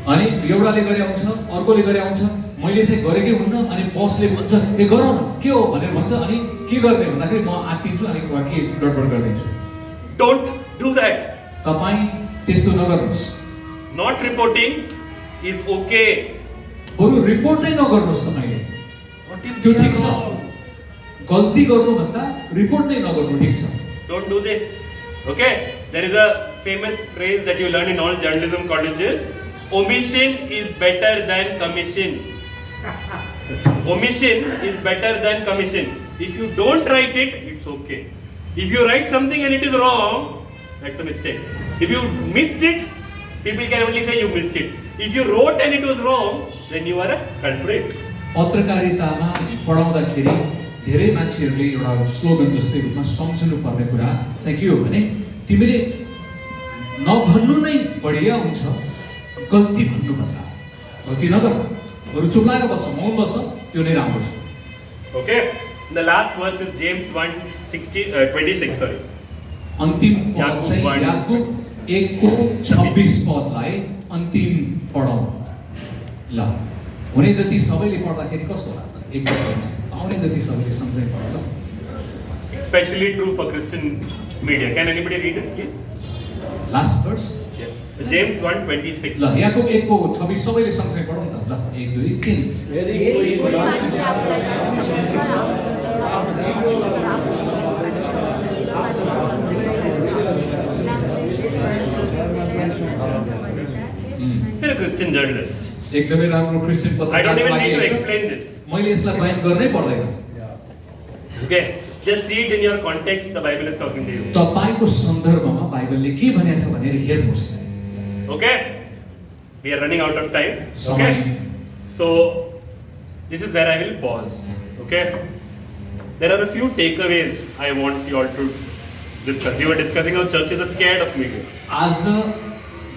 अनि एउटाले गरे आउँछ, अर्कोले गरे आउँछ, मैले चाहिँ गरेकै हुन्न अनि बसले भन्छ ए गरौ न के हो भनेर भन्छ अनि के गर्ने भन्दाखेरि म आत्तिन्छु अनि के गडबड गरिदिन्छु। Don't do that. तपाईँ त्यस्तो नगर्नुहोस्। Not reporting is okay. बरु रिपोर्ट नै नगर्नुहोस् तपाईले। What if त्यो they ठिक are छ। wrong? गल्ती गर्नु भन्दा रिपोर्ट नै नगर्नु ठिक छ। Don't do this. Okay? There is a famous phrase that you learn in all journalism colleges. Omission is better than commission. Omission is better than commission. If you don't write it, it's okay. If you write something and it is wrong, that's a mistake. If you missed it, people can only say you missed it. If you wrote and it was wrong, then you are a culprit. पत्रकारितामा पढाउँदाखेरि धेरै मान्छेहरूले एउटा slogan जस्तै रूपमा सम्झनु पर्ने कुरा चाहिँ के हो भने तिमीले नभन्नु नै बढिया हुन्छ गल्ती भन्नु भन्दा। गल्ती नगर, बरु चुप लागेर बस, मौन बस, त्यो नै राम्रो छ। Okay? The last verse is James 1:26. Sorry. अन्तिम पद याकूब चाहिँ one. याकूब 1:26 पदलाई अन्तिम पढौँ ल। हुने जति सबैले पढ्दाखेरि कस्तो होला त? 1:26 आउने जति सबैले सम्झै पढ ल। Especially true for Christian media. Can anybody read it, please? Last verse James 1:26. ल याकूब 1:26 सबैले सँगसँगै पढौँ त ल। 1 2 3 You're a Christian journalist. एकदमै राम्रो क्रिस्चियन I don't पत्रकारको even लागि need to एकदम- explain this. मैले यसलाई बयान गर्नै पर्दैन। Okay? Just see it in your context. The Bible is talking to you. तपाईको सन्दर्भमा बाइबलले के भनेको छ भनेर हेर्नुहोस्। Okay? We are running out of time. समय Okay? So this is where I will pause. Okay? There are a few takeaways I want you all to discuss. We were discussing how churches are scared of media.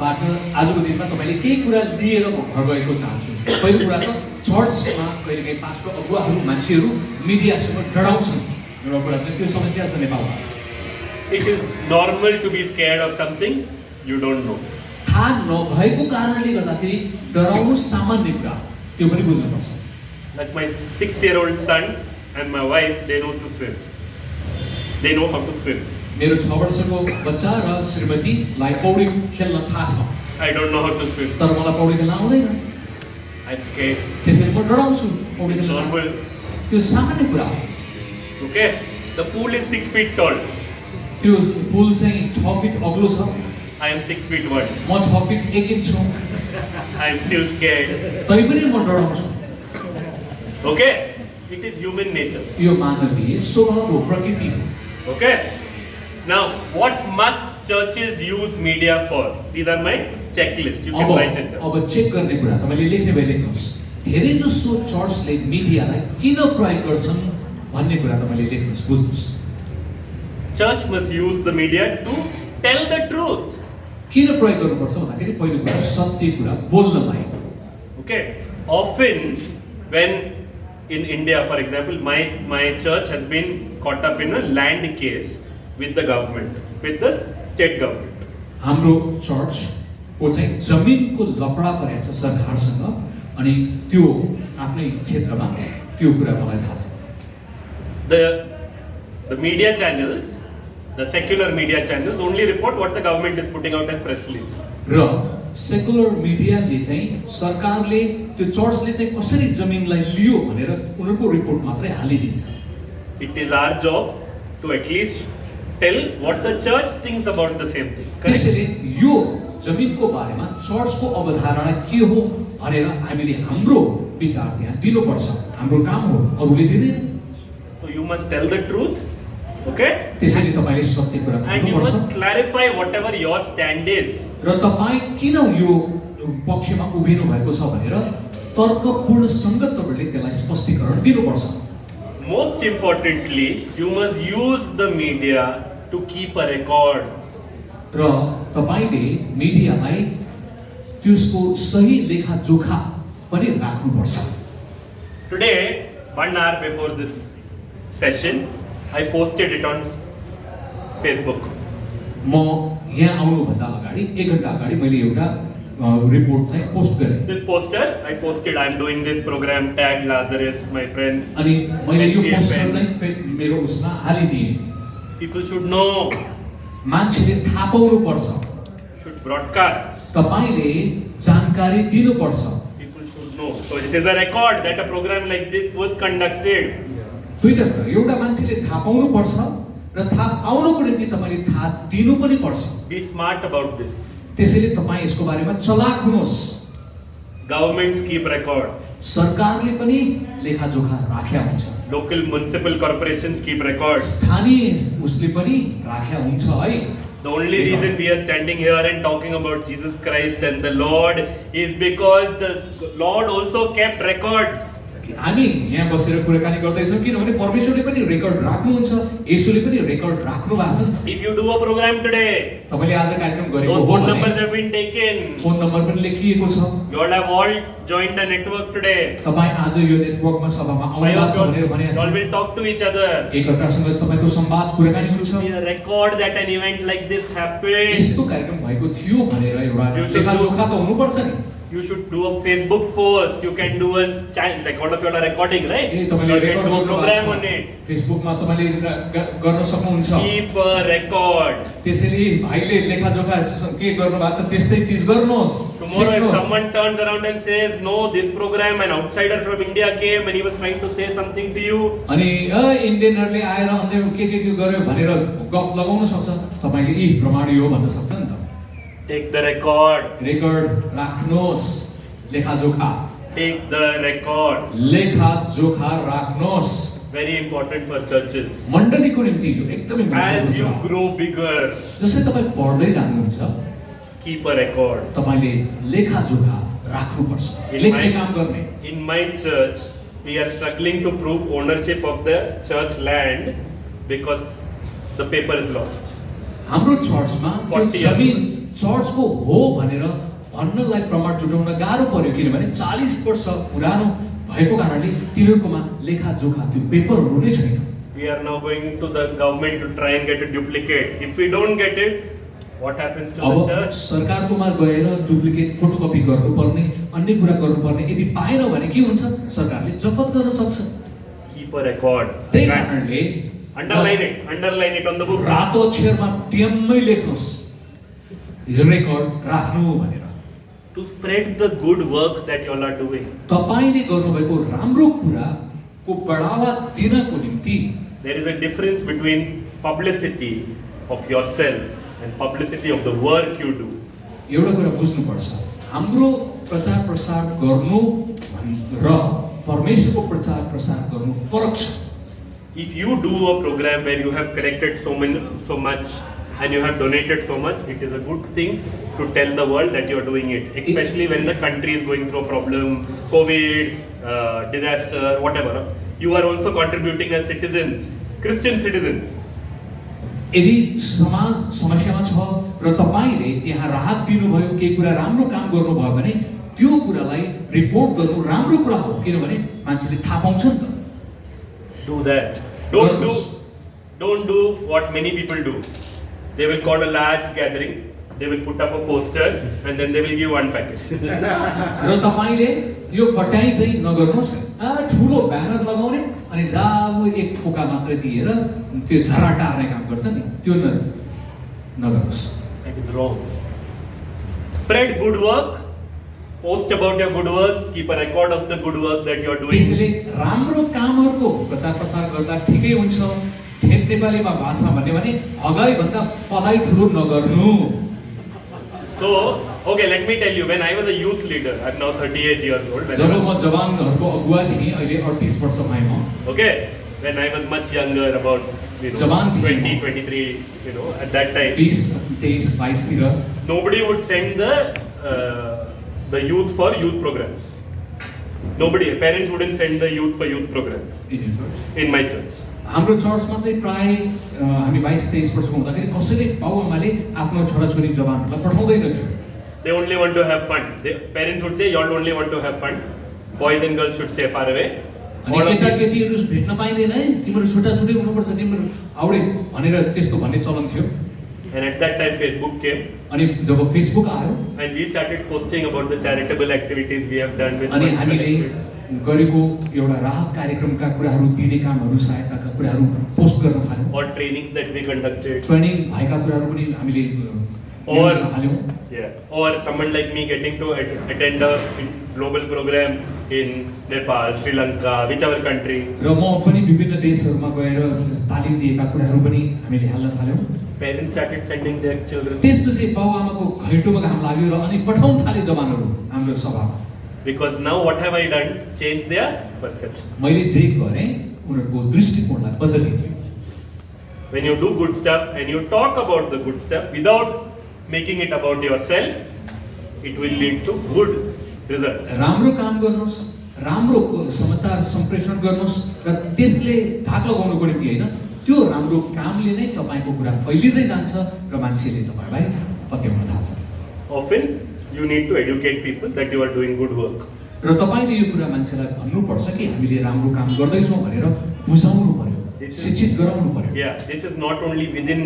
आजको दिनमा तपाईले केही कुरा लिएर घर गएको चाहन्छु। पहिलो कुरा त चर्चमा कहिलेकाहीँ पास्टर अगुवाहरू मान्छेहरू मिडियासँग डराउँछन्। एउटा कुरा चाहिँ त्यो समस्या छ नेपालमा। It is normal to be scared of something you don't know. थाहा नभएको कारणले गर्दाखेरि डराउनु सामान्य कुरा, त्यो पनि बुझ्नुपर्छ। Like my 6-year-old son and my wife, they know to swim. They know how to swim. मेरो 6 वर्षको बच्चा र श्रीमतीलाई पौडी खेल्न थाहा छ। I don't know how to swim. तर मलाई पौडी खेल्न आउँदैन। I'm scared. त्यसैले म डराउँछु पौडी खेल्न। Normal. त्यो सामान्य कुरा हो। Okay? The pool is 6 feet tall. त्यो पुल चाहिँ 6 फिट अग्लो छ। I am 6 feet 1. म 6 फिट 1 इन्च छु। I am still scared. तैपनि म डराउँछु। Okay? It is human nature. यो मानवीय स्वभाव हो, प्रकृति हो। Okay? Now, what must churches use media for? These are my checklist. You can write it down. अब चेक गर्ने कुरा तपाईले लेख्ने भए लेख्नुहोस् धेरै जसो चर्चले मिडियालाई किन प्रयोग गर्छन् भन्ने कुरा तपाईले लेख्नुहोस् बुझ्नुहोस् Church must use the media to tell the truth. किन प्रयोग गर्नुपर्छ भन्दाखेरि पहिलो कुरा सत्य कुरा बोल्नलाई Okay? Often, when in India, for example, my church has been caught up in a land case with the government, with the state government. हाम्रो church को चाहिँ जमिनको लफडा परेको छ सरकारसँग अनि त्यो आफ्नै क्षेत्रमा त्यो कुरा मलाई थाहा छ The media channels, the secular media channels only report what the government is putting out as press release. र सेकुलर मिडियाले चाहिँ सरकारले त्यो चर्चले चाहिँ कसरी जमिनलाई लियो भनेर उनीहरूको रिपोर्ट मात्रै हालिदिन्छ It is our job to at least tell what the church thinks about the same thing. त्यसैले यो जमिनको बारेमा चर्चको अवधारणा के हो भनेर हामीले हाम्रो विचार त्यहाँ दिनुपर्छ हाम्रो काम हो अरूले दिँदैन So you must tell the truth, okay? त्यसैले तपाईले सत्य कुरा And you भन्नुपर्छ must clarify whatever your stand is. र तपाई किन यो पक्षमा उभिनु भएको छ भनेर तर्कपूर्ण संगत तपाईले त्यसलाई स्पष्टीकरण दिनुपर्छ Most importantly, you must use the media to keep a record. र तपाईले मिडियालाई त्यसको सही लेखाजोखा पनि राख्नुपर्छ Today, 1 hour before this session, I posted it on Facebook. म यहाँ आउनुभन्दा अगाडि 1 घण्टा अगाडि मैले एउटा रिपोर्ट चाहिँ पोस्ट गरेँ This poster, I posted, I'm doing this program, tag Lazarus, my friend. अनि मैले यो NCF पोस्टर चाहिँ मेरो उसमा हालिदिएँ People should know, मान्छेले थाहा पाउनुपर्छ should broadcast. तपाईले जानकारी दिनुपर्छ People should know. So it is a record that a program like this was conducted. एउटा मान्छेले थाहा पाउनुपर्छ र थाहा पाउनको निम्ति तपाईले थाहा दिनु पनि पर्छ Be smart about this. त्यसैले तपाई यसको बारेमा चलाक हुनुहोस् Governments keep record. सरकारले पनि लेखाजोखा राख्या हुन्छ Local municipal corporations keep records. स्थानीय उसले पनि राख्या हुन्छ है The only reason we are standing here and talking about Jesus Christ and the Lord is because the Lord also kept records. हामी यहाँ बसेर कुराकानी गर्दैछौँ किनभने परमेश्वरले पनि रेकर्ड राख्नुहुन्छ येशूले पनि रेकर्ड राख्नु भएको छ If you do a program today, तपाईले आज कार्यक्रम गरेको those हो phone भने numbers have been taken. Phone number पनि लेखिएको छ You all have all joined the network today. तपाई आज यो नेटवर्कमा सभामा आउनु Five भएको of छ भनेर भने you all will talk to each other. एकअर्कासँग तपाईको संवाद कुराकानी There should be हुन्छ a record that an event like this happened. यस्तो कार्यक्रम भएको थियो भनेर एउटा You should लेखाजोखा त हुनुपर्छ नि You should do a Facebook post. You can do a channel, like all of you are recording, right? A You तपाईले can रेकर्ड do a गर्नु program भएको on it. छ फेसबुकमा तपाईले गर्न सक्नुहुन्छ Keep a record. त्यसैले भाइले लेखाजोखा के गर्नु भएको छ त्यस्तै चीज गर्नुहोस् Tomorrow if someone turns around and says, no, this program, an outsider from India came and he was trying to say something to you. अनि इन्डियनहरुले आएर अन्य के गर्यो भनेर गफ लगाउन सक्छ तपाईले यी प्रमाण यो भन्न सक्छ नि त Take the record. रेकर्ड राख्नुहोस् लेखाजोखा Take the record. लेखाजोखा राख्नुहोस् Very important for churches. मण्डलीको निम्ति यो एकदमै As you महत्त्वपूर्ण grow bigger, जसै तपाई पढ्दै जानुहुन्छ keep a record. तपाईले लेखाजोखा राख्नुपर्छ लेख्ने काम गर्ने In my church, we are struggling to prove ownership of the church land because the paper is lost. हाम्रो चर्चमा त्यो 40 जमिन चर्चको हो भनेर भन्नलाई प्रमाण जुटाउन गाह्रो पर्यो किनभने 40 वर्ष पुरानो भएको कारणले तिनीहरुकोमा लेखाजोखा त्यो पेपरहरु नै छैन We are now going to the government to try and get a duplicate. If we don't get it, what happens to the अब church? सरकारकोमा गएर डुप्लिकेट फोटोकपी गर्नुपर्ने अन्य कुरा गर्नुपर्ने यदि पाएन भने के हुन्छ सरकारले जफत गर्न सक्छ Keep a record. त्यही कारणले Underline it on the book. रातो अक्षरमा ड्याम्मै लेख्नुस् रेकर्ड राख्नु भनेर To spread the good work that you all are doing. तपाईले गर्नुभएको राम्रो कुराको बढावा दिनको निम्ति There is a difference between publicity of yourself and publicity of the work you do. एउटा कुरा बुझ्नुपर्छ हाम्रो प्रचार प्रसार गर्नु र परमेश्वरको प्रचार प्रसार गर्नु फरक छ if you do a program where you have collected so much and you have donated so much, it is a good thing to tell the world that you are doing it, especially when the country is going through a problem, COVID, disaster, whatever. You are also contributing as citizens, Christian citizens. यदि समाज समस्यामा छ र तपाईले त्यहाँ राहत दिनुभयो, केही कुरा राम्रो काम गर्नुभयो भने त्यो कुरालाई रिपोर्ट गर्नु राम्रो कुरा हो, किनभने मान्छेले थाहा पाउँछ नि त। Do that. Don't do what many people do. They will call a large gathering, they will put up a poster and then they will give one package. र तपाईले यो फटाइ चाहिँ नगर्नुस्, ठुलो ब्यानर लगाउने अनि जाब एक पोका मात्र दिएर त्यो झराटा हार्ने काम गर्छ नि, त्यो नगर्नुस्। That is wrong. Spread good work, post about your good work, keep a record of the good work that you are doing. त्यसले राम्रो कामहरुको प्रचार प्रसार गर्दा ठिकै हुन्छ। ठेट नेपालीमा भाषा भन्ने भने अगाइ भन्दा पदाइ ठुलो नगर्नु। So, okay, let me tell you, when I was a youth leader, I'm now 38 years old. जब म जवानहरुको अगुवा थिएँ, अहिले 38 वर्ष भएँ म। Okay, when I was much younger, about 20, 23, at that time. 20, 23, 22 तिर nobody would send the youth for youth programs. Nobody, parents wouldn't send the youth for youth programs. In my church. हाम्रो चर्चमा चाहिँ प्राय हामी 22-23 वर्षको हुँदाखेरि कसैले बाबुआमाले आफ्नो छोराछोरी जवानहरूलाई पठाउँदैन थियो। They only want to have fun. The parents would say, you all only want to have fun. Boys and girls should stay far away. अनि केटाकेटीहरू भेट्न पाइदैन है, तिम्रो छुट्टाछुट्टै हुनुपर्छ, तिम्रो आउडे भनेर त्यस्तो भन्ने चलन थियो। And at that time Facebook came. अनि जब फेसबुक आयो and we started posting about the charitable activities we have done with अनि हामीले गरेको एउटा राहत कार्यक्रमका कुराहरू, दिने कामहरू, सहायताका कुराहरू पोस्ट गर्न थाल्यौं। or trainings that we conducted. Training भएका कुराहरू पनि हामीले हाल्यौं। Or someone like me getting to attend a global program in Nepal, Sri Lanka, whichever country. र म पनि विभिन्न देशहरूमा गएर तालिम दिएका कुराहरू पनि हामीले हाल्न थाल्यौं। Parents started sending their children. त्यसपछि बाबुआमाको घैँटोमा घाम लाग्यो र अनि पठाउन थाले जवानहरू हाम्रो सभामा। Because now what have I done? Change their perception. मैले जे गरेँ उनीहरूको दृष्टिकोणलाई बदलिदियो। When you do good stuff and you talk about the good stuff without making it about yourself, it will lead to good results. राम्रो काम गर्नुस्, राम्रो समाचार सम्प्रेषण गर्नुस् र त्यसले धाक लगाउनुको निम्ति हैन, त्यो राम्रो कामले नै तपाईको कुरा फैलिदै जान्छ र मान्छेले तपाईलाई पत्याउन थाल्छ। Often you need to educate people that you are doing good work. र तपाईले यो कुरा मान्छेलाई भन्नु पर्छ कि हामीले राम्रो काम गर्दै छौं भनेर बुझाउनु पर्यो, शिक्षित गराउनु पर्यो। Yeah, this is not only within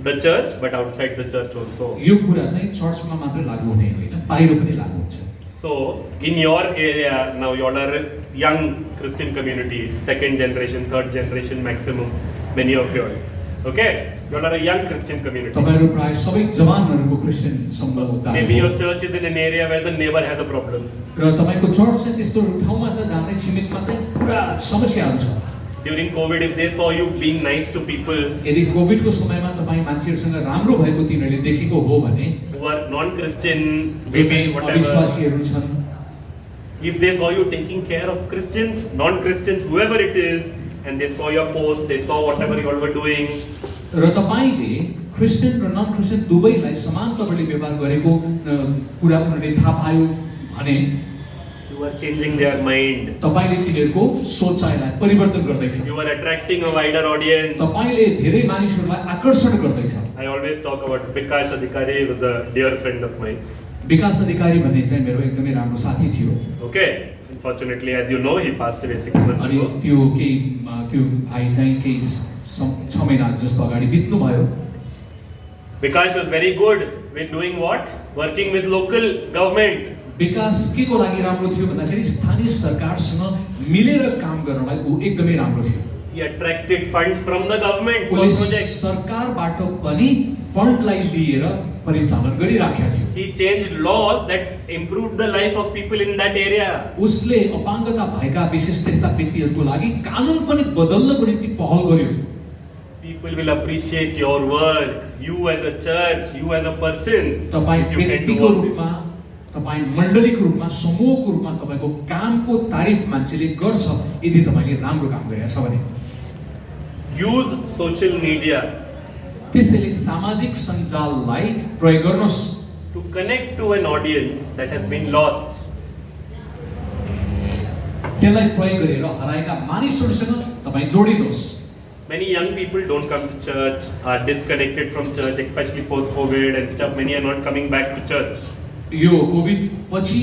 the church but outside the church also. यो कुरा चाहिँ चर्चमा मात्र लागू हुने होइन, बाहिर पनि लागू हुन्छ। So in your area now, you all are a young Christian community, second generation, third generation maximum, many of you all. Okay, you all are a young Christian community. तपाईहरु प्राय सबै जवानहरुको क्रिश्चियन समुदाय। Maybe your church is in an area where the neighbor has a problem. र तपाईको church चाहिँ त्यस्तो ठाउँमा छ जहाँ चाहिँ छिमेकमा चाहिँ पुरा समस्याहरू छ। During COVID, if they saw you being nice to people, यदि कोभिडको समयमा तपाई मान्छेहरुसँग राम्रो भएको तिनीहरुले देखेको हो भने, who are non-Christian, maybe whatever, अविश्वासीहरु छन्, if they saw you taking care of Christians, non-Christians, whoever it is, and they saw your post, they saw whatever you all were doing, र तपाईले क्रिश्चियन र नन क्रिश्चियन दुवैलाई समान तपाईले व्यवहार गरेको कुरा उनीहरुले थाहा पायो भने you are changing their mind. तपाईले तिनीहरुको सोचाइलाई परिवर्तन गर्दैछ। You are attracting a wider audience. तपाईले धेरै मानिसहरुलाई आकर्षण गर्दैछ। I always talk about Bijoy Idicheriah, was a dear friend of mine. विकास अधिकारी भन्ने चाहिँ मेरो एकदमै राम्रो साथी थियो। Okay, unfortunately, as you know, he passed away 6 months अनि ago. त्यो भाइ चाहिँ केही 6 महिना जस्तो अगाडि बित्नु भयो। Bijoy was very good with doing what? Working with local government. विकास के को लागि राम्रो थियो भन्दाखेरि स्थानीय सरकारसँग मिलेर काम गर्नलाई उ एकदमै राम्रो थियो। He attracted funds from the government for police projects. सरकारबाट पनि फन्डलाई लिएर परिचालन गरिराखेको थियो। He changed laws that improved the life of people in that area. उसले अपाङ्गता भएका विशेष त्यस्ता व्यक्तिहरुको लागि कानुन पनि बदल्नको निम्ति पहल गर्यो। People will appreciate your work. You as a church, you as a person. तपाई if you can do व्यक्तिको all this. रूपमा, तपाई मण्डलीको रूपमा, समूहको रूपमा तपाईको कामको तारिफ मान्छेले गर्छ यदि तपाईले राम्रो काम गरेछ भने। use social media त्यसैले सामाजिक सञ्जाललाई प्रयोग गर्नुहोस् to connect to an audience that has been lost. त्यसलाई प्रयोग गरेर हराएका मानिसहरूसँग तपाईँ जोडिनुहोस्। Many young people don't come to church, are disconnected from church, especially post-COVID and stuff. Many are not coming back to church. यो covid पछि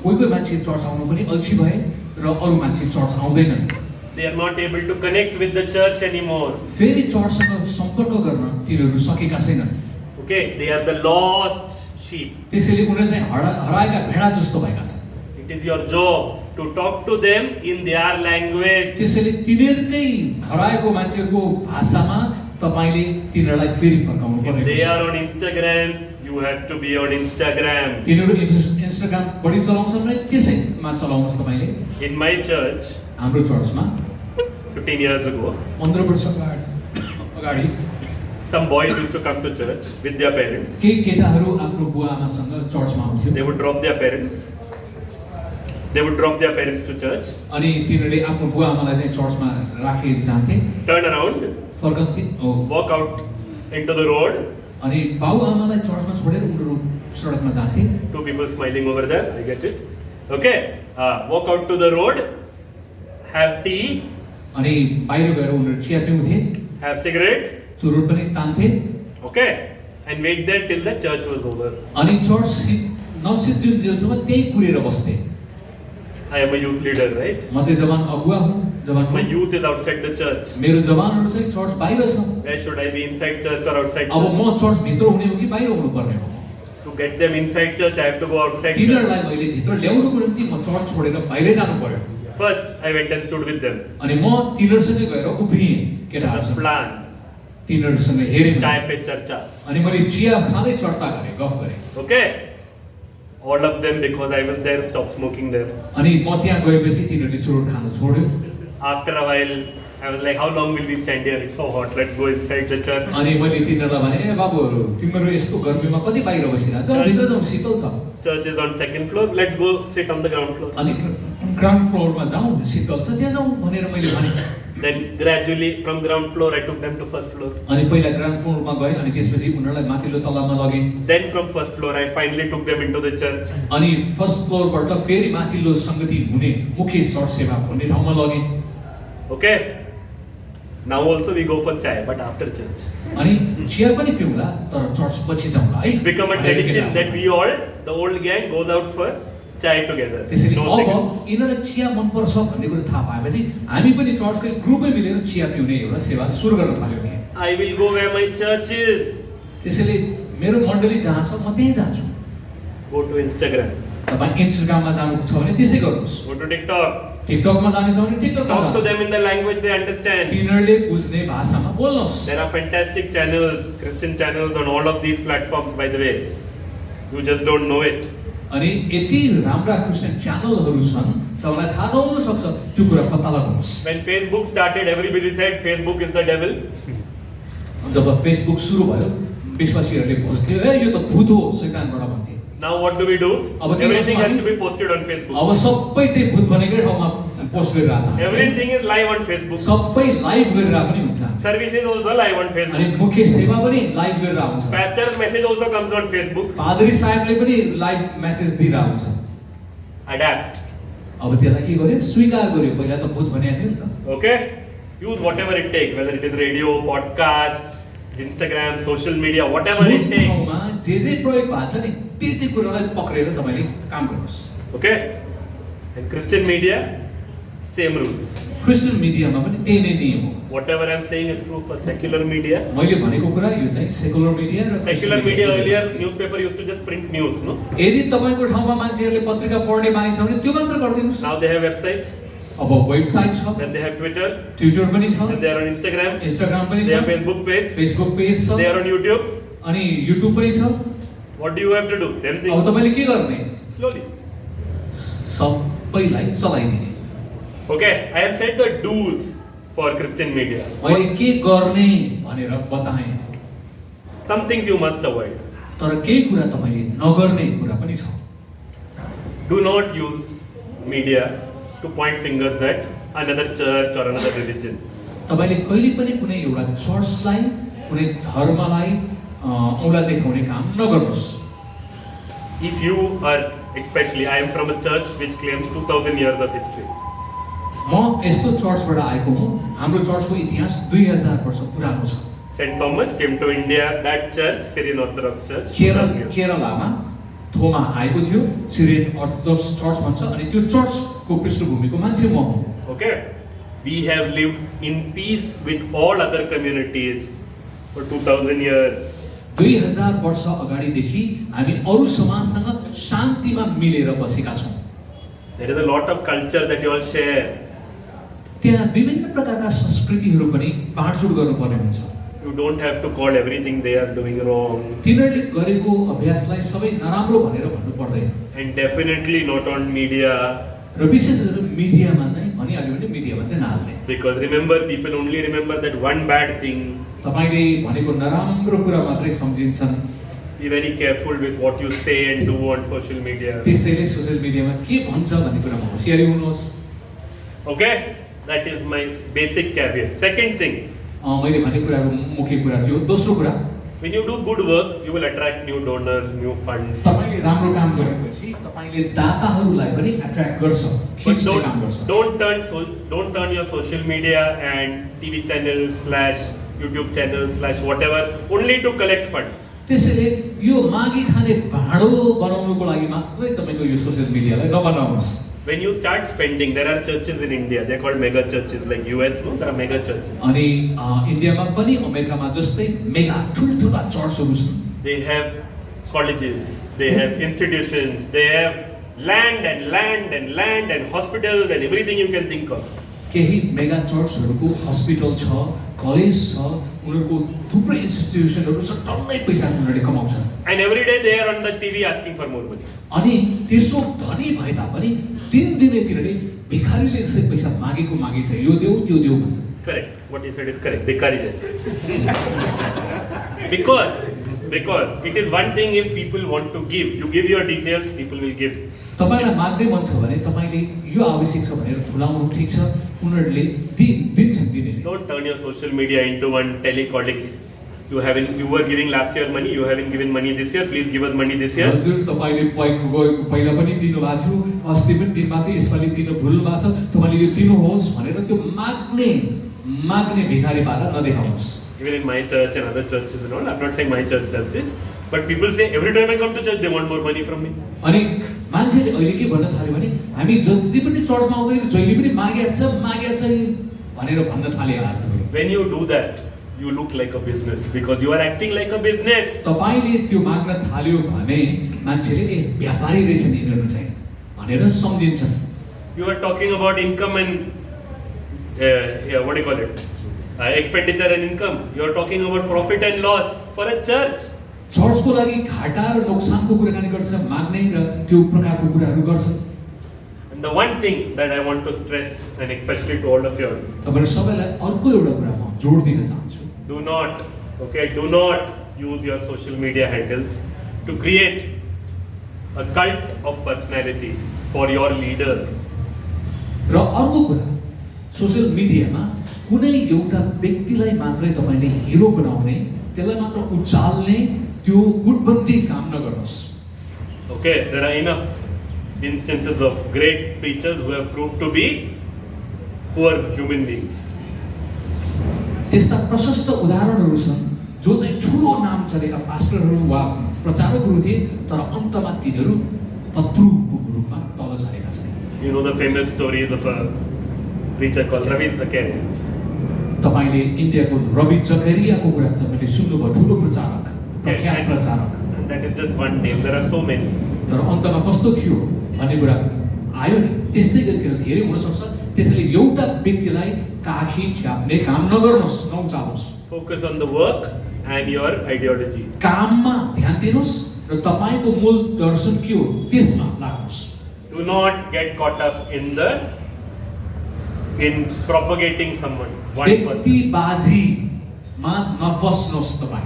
कोही मान्छे चर्च आउनु पनि अल्छी भए र अरू मान्छे चर्च आउँदैनन्। They are not able to connect with the church anymore. फेरि चर्चसँग सम्पर्क गर्न तिनीहरू सकेका छैनन्। Okay, they are the lost sheep. त्यसैले उनीहरू चाहिँ हराएका भेडा जस्तो भएका छन्। It is your job to talk to them in their language. त्यसैले तिनीहरूकै हराएको मान्छेहरूको भाषामा तपाईले तिनीहरूलाई फेरि फर्काउनु पर्छ। If they are on Instagram, you have to be on Instagram. तिनीहरू इन्स्टाग्राम बढी चलाउँछन् भने त्यसैमा चलाउनुहोस् तपाईले। In my church, हाम्रो चर्चमा 15 years ago, 15 वर्ष अगाडि some boys used to come to church with their parents. केही केटाहरू आफ्नो बुवा आमासँग चर्चमा आउँथ्यो। They would drop their parents. They would drop their parents to church. अनि तिनीहरूले आफ्नो बुवा आमालाई चाहिँ चर्चमा राखेर जान्थे। Turn around. फर्कन्थे। Walk out into the road. अनि बाउ आमालाई चर्चमा छोडेर उनीहरू सडकमा जान्थे। Two people smiling over there. I get it. Okay. Walk out to the road. Have tea. अनि बाहिर गएर उनीहरू चिया पिउँथे। Have cigarette. चुरुट पनि तान्थे। Okay. And wait there till the church was over. अनि चर्च नसिद्धिन्जेलसम्म त्यही कुरेर बस्थे। I am a youth leader, right? म चाहिँ जवान अगुवा हुँ। जवान My youth is outside the church. मेरो जवानहरू चाहिँ चर्च बाहिर छ। Where should I be, inside church or outside अब church? म चर्च भित्र हुने हो कि बाहिर हुनु पर्ने हो? To get them inside church, I have to go outside church. तिनीहरूलाई मैले भित्र ल्याउनुको निम्ति म चर्च छोडेर बाहिर जानु पर्यो। First, I went and stood with them. अनि म तिनीहरूसँग गएर उभिएँ केटाहरूसँग। Plan. तिनीहरूसँग हेरेँ। चाय पे चर्चा. अनि मैले चिया खाँदै चर्चा गरेँ, गफ गरेँ। Okay. All of them, because I was there, stopped smoking there. अनि म त्यहाँ गएपछि तिनीहरूले चुरोट खान छोड्यो। After a while, I was like, how long will we stand here? It's so hot. Let's go inside the church. अनि मैले तिनीहरूलाई भने ए बाबुहरू तिमीहरू यस्तो गर्मीमा कति बाहिर बसिरहेको छ भित्र जाउँ शीतल छ। Church is on second floor. Let's go sit on the ground floor. अनि ग्राउन्ड फ्लोरमा जाउँ शीतल छ त्यहाँ जाउँ भनेर मैले भने। Then gradually from ground floor, I took them to first floor. अनि पहिला ग्राउन्ड फ्लोरमा गए अनि त्यसपछि उनीहरूलाई माथिल्लो तलामा लगेँ। Then from first floor, I finally took them into the church. अनि फर्स्ट फ्लोरबाट फेरि माथिल्लो संगति हुने मुख्य चर्च सेवा भन्ने ठाउँमा लगेँ। Okay. Now also we go for chai, but after church. अनि चिया पनि पिउँला तर चर्च पछि जाउँला है। It's become a tradition that we all, the old gang, goes out for chai together. त्यसैले No अब second. यिनीहरूलाई चिया मनपर्छ भन्ने कुरा थाहा पाएपछि हामी पनि चर्चकै ग्रुपै मिलेर चिया पिउने एउटा सेवा सुरु गर्न थाल्यौँ नि। I will go where my church is. त्यसैले मेरो मण्डली जहाँ छ म त्यहीँ जान्छु। Go to Instagram. तपाईँ इन्स्टाग्राममा जानु छ भने त्यसै गर्नुहोस्। Go to TikTok. टिकटकमा जानु छ भने टिकटकमा Talk to जानुहोस्। them in the language they understand. तिनीहरूले बुझ्ने भाषामा बोल्नुहोस्। There are fantastic channels, Christian channels on all of these platforms, by the way. You just don't know it. अनि यति राम्रा क्रिस्चियन च्यानलहरू छन् तपाईँलाई थाहा नहुन सक्छ त्यो कुरा पत्ता लगाउनुहोस्। When Facebook started, everybody said Facebook is the devil. जब फेसबुक सुरु भयो विश्वासीहरूले बुझ्थ्यो ए यो त भूत हो शैतानबाट भन्थे। Now what do we do? अब के Everything गर्छौँ has to हामी? be posted on Facebook. अब सबै त्यही भूत भनेकै ठाउँमा पोस्ट गरिरहेछ। Everything is live on Facebook. सबै लाइभ गरिरहेको पनि हुन्छ। Services also live on अनि Facebook. मुख्य सेवा पनि लाइभ गरिरहेको हुन्छ। Pastor's message also comes on Facebook. पादरी साहेबले पनि लाइभ मेसेज दिइरहेको हुन्छ। Adapt. अब त्यसलाई के गर्यो स्वीकार गर्यो पहिला त भूत भनेको थियो नि त। Okay? Use whatever it takes, whether it is radio, podcast, Instagram, social media, whatever जुन it takes. ठाउँमा जे प्रयोग भएको छ नि त्यति कुरालाई पक्रेर तपाईले काम गर्नुहोस्। Okay? And Christian media, same rules. Christian मिडियामा पनि त्यही नै नियम हो। Whatever I'm saying is true for secular media. मैले भनेको कुरा यो चाहिँ सेकुलर मिडिया र Secular media earlier, newspaper used to just print news, no? यदि तपाईको ठाउँमा मान्छेहरूले पत्रिका पढ्ने बानी छ भने त्यो मात्र गरिदिनुस्। Now they have websites, अब वेबसाइट छ, then they have Twitter, Twitter पनि छ, then they are on Instagram, Instagram पनि they have छ, Facebook page, फेसबुक पेज छ, they are on YouTube. अनि युट्युब पनि छ। What do you have to do? Same अब thing. तपाईले के गर्ने? Slowly. सबैलाई चलाइदिने। Okay, I have said the do's for Christian media. मैले के गर्ने भनेर बताएँ। Some things you must avoid. तर केही कुरा तपाईले नगर्ने कुरा पनि छ। Do not use media to point fingers at another church or another religion. तपाईले कहिले पनि कुनै एउटा चर्चलाई कुनै धर्मलाई औँला देखाउने काम नगर्नुस्। If you are, especially I am from a church which claims 2000 years of history. म यस्तो चर्चबाट आएको हुँ, हाम्रो चर्चको इतिहास 2000 वर्ष पुरानो छ। St. Thomas came to India, that church, Syrian Orthodox Church. केरलामा Thomas आएको थियो, सिरियन अर्थोडक्स चर्च भन्छ, अनि त्यो चर्चको पृष्ठभूमिको मान्छे म हुँ। Okay, we have lived in peace with all other communities for 2000 years. 2000 वर्ष अगाडिदेखि हामी अरू समाजसँग शान्तिमा मिलेर बसेका छौँ। There is a lot of culture that you all share. त्यहाँ विभिन्न प्रकारका संस्कृतिहरू पनि बाँडचुँड गर्नुपर्ने हुन्छ। You don't have to call everything they are doing wrong. तिनीहरूले गरेको अभ्यासलाई सबै नराम्रो भनेर भन्नु पर्दैन। And definitely not on media. र विशेष गरेर मिडियामा चाहिँ भनिहाल्यो भने मिडियामा चाहिँ नहाल्ने। Because remember, people only remember that one bad thing. तपाईले भनेको नराम्रो कुरा मात्रै सम्झिन्छन्। Be very careful with what you say and do on social media. त्यसैले सोशल मिडियामा के भन्छ भन्ने कुरामा होशियारी हुनुहोस्। Okay, that is my basic caveat. Second thing, मैले भनेको कुराको मुख्य कुरा थियो। दोस्रो कुरा, when you do good work, you will attract new donors, new funds. तपाईले राम्रो काम गरेपछि तपाईले दाताहरूलाई पनि अट्र्याक्ट गर्छ, But खिच्ने काम गर्छ। don't turn your social media and TV channels / YouTube channels / whatever only to collect funds. त्यसैले यो मागी खाने भाँडो बनाउनुको लागि मात्रै तपाईको यो social मिडियालाई नबनाउनुस्। When you start spending, there are churches in India. They are called mega churches, like US, no? There are mega churches. अनि इन्डियामा पनि अमेरिकामा जस्तै मेगा ठुलठुला चर्चहरू छन्। They have colleges, they have institutions, they have land and hospitals and everything you can think of. केही mega चर्चहरूको hospital छ, college छ, उनीहरूको थुप्रै इन्स्टिट्युसनहरू छ, टन्नै पैसा उनीहरूले कमाउँछन्। And every day they are on the TV asking for more money. अनि त्यसो धनी भए तापनि दिनदिनै तिनीहरूले भिखारीले जस्तै पैसा मागेको मागे छ, यो देऊ त्यो देऊ भन्छ। Correct. What you said is correct. Bhikari jaisa. Because it is one thing if people want to give. You give your details, people will give. तपाईलाई माग्दै मन छ भने तपाईले यो आवश्यक छ भनेर खुलाउनु ठीक छ, उनीहरूले दिन्छन् दिने। Don't turn your social media into one telecalling. You were giving last year money, you haven't given money this year, please give us money this year. हजुर तपाईले पहिला पनि दिनु भएको थियो, अस्ति पनि दिनु भएको थियो, यसपालि दिनु भुल्नु भएको छ, तपाईले यो दिनुहोस् भनेर त्यो माग्ने भिखारी पारा नदेखाउनुहोस्। Even in my church and other churches and all, I'm not saying my church does this, but people say every time I come to church they want more money from me. अनि मान्छेले अहिले के भन्न थाल्यो भने हामी जति पनि चर्चमा आउँदाखेरि जहिले पनि मागेछ भनेर भन्न थाले आज। When you do that, you look like a business because you are acting like a business. तपाईले त्यो माग्न थाल्यो भने मान्छेले ए व्यापारी रहेछन् यिनीहरू चाहिँ भनेर सम्झिन्छन्। You are talking about income and what do you call it? Expenditure and income. You are talking about profit and loss for a church. चर्चको लागि घाटा र नोक्सानको कुराकानी गर्छ, माग्ने र त्यो प्रकारको कुराहरू गर्छन्। And the one thing that I want to stress, and especially to all of you, तपाईहरु सबैलाई अर्को एउटा कुरा म जोड दिन चाहन्छु। do not use your social media handles to create a cult of personality for your leader. र अर्को कुरा, सोशल मिडियामा कुनै एउटा व्यक्तिलाई मात्रै तपाईले हिरो बनाउने, त्यसलाई मात्र उचाल्ने त्यो गुटबन्दी काम नगर्नुस्। Okay, there are enough instances of great preachers who have proved to be poor human beings. त्यस्ता प्रशस्त उदाहरणहरू छन् जो चाहिँ ठुलो नाम चलेका पास्टरहरू वा प्रचारकहरू थिए तर अन्तमा तिनीहरू पत्रुको रूपमा तल झरेका छन्। You know the famous stories of a preacher called Ravi Zacharias. तपाईले इन्डियाको रवि जकरियाको कुरा तपाईले सुन्नुभयो, ठुलो प्रचारक, प्रख्यात प्रचारक। And that is just one name. There are so many. तर अन्तमा कस्तो थियो भन्ने कुरा आयो नि, त्यस्तै गरिकन धेरै हुन सक्छ। त्यसैले एउटा व्यक्तिलाई काखी छ्याप्ने काम नगर्नुस्, नउचाल्नुस्। Focus on the work and your ideology. काममा ध्यान दिनुस् र तपाईको मूल दर्शन के हो त्यसमा लाग्नुस्। Do not get caught up in propagating someone, one person. व्यक्तिबाजीमा नफस्नुस् तपाई।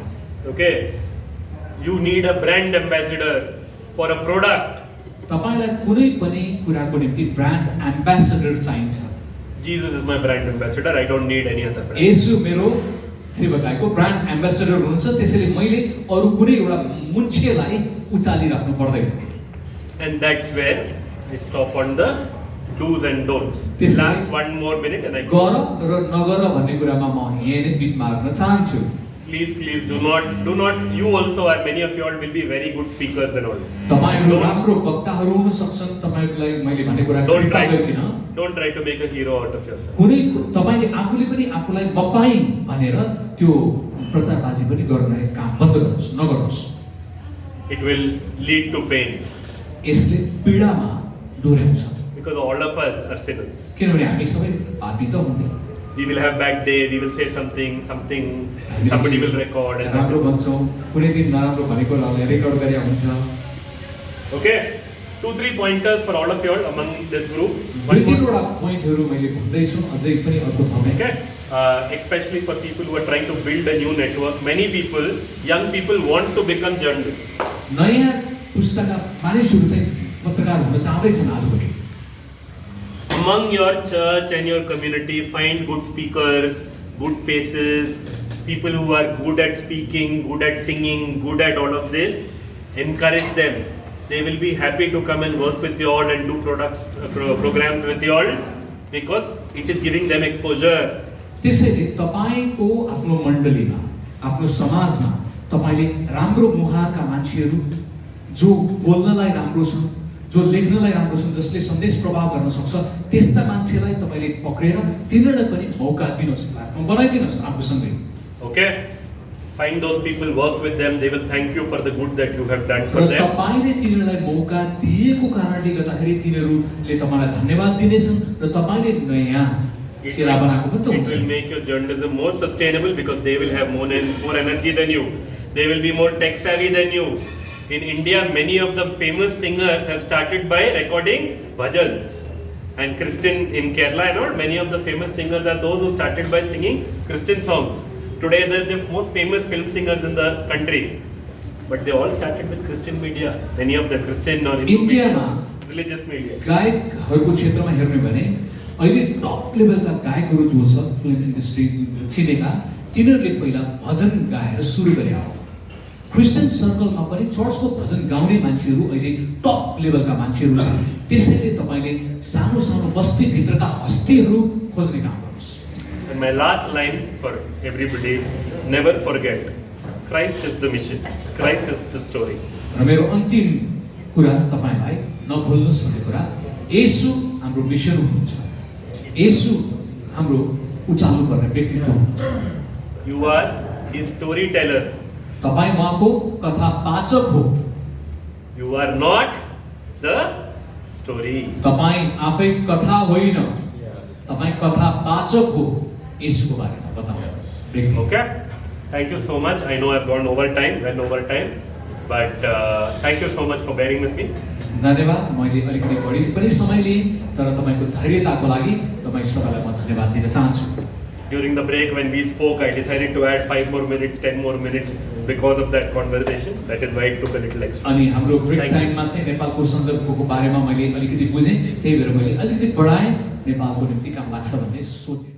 Okay, you need a brand ambassador for a product. तपाईलाई कुनै पनि कुराको निम्ति ब्रान्ड एम्बेसडर चाहिन्छ। Jesus is my brand ambassador. I don't need any other brand. येशू मेरो सेवकाईको brand ambassador हुनुहुन्छ, त्यसैले मैले अरू कुनै एउटा मुन्छेलाई उचालिराख्नु पर्दैन। And that's where I stop on the do's and don'ts. This Last one more minute and I go. गर र नगर भन्ने कुरामा म यही नै बिट मार्न चाहन्छु। Please do not. You also are. Many of you all will be very good speakers and all. तपाईहरु राम्रो वक्ताहरु हुन सक्छन्, तपाईलाई मैले भने कुरा Don't try गरिदिन। to make a hero out of yourself. कुनै तपाईले आफूले पनि आफूलाई बपाई भनेर त्यो प्रचारबाजी पनि गर्ने काम बन्द गर्नुस्, नगर्नुस्। It will lead to pain. यसले पीडामा डोर्याउँछ। Because all of us are sinners. किनभने हामी सबै पापी त हुने। We will have bad day. We will say something. Somebody will record. And राम्रो भन्छौँ, कुनै दिन नराम्रो भनेको रेकर्ड गरे हुन्छ। Okay, 2-3 pointers for all of you all among this group. दुई तीनवटा पोइन्टहरु मैले भन्दैछु, अझै पनि अर्को थमे। Okay, especially for people who are trying to build a new network. Many people, young people, want to become journalists. नयाँ पुस्ताका मानिसहरु चाहिँ पत्रकार हुन चाहदैछन् आजभोलि। Among your church and your community, find good speakers, good faces, people who are good at speaking, good at singing, good at all of this. Encourage them. They will be happy to come and work with you all and do programs with you all because it is giving them exposure. त्यसैले तपाईको आफ्नो मण्डलीमा, आफ्नो समाजमा तपाईले राम्रो मुहारका मान्छेहरु जो बोल्नलाई राम्रो छन्, जो लेख्नलाई राम्रो छन्, जसले सन्देश प्रभाव गर्न सक्छ, त्यस्ता मान्छेलाई तपाईले पक्रेर तिनीलाई पनि मौका दिनुस्, प्लेटफर्म बनाइदिनुस् आफूसँगै। Okay, find those people, work with them. They will thank you for the good that you have done for र them. तपाईले तिनीलाई मौका दिएको कारणले गर्दाखेरि तिनीहरूले तपाईलाई धन्यवाद दिनेछन् र तपाईले नयाँ सेवा बनाएको पनि It हुन्छ। will make your journalism more sustainable because they will have more energy than you. They will be more tech savvy than you. In India, many of the famous singers have started by recording bhajans. And Christian in Kerala and all, many of the famous singers are those who started by singing Christian songs. Today, they're the most famous film singers in the country. But they all started with Christian media. Many of the Christian or इन्डियामा religious media. गायकहरूको क्षेत्रमा हेर्ने भने अहिले top लेभलका गायकहरू जो छ film industry छिनेका तिनीहरूले पहिला भजन गाएर सुरु गरे हो। क्रिस्चियन सर्कलमा पनि चर्चको भजन गाउने मान्छेहरू अहिले टप लेभलका मान्छेहरू छन्। त्यसैले तपाईले सानो सानो बस्ती भित्रका हस्तीहरू खोज्ने काम गर्नुस्। And my last line for everybody, never forget, Christ is the mission, Christ is the story. र मेरो अन्तिम कुरा तपाईलाई नभुल्नुस् भन्ने कुरा, येशू हाम्रो मिशन हुनुहुन्छ, येशू हाम्रो उचाल्नु पर्ने व्यक्तित्व हुनुहुन्छ। You are his storyteller. तपाई उहाँको कथा वाचक हो। You are not the story. तपाई आफै कथा होइन, तपाई कथा वाचक हो। येशूको बारेमा बताउनु। Okay, thank you so much. I know I've gone over time, but thank you so much for bearing with me. धन्यवाद, मैले अलिकति बढी पनि समय लिएँ, तर तपाईको धैर्यताको लागि तपाई सबैलाई म धन्यवाद दिन चाहन्छु। During the break when we spoke, I decided to add 5 more minutes, 10 more minutes because of that conversation. That is why it took a little extra. अनि हाम्रो ब्रेक टाइममा चाहिँ नेपालको सन्दर्भको बारेमा मैले अलिकति बुझेँ, त्यही भएर मैले अलिकति बढाएँ, नेपालको निम्ति काम लाग्छ भन्ने सोचेँ।